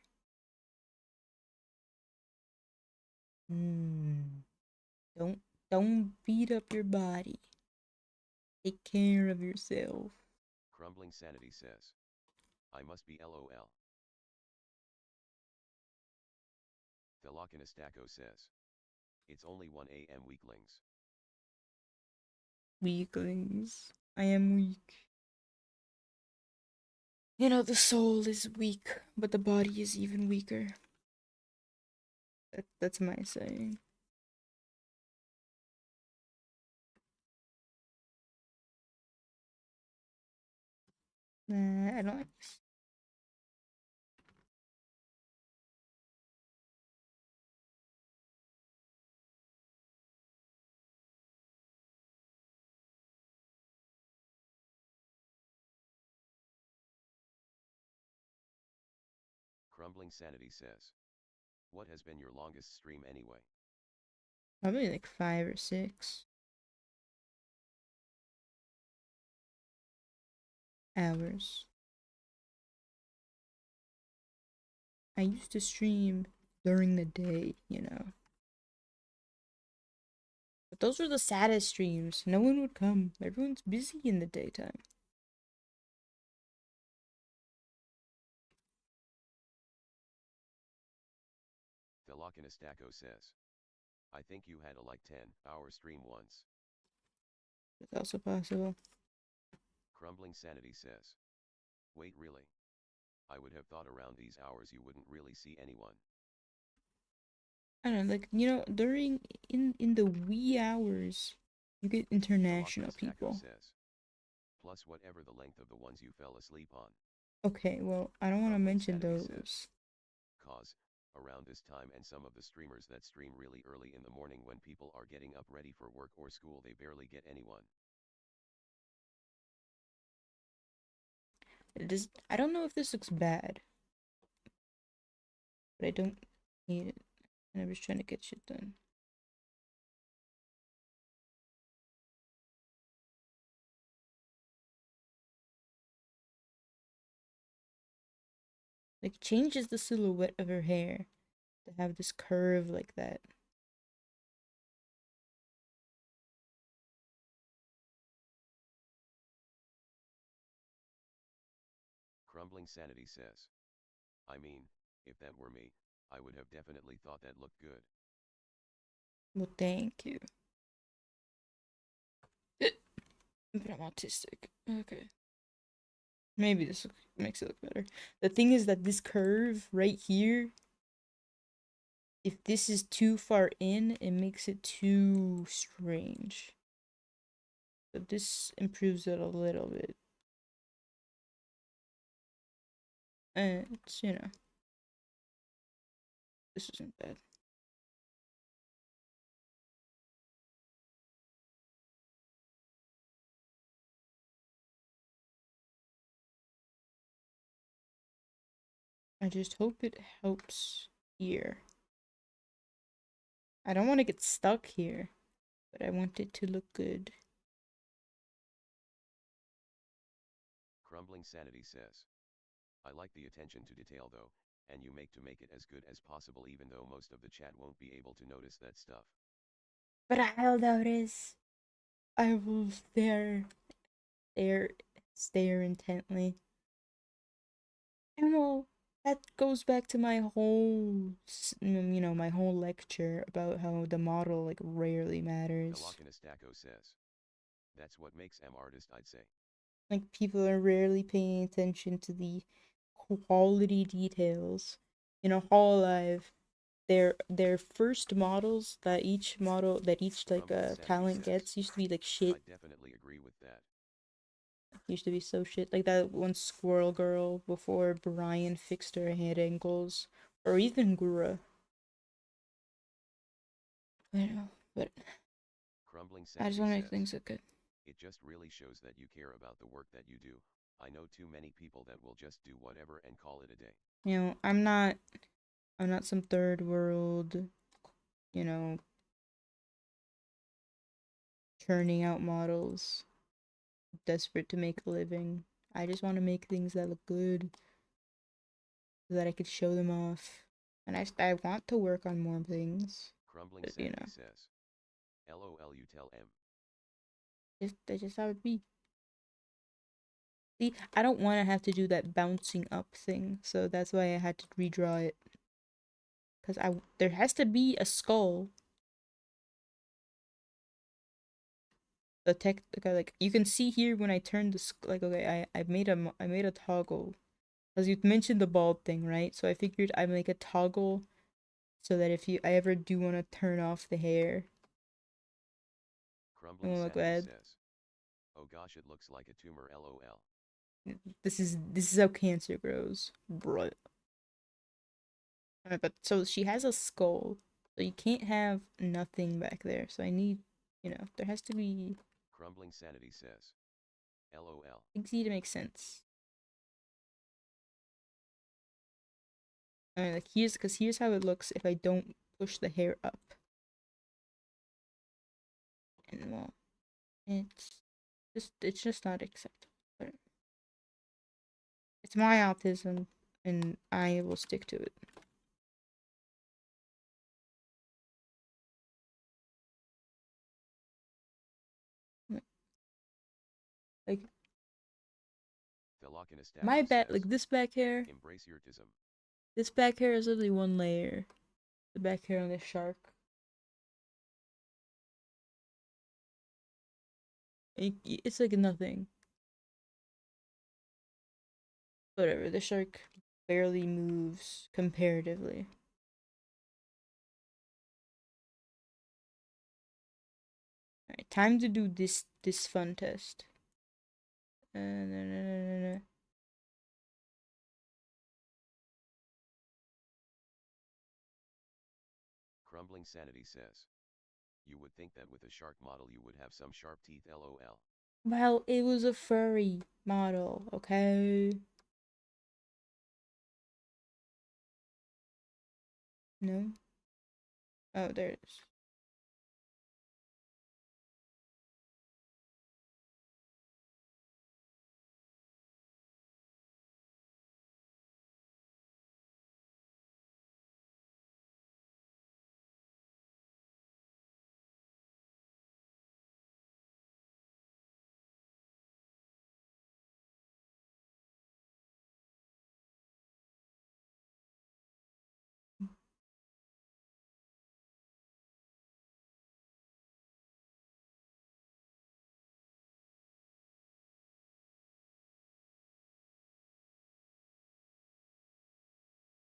Don't beat up your body. Take care of yourself. Crumbling Sanity says, I must be lol. Thelokinastaco says, it's only 1 a.m. weaklings. Weaklings. I am weak. You know, the soul is weak, but the body is even weaker. That's my saying. Nah, I don't like this. Crumbling Sanity says, what has been your longest stream anyway? Probably like 5 or 6 hours. I used to stream during the day, you know. But those were the saddest streams. No one would come. Everyone's busy in the daytime. Thelokinastaco says, I think you had a like 10-hour stream once. It's also possible. Crumbling Sanity says, wait, really? I would have thought around these hours you wouldn't really see anyone. I don't know, like, you know, during in the wee hours, you get international people. Says, plus whatever the length of the ones you fell asleep on. Okay, well, I don't want to mention those. Says, cause around this time and some of the streamers that stream really early in the morning when people are getting up ready for work or school, they barely get anyone. I don't know if this looks bad, but I don't need it. And I'm just trying to get shit done. Like, changes the silhouette of her hair to have this curve like that. Crumbling Sanity says, I mean, if that were me, I would have definitely thought that looked good. Well, thank you. But I'm autistic. Okay. Maybe this makes it look better. The thing is that this curve right here, if this is too far in, it makes it too strange. But this improves it a little bit. It's, you know, this isn't bad. I just hope it helps here. I don't want to get stuck here, but I want it to look good. Crumbling Sanity says, I like the attention to detail though, and you make it as good as possible even though most of the chat won't be able to notice that stuff. But I'll notice. I will stare intently. And well, that goes back to my whole, you know, my whole lecture about how the model, like, rarely matters. Velocinistaco says, that's what makes artist, I'd say. Like, people are rarely paying attention to the quality details. You know, Hololive, their first models that each like talent gets used to be like shit. I definitely agree with that. Used to be so shit. Like that one Squirrel Girl before Brian fixed her head angles, or even Gura. I don't know, but Crumbling I just Sanity want to make says, things look good. it just really shows that you care about the work that you do. I know too many people that will just do whatever and call it a day. You know, I'm not some third world, you know, churning out models, desperate to make a living. I just want to make things that look good so that I could show them off. And I want to work on more things. Crumbling But, Sanity says, LOL you tell M. That's just how it be. See, I don't want to have to do that bouncing up thing, so that's why I had to redraw it. Because there has to be a skull. Like you can see here when I turn the like, okay, I made a toggle, as you mentioned the bald thing, right? So I figured I make a toggle so that if I ever do want to turn off the hair, Crumbling it won't look Sanity bad. says, oh gosh, it looks like a tumor, LOL. This is how cancer grows, bro. But so she has a skull, so you can't have nothing back there. So I need, you know, there has to be. Crumbling Sanity says, LOL. Things need to make sense. Like here's how it looks if I don't push the hair up. And well, it's just not acceptable. But it's my autism, and I will stick to it. Like my back, like this back hair. Embrace yurtism. This back hair is literally one layer. The back hair on this shark. It's like nothing. Whatever, the shark barely moves comparatively. Alright, time to do this fun test. No. Crumbling Sanity says, you would think that with a shark model you would have some sharp teeth, LOL. Well, it was a furry model, okay? No? Oh, there it is.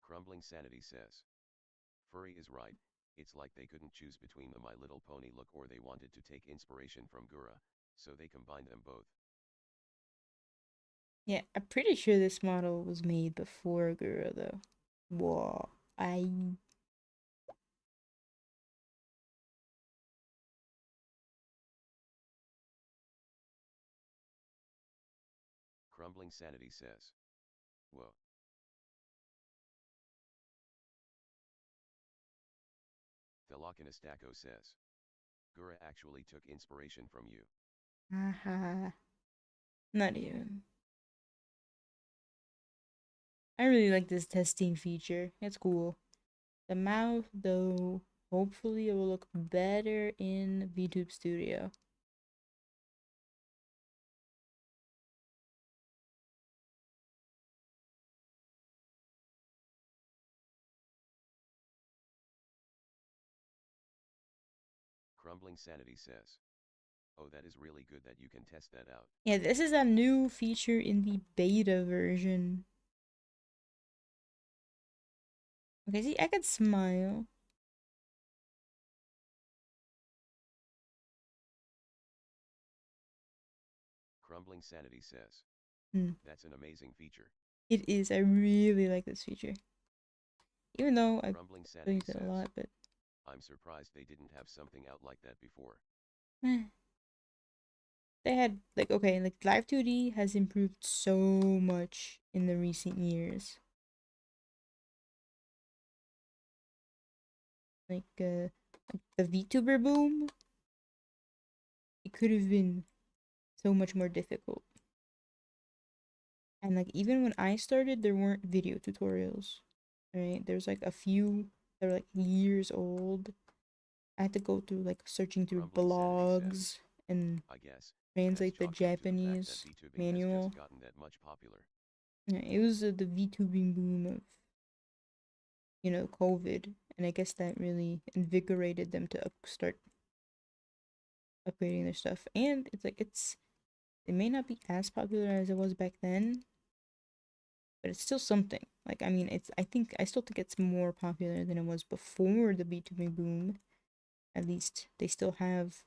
Crumbling Sanity says, furry is right, it's like they couldn't choose between the My Little Pony look or they wanted to take inspiration from Gura, so they combined them both. Yeah, I'm pretty sure this model was made before Gura though. Whoa, I Crumbling Sanity says. Whoa. Thelokinastaco says. Gura actually took inspiration from you. haha. Not even. I really like this testing feature. It's cool. The mouth though, hopefully it will look better in VTube Studio. Crumbling Sanity says. Oh, that is really good that you can test that out. Yeah, this is a new feature in the beta version. Okay, see, I could smile. Crumbling Sanity says. Hmm. That's an amazing feature. It is. I really like this feature. Even though I Crumbling don't Sanity use it a says. lot, but I'm surprised they didn't have something out like that before. eh. They had like okay, like Live2d has improved so much in the recent years. Like the VTuber boom, it could have been so much more difficult. And like even when I started, there weren't video tutorials. Right? There's like a few that were like years old. I had to go through like searching through Crumbling Sanity says. blogs and I guess. That's translate the chalked up to the fact that Japanese VTubing has manual. just gotten that much popular. Yeah, it was the VTubing boom of COVID, and I guess that really invigorated them to start upgrading their stuff. And it's like it may not be as popular as it was back then, but it's still something. Like I mean, I still think it's more popular than it was before the VTubing boom. At least they still have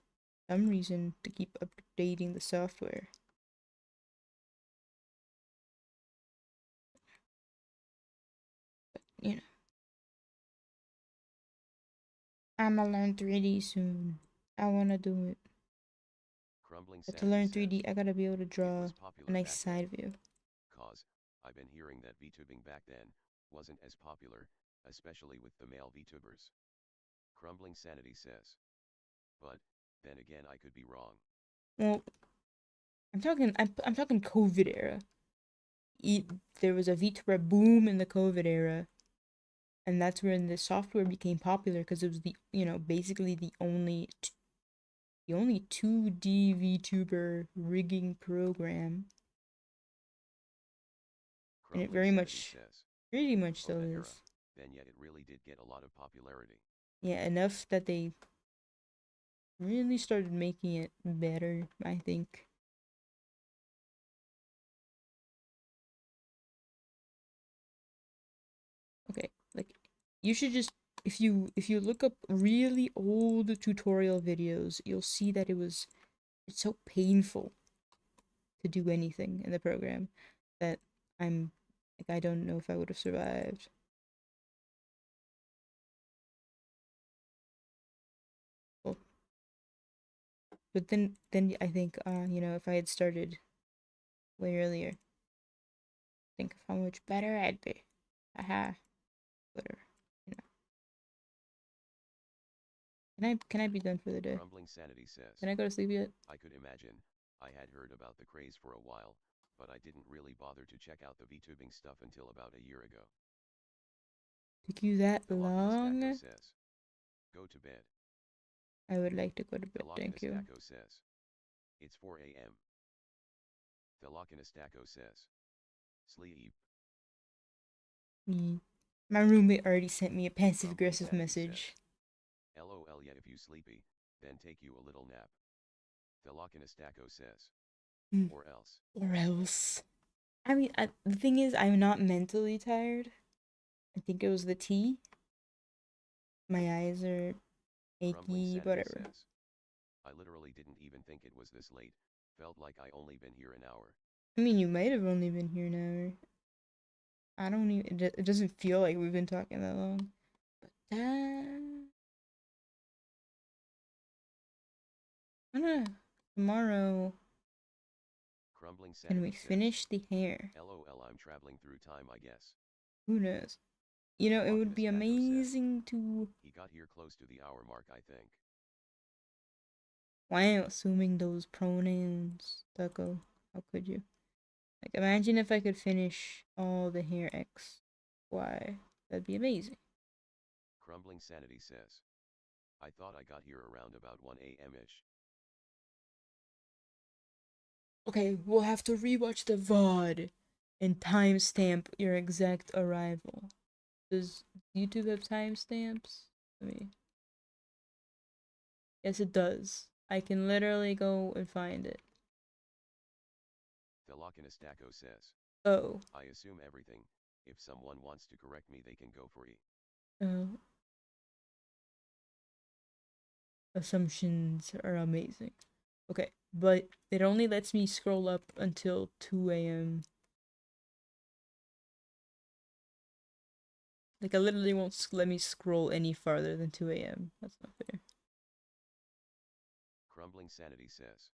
some reason to keep updating the software. But, I'ma learn 3D soon. I wanna do it. Crumbling But to Sanity learn says. 3D, I gotta be able to It draw was a popular nice back side then. view. Cause, I've been hearing that VTubing back then wasn't as popular, especially with the male VTubers. Crumbling Sanity says. But, then again I could be wrong. Well, I'm talking COVID era. There was a VTuber boom in the COVID era, and that's when the software became popular because it was basically the only 2D VTuber rigging program, and it Crumbling Sanity says. pretty much Oh, still that era. is. Then yet it really did get a lot of popularity. Yeah, enough that they really started making it better, I think. Okay, like you should just if you look up really old tutorial videos, you'll see that it's so painful to do anything in the program that I'm like I don't know if I would have survived. Well, but then I think if I had started way earlier, think of how much better I'd be. Haha. Whatever. You know. Can I be done for the day? Crumbling Sanity says. Can I go to sleep yet? I could imagine. I had heard about the craze for a while, but I didn't really bother to check out the VTubing stuff until about a year ago. Took you that Thelokinastaco long? says. Go to bed. I would like to go to bed, thank you. Thelokinastaco says. It's 4 a.m. Thelokinastaco says. Sleep. My roommate already sent me a passive Crumbling aggressive Sanity message. says. LOL yet if you sleepy, then take you a little nap. Thelokinastaco says. Or else. Or else. I mean, the thing is, I'm not mentally tired. I think it was the tea. My eyes are Crumbling achy, Sanity whatever. says. I literally didn't even think it was this late. Felt like I only been here an hour. I mean, you might have only been here an hour. I don't even. It doesn't feel like we've been talking that long. But I don't know. Tomorrow, Crumbling can we Sanity says, finish the hair? LOL, I'm traveling through time, I guess. Who knows? You know, it would be Velocity Stacko says, amazing to. he got here close to the hour mark, I think. Why am I assuming those pronouns, Ducko? How could you? Like, imagine if I could finish all the hair X, Y. That'd be amazing. Crumbling Sanity says, I thought I got here around about 1 a.m.-ish. Okay, we'll have to rewatch the VOD and timestamp your exact arrival. Does YouTube have timestamps? Let me. Yes, it does. I can literally go and find it. Velocity says, Oh. I assume everything. If someone wants to correct me, they can go free. Assumptions are amazing. Okay, but it only lets me scroll up until 2 a.m. Like, I literally won't let me scroll any farther than 2 a.m. That's not fair. Crumbling Sanity says,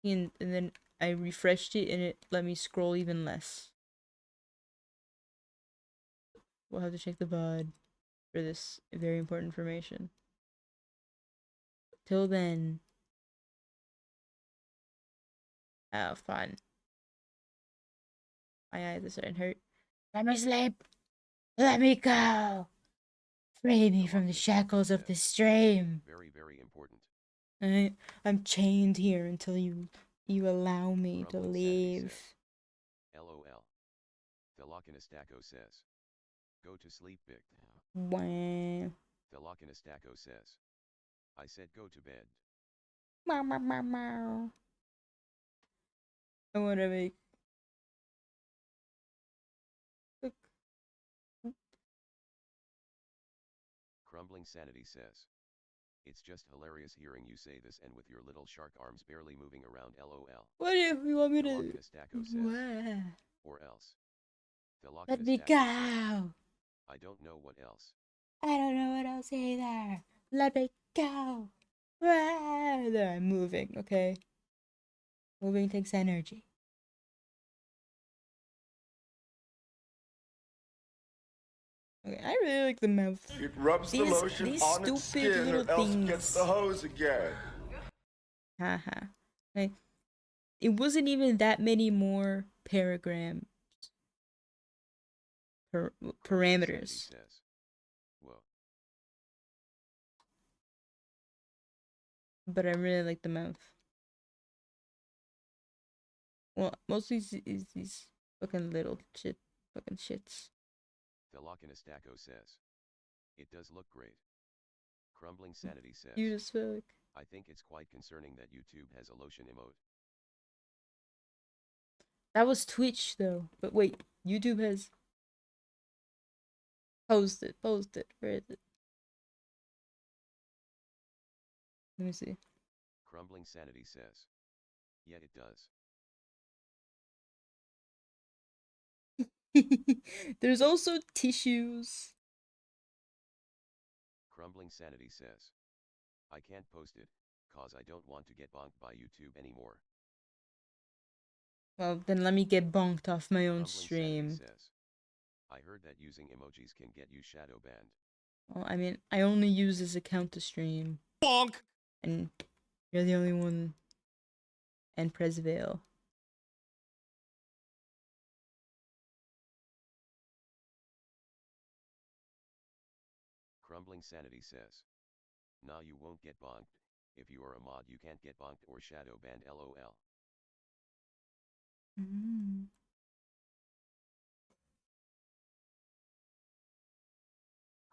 And then I refreshed it and it let me scroll even less. We'll have to check the VOD for this very important information. Till then, have fun. My eyes are starting to hurt. I'm asleep. Let me go. Free me from the shackles of the stream. very, very important. I'm chained here until you allow me to Crumbling Sanity leave. says, LOL. Velocity says, go to sleep, Vic. Wow. Velocity says, I said go to bed. Meow, meow, meow, meow. I want to make. Look. Crumbling Sanity says, it's just hilarious hearing you say this and with your little shark arms barely moving around, LOL. What if you want me to? Velocity says, or else. Let me go. Says, I don't know what else. I don't know what else either. Let me go. There, I'm moving, okay? Moving takes energy. Okay, I really like the mouth. It rubs the lotion on its skin or else it gets the hose again. Haha. Like, it wasn't even that many more parameters. Says, whoa. But I really like the mouth. Well, mostly is these fucking little fucking shits. Velocity says, it does look great. Crumbling Sanity says, You just feel like. I think it's quite concerning that YouTube has a lotion emote. That was Twitch though. But wait, YouTube has. Post it. Where is it? Let me see. Crumbling Sanity says, yeah, it does. There's also tissues. Crumbling Sanity says, I can't post it, cause I don't want to get bonked by YouTube anymore. Well, then let me get bonked off my own Crumbling stream. Sanity says, I heard that using emojis can get you shadow banned. Well, I mean, I only use this account to stream. Bonk! And you're the only one. And Presvale. Crumbling Sanity says, nah, you won't get bonked. If you are a mod, you can't get bonked or shadow banned, LOL.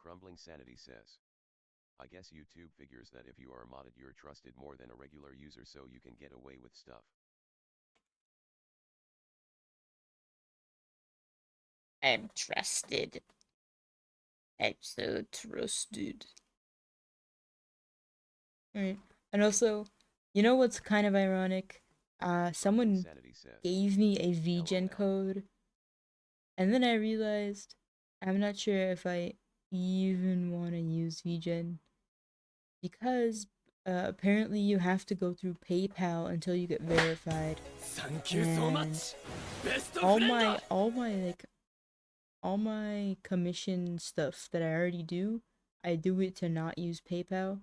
Crumbling Sanity says, I guess YouTube figures that if you are modded, you're trusted more than a regular user, so you can get away with stuff. I'm trusted. I'm so trusted. Right. And also, you know what's kind of ironic? Someone Sanity says, gave me a VGen LOL. code, and then I realized I'm not sure if I even want to use VGen because apparently you have to go through PayPal until you get verified. Thank you so And much. Best all friend. my all my commission stuff that I already do, I do it to not use PayPal.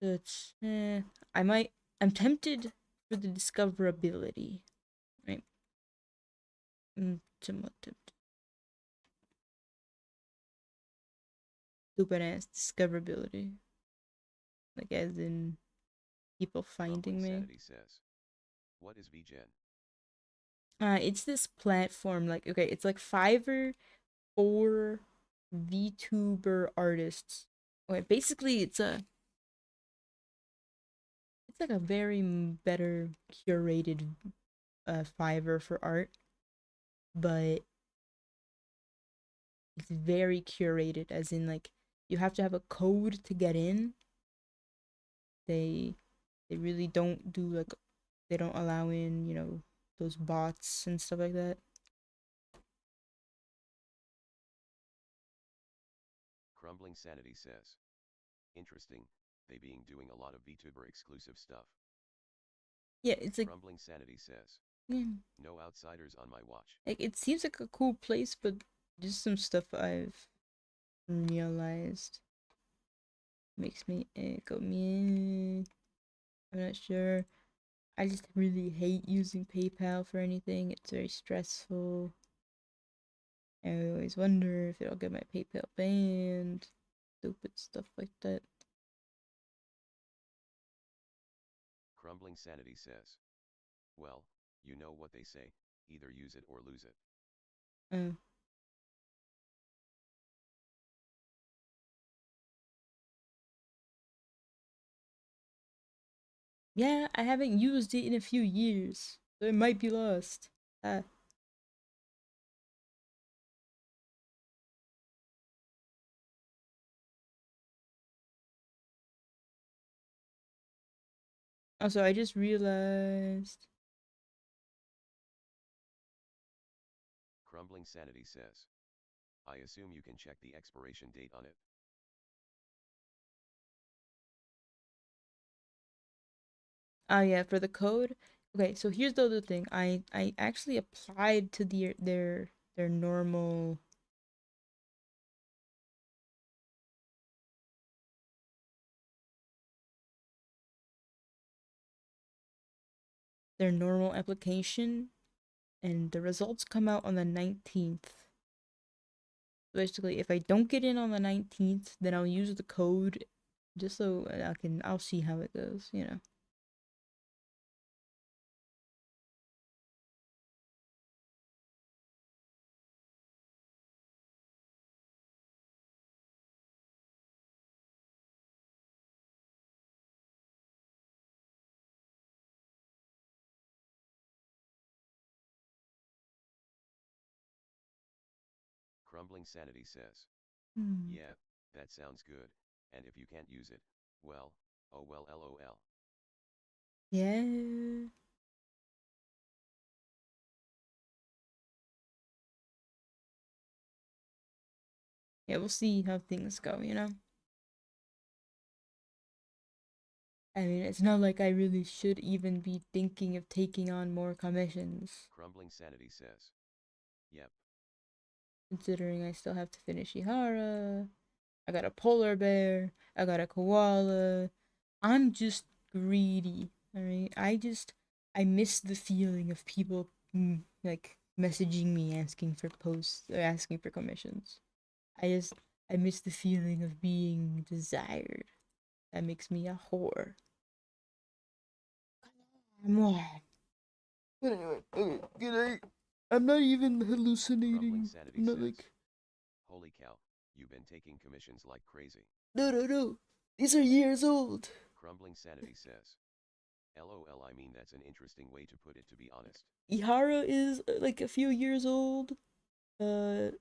It's I'm tempted for the discoverability. Right. Somewhat tempted. Stupid ass discoverability. Like as in people finding me. Sanity says, what is VGen? It's this platform, like, okay, it's like Fiverr for VTuber artists. Okay, basically it's like a very better curated Fiverr for art, but it's very curated, as in like you have to have a code to get in. They really don't do like, they don't allow in, those bots and stuff like that. Crumbling Sanity says, interesting, they being doing a lot of VTuber exclusive stuff. Yeah, it's like, Crumbling Sanity says, yeah, no outsiders on my watch. like it seems like a cool place, but just some stuff I've realized makes me go me. I'm not sure. I just really hate using PayPal for anything. It's very stressful. I always wonder if it'll get my PayPal banned. Stupid stuff like that. Crumbling Sanity says, well, you know what they say, either use it or lose it. Oh. Yeah, I haven't used it in a few years, so it might be lost. Also, I just realized. Crumbling Sanity says, I assume you can check the expiration date on it. Oh yeah, for the code. Okay, so here's the other thing. I actually applied to their normal application, and the results come out on the 19th. Basically, if I don't get in on the 19th, then I'll use the code just so I'll see how it goes. Crumbling Sanity says, yeah, that sounds good, and if you can't use it, well, oh well lol. Yeah. Yeah, we'll see how things go. I mean, it's not like I really should even be thinking of taking on more commissions, Crumbling Sanity says, yep. considering I still have to finish Ihara. I got a polar bear. I got a koala. I'm just greedy. Alright? I miss the feeling of people like messaging me asking for posts or asking for commissions. I miss the feeling of being desired. That makes me a whore. Come on. But anyway, okay, good night. I'm not even hallucinating. Sanity I'm not says, like, holy cow, you've been taking commissions like crazy. no. These are years old. Crumbling Sanity says, lol, I mean that's an interesting way to put it, to be honest. Ihara is like a few years old. The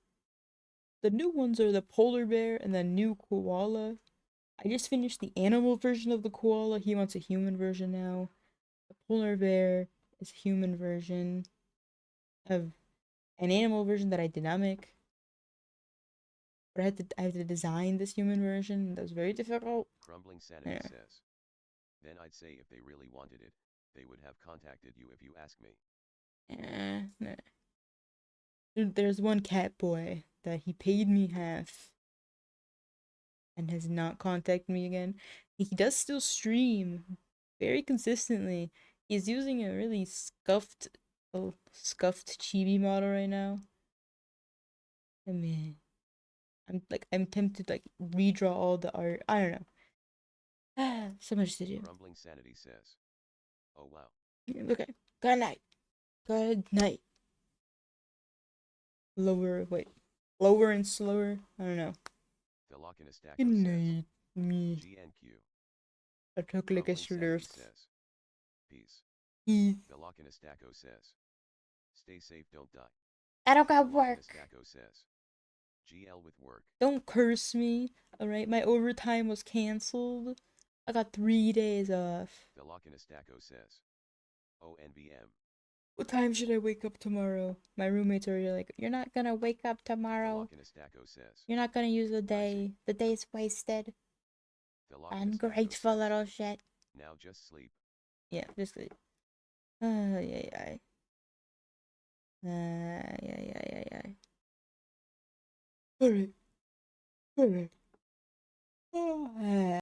The new ones are the polar bear and the new koala. I just finished the animal version of the koala. He wants a human version now. The polar bear is a human version of an animal version that I did not make. But I had to design this human version. That was very difficult. Crumbling Sanity Yeah. says. Then I'd say if they really wanted it, they would have contacted you if you ask me. Nah. There's one cat boy that he paid me half and has not contacted me again. He does still stream very consistently. He's using a really scuffed chibi model right now. I mean, I'm tempted to like redraw all the art. I don't know. So much to do. Crumbling Sanity says. Oh wow. Okay. Good night. Good night. Lower and slower. I don't know. The Lock in a Stack Good says. night. Me. GNQ. I took like a Crumbling Sanity slurp. says. Peace. Peace. The Lock in a Stacko says. Stay safe, don't die. I don't got The Lock in a work. Stacko says. GL with work. Don't curse me. Alright, my overtime was cancelled. I got 3 days off. The Lock in a Stacko says. ONVM. What time should I wake up tomorrow? My roommates are like, you're not gonna wake up The tomorrow. Lock in a Stacko says. You're not gonna use the day. The day's wasted. The Lock in a Stacko Ungrateful says. little shit. Now just sleep. Yeah, just sleep. Yeah. Yeah. Alright.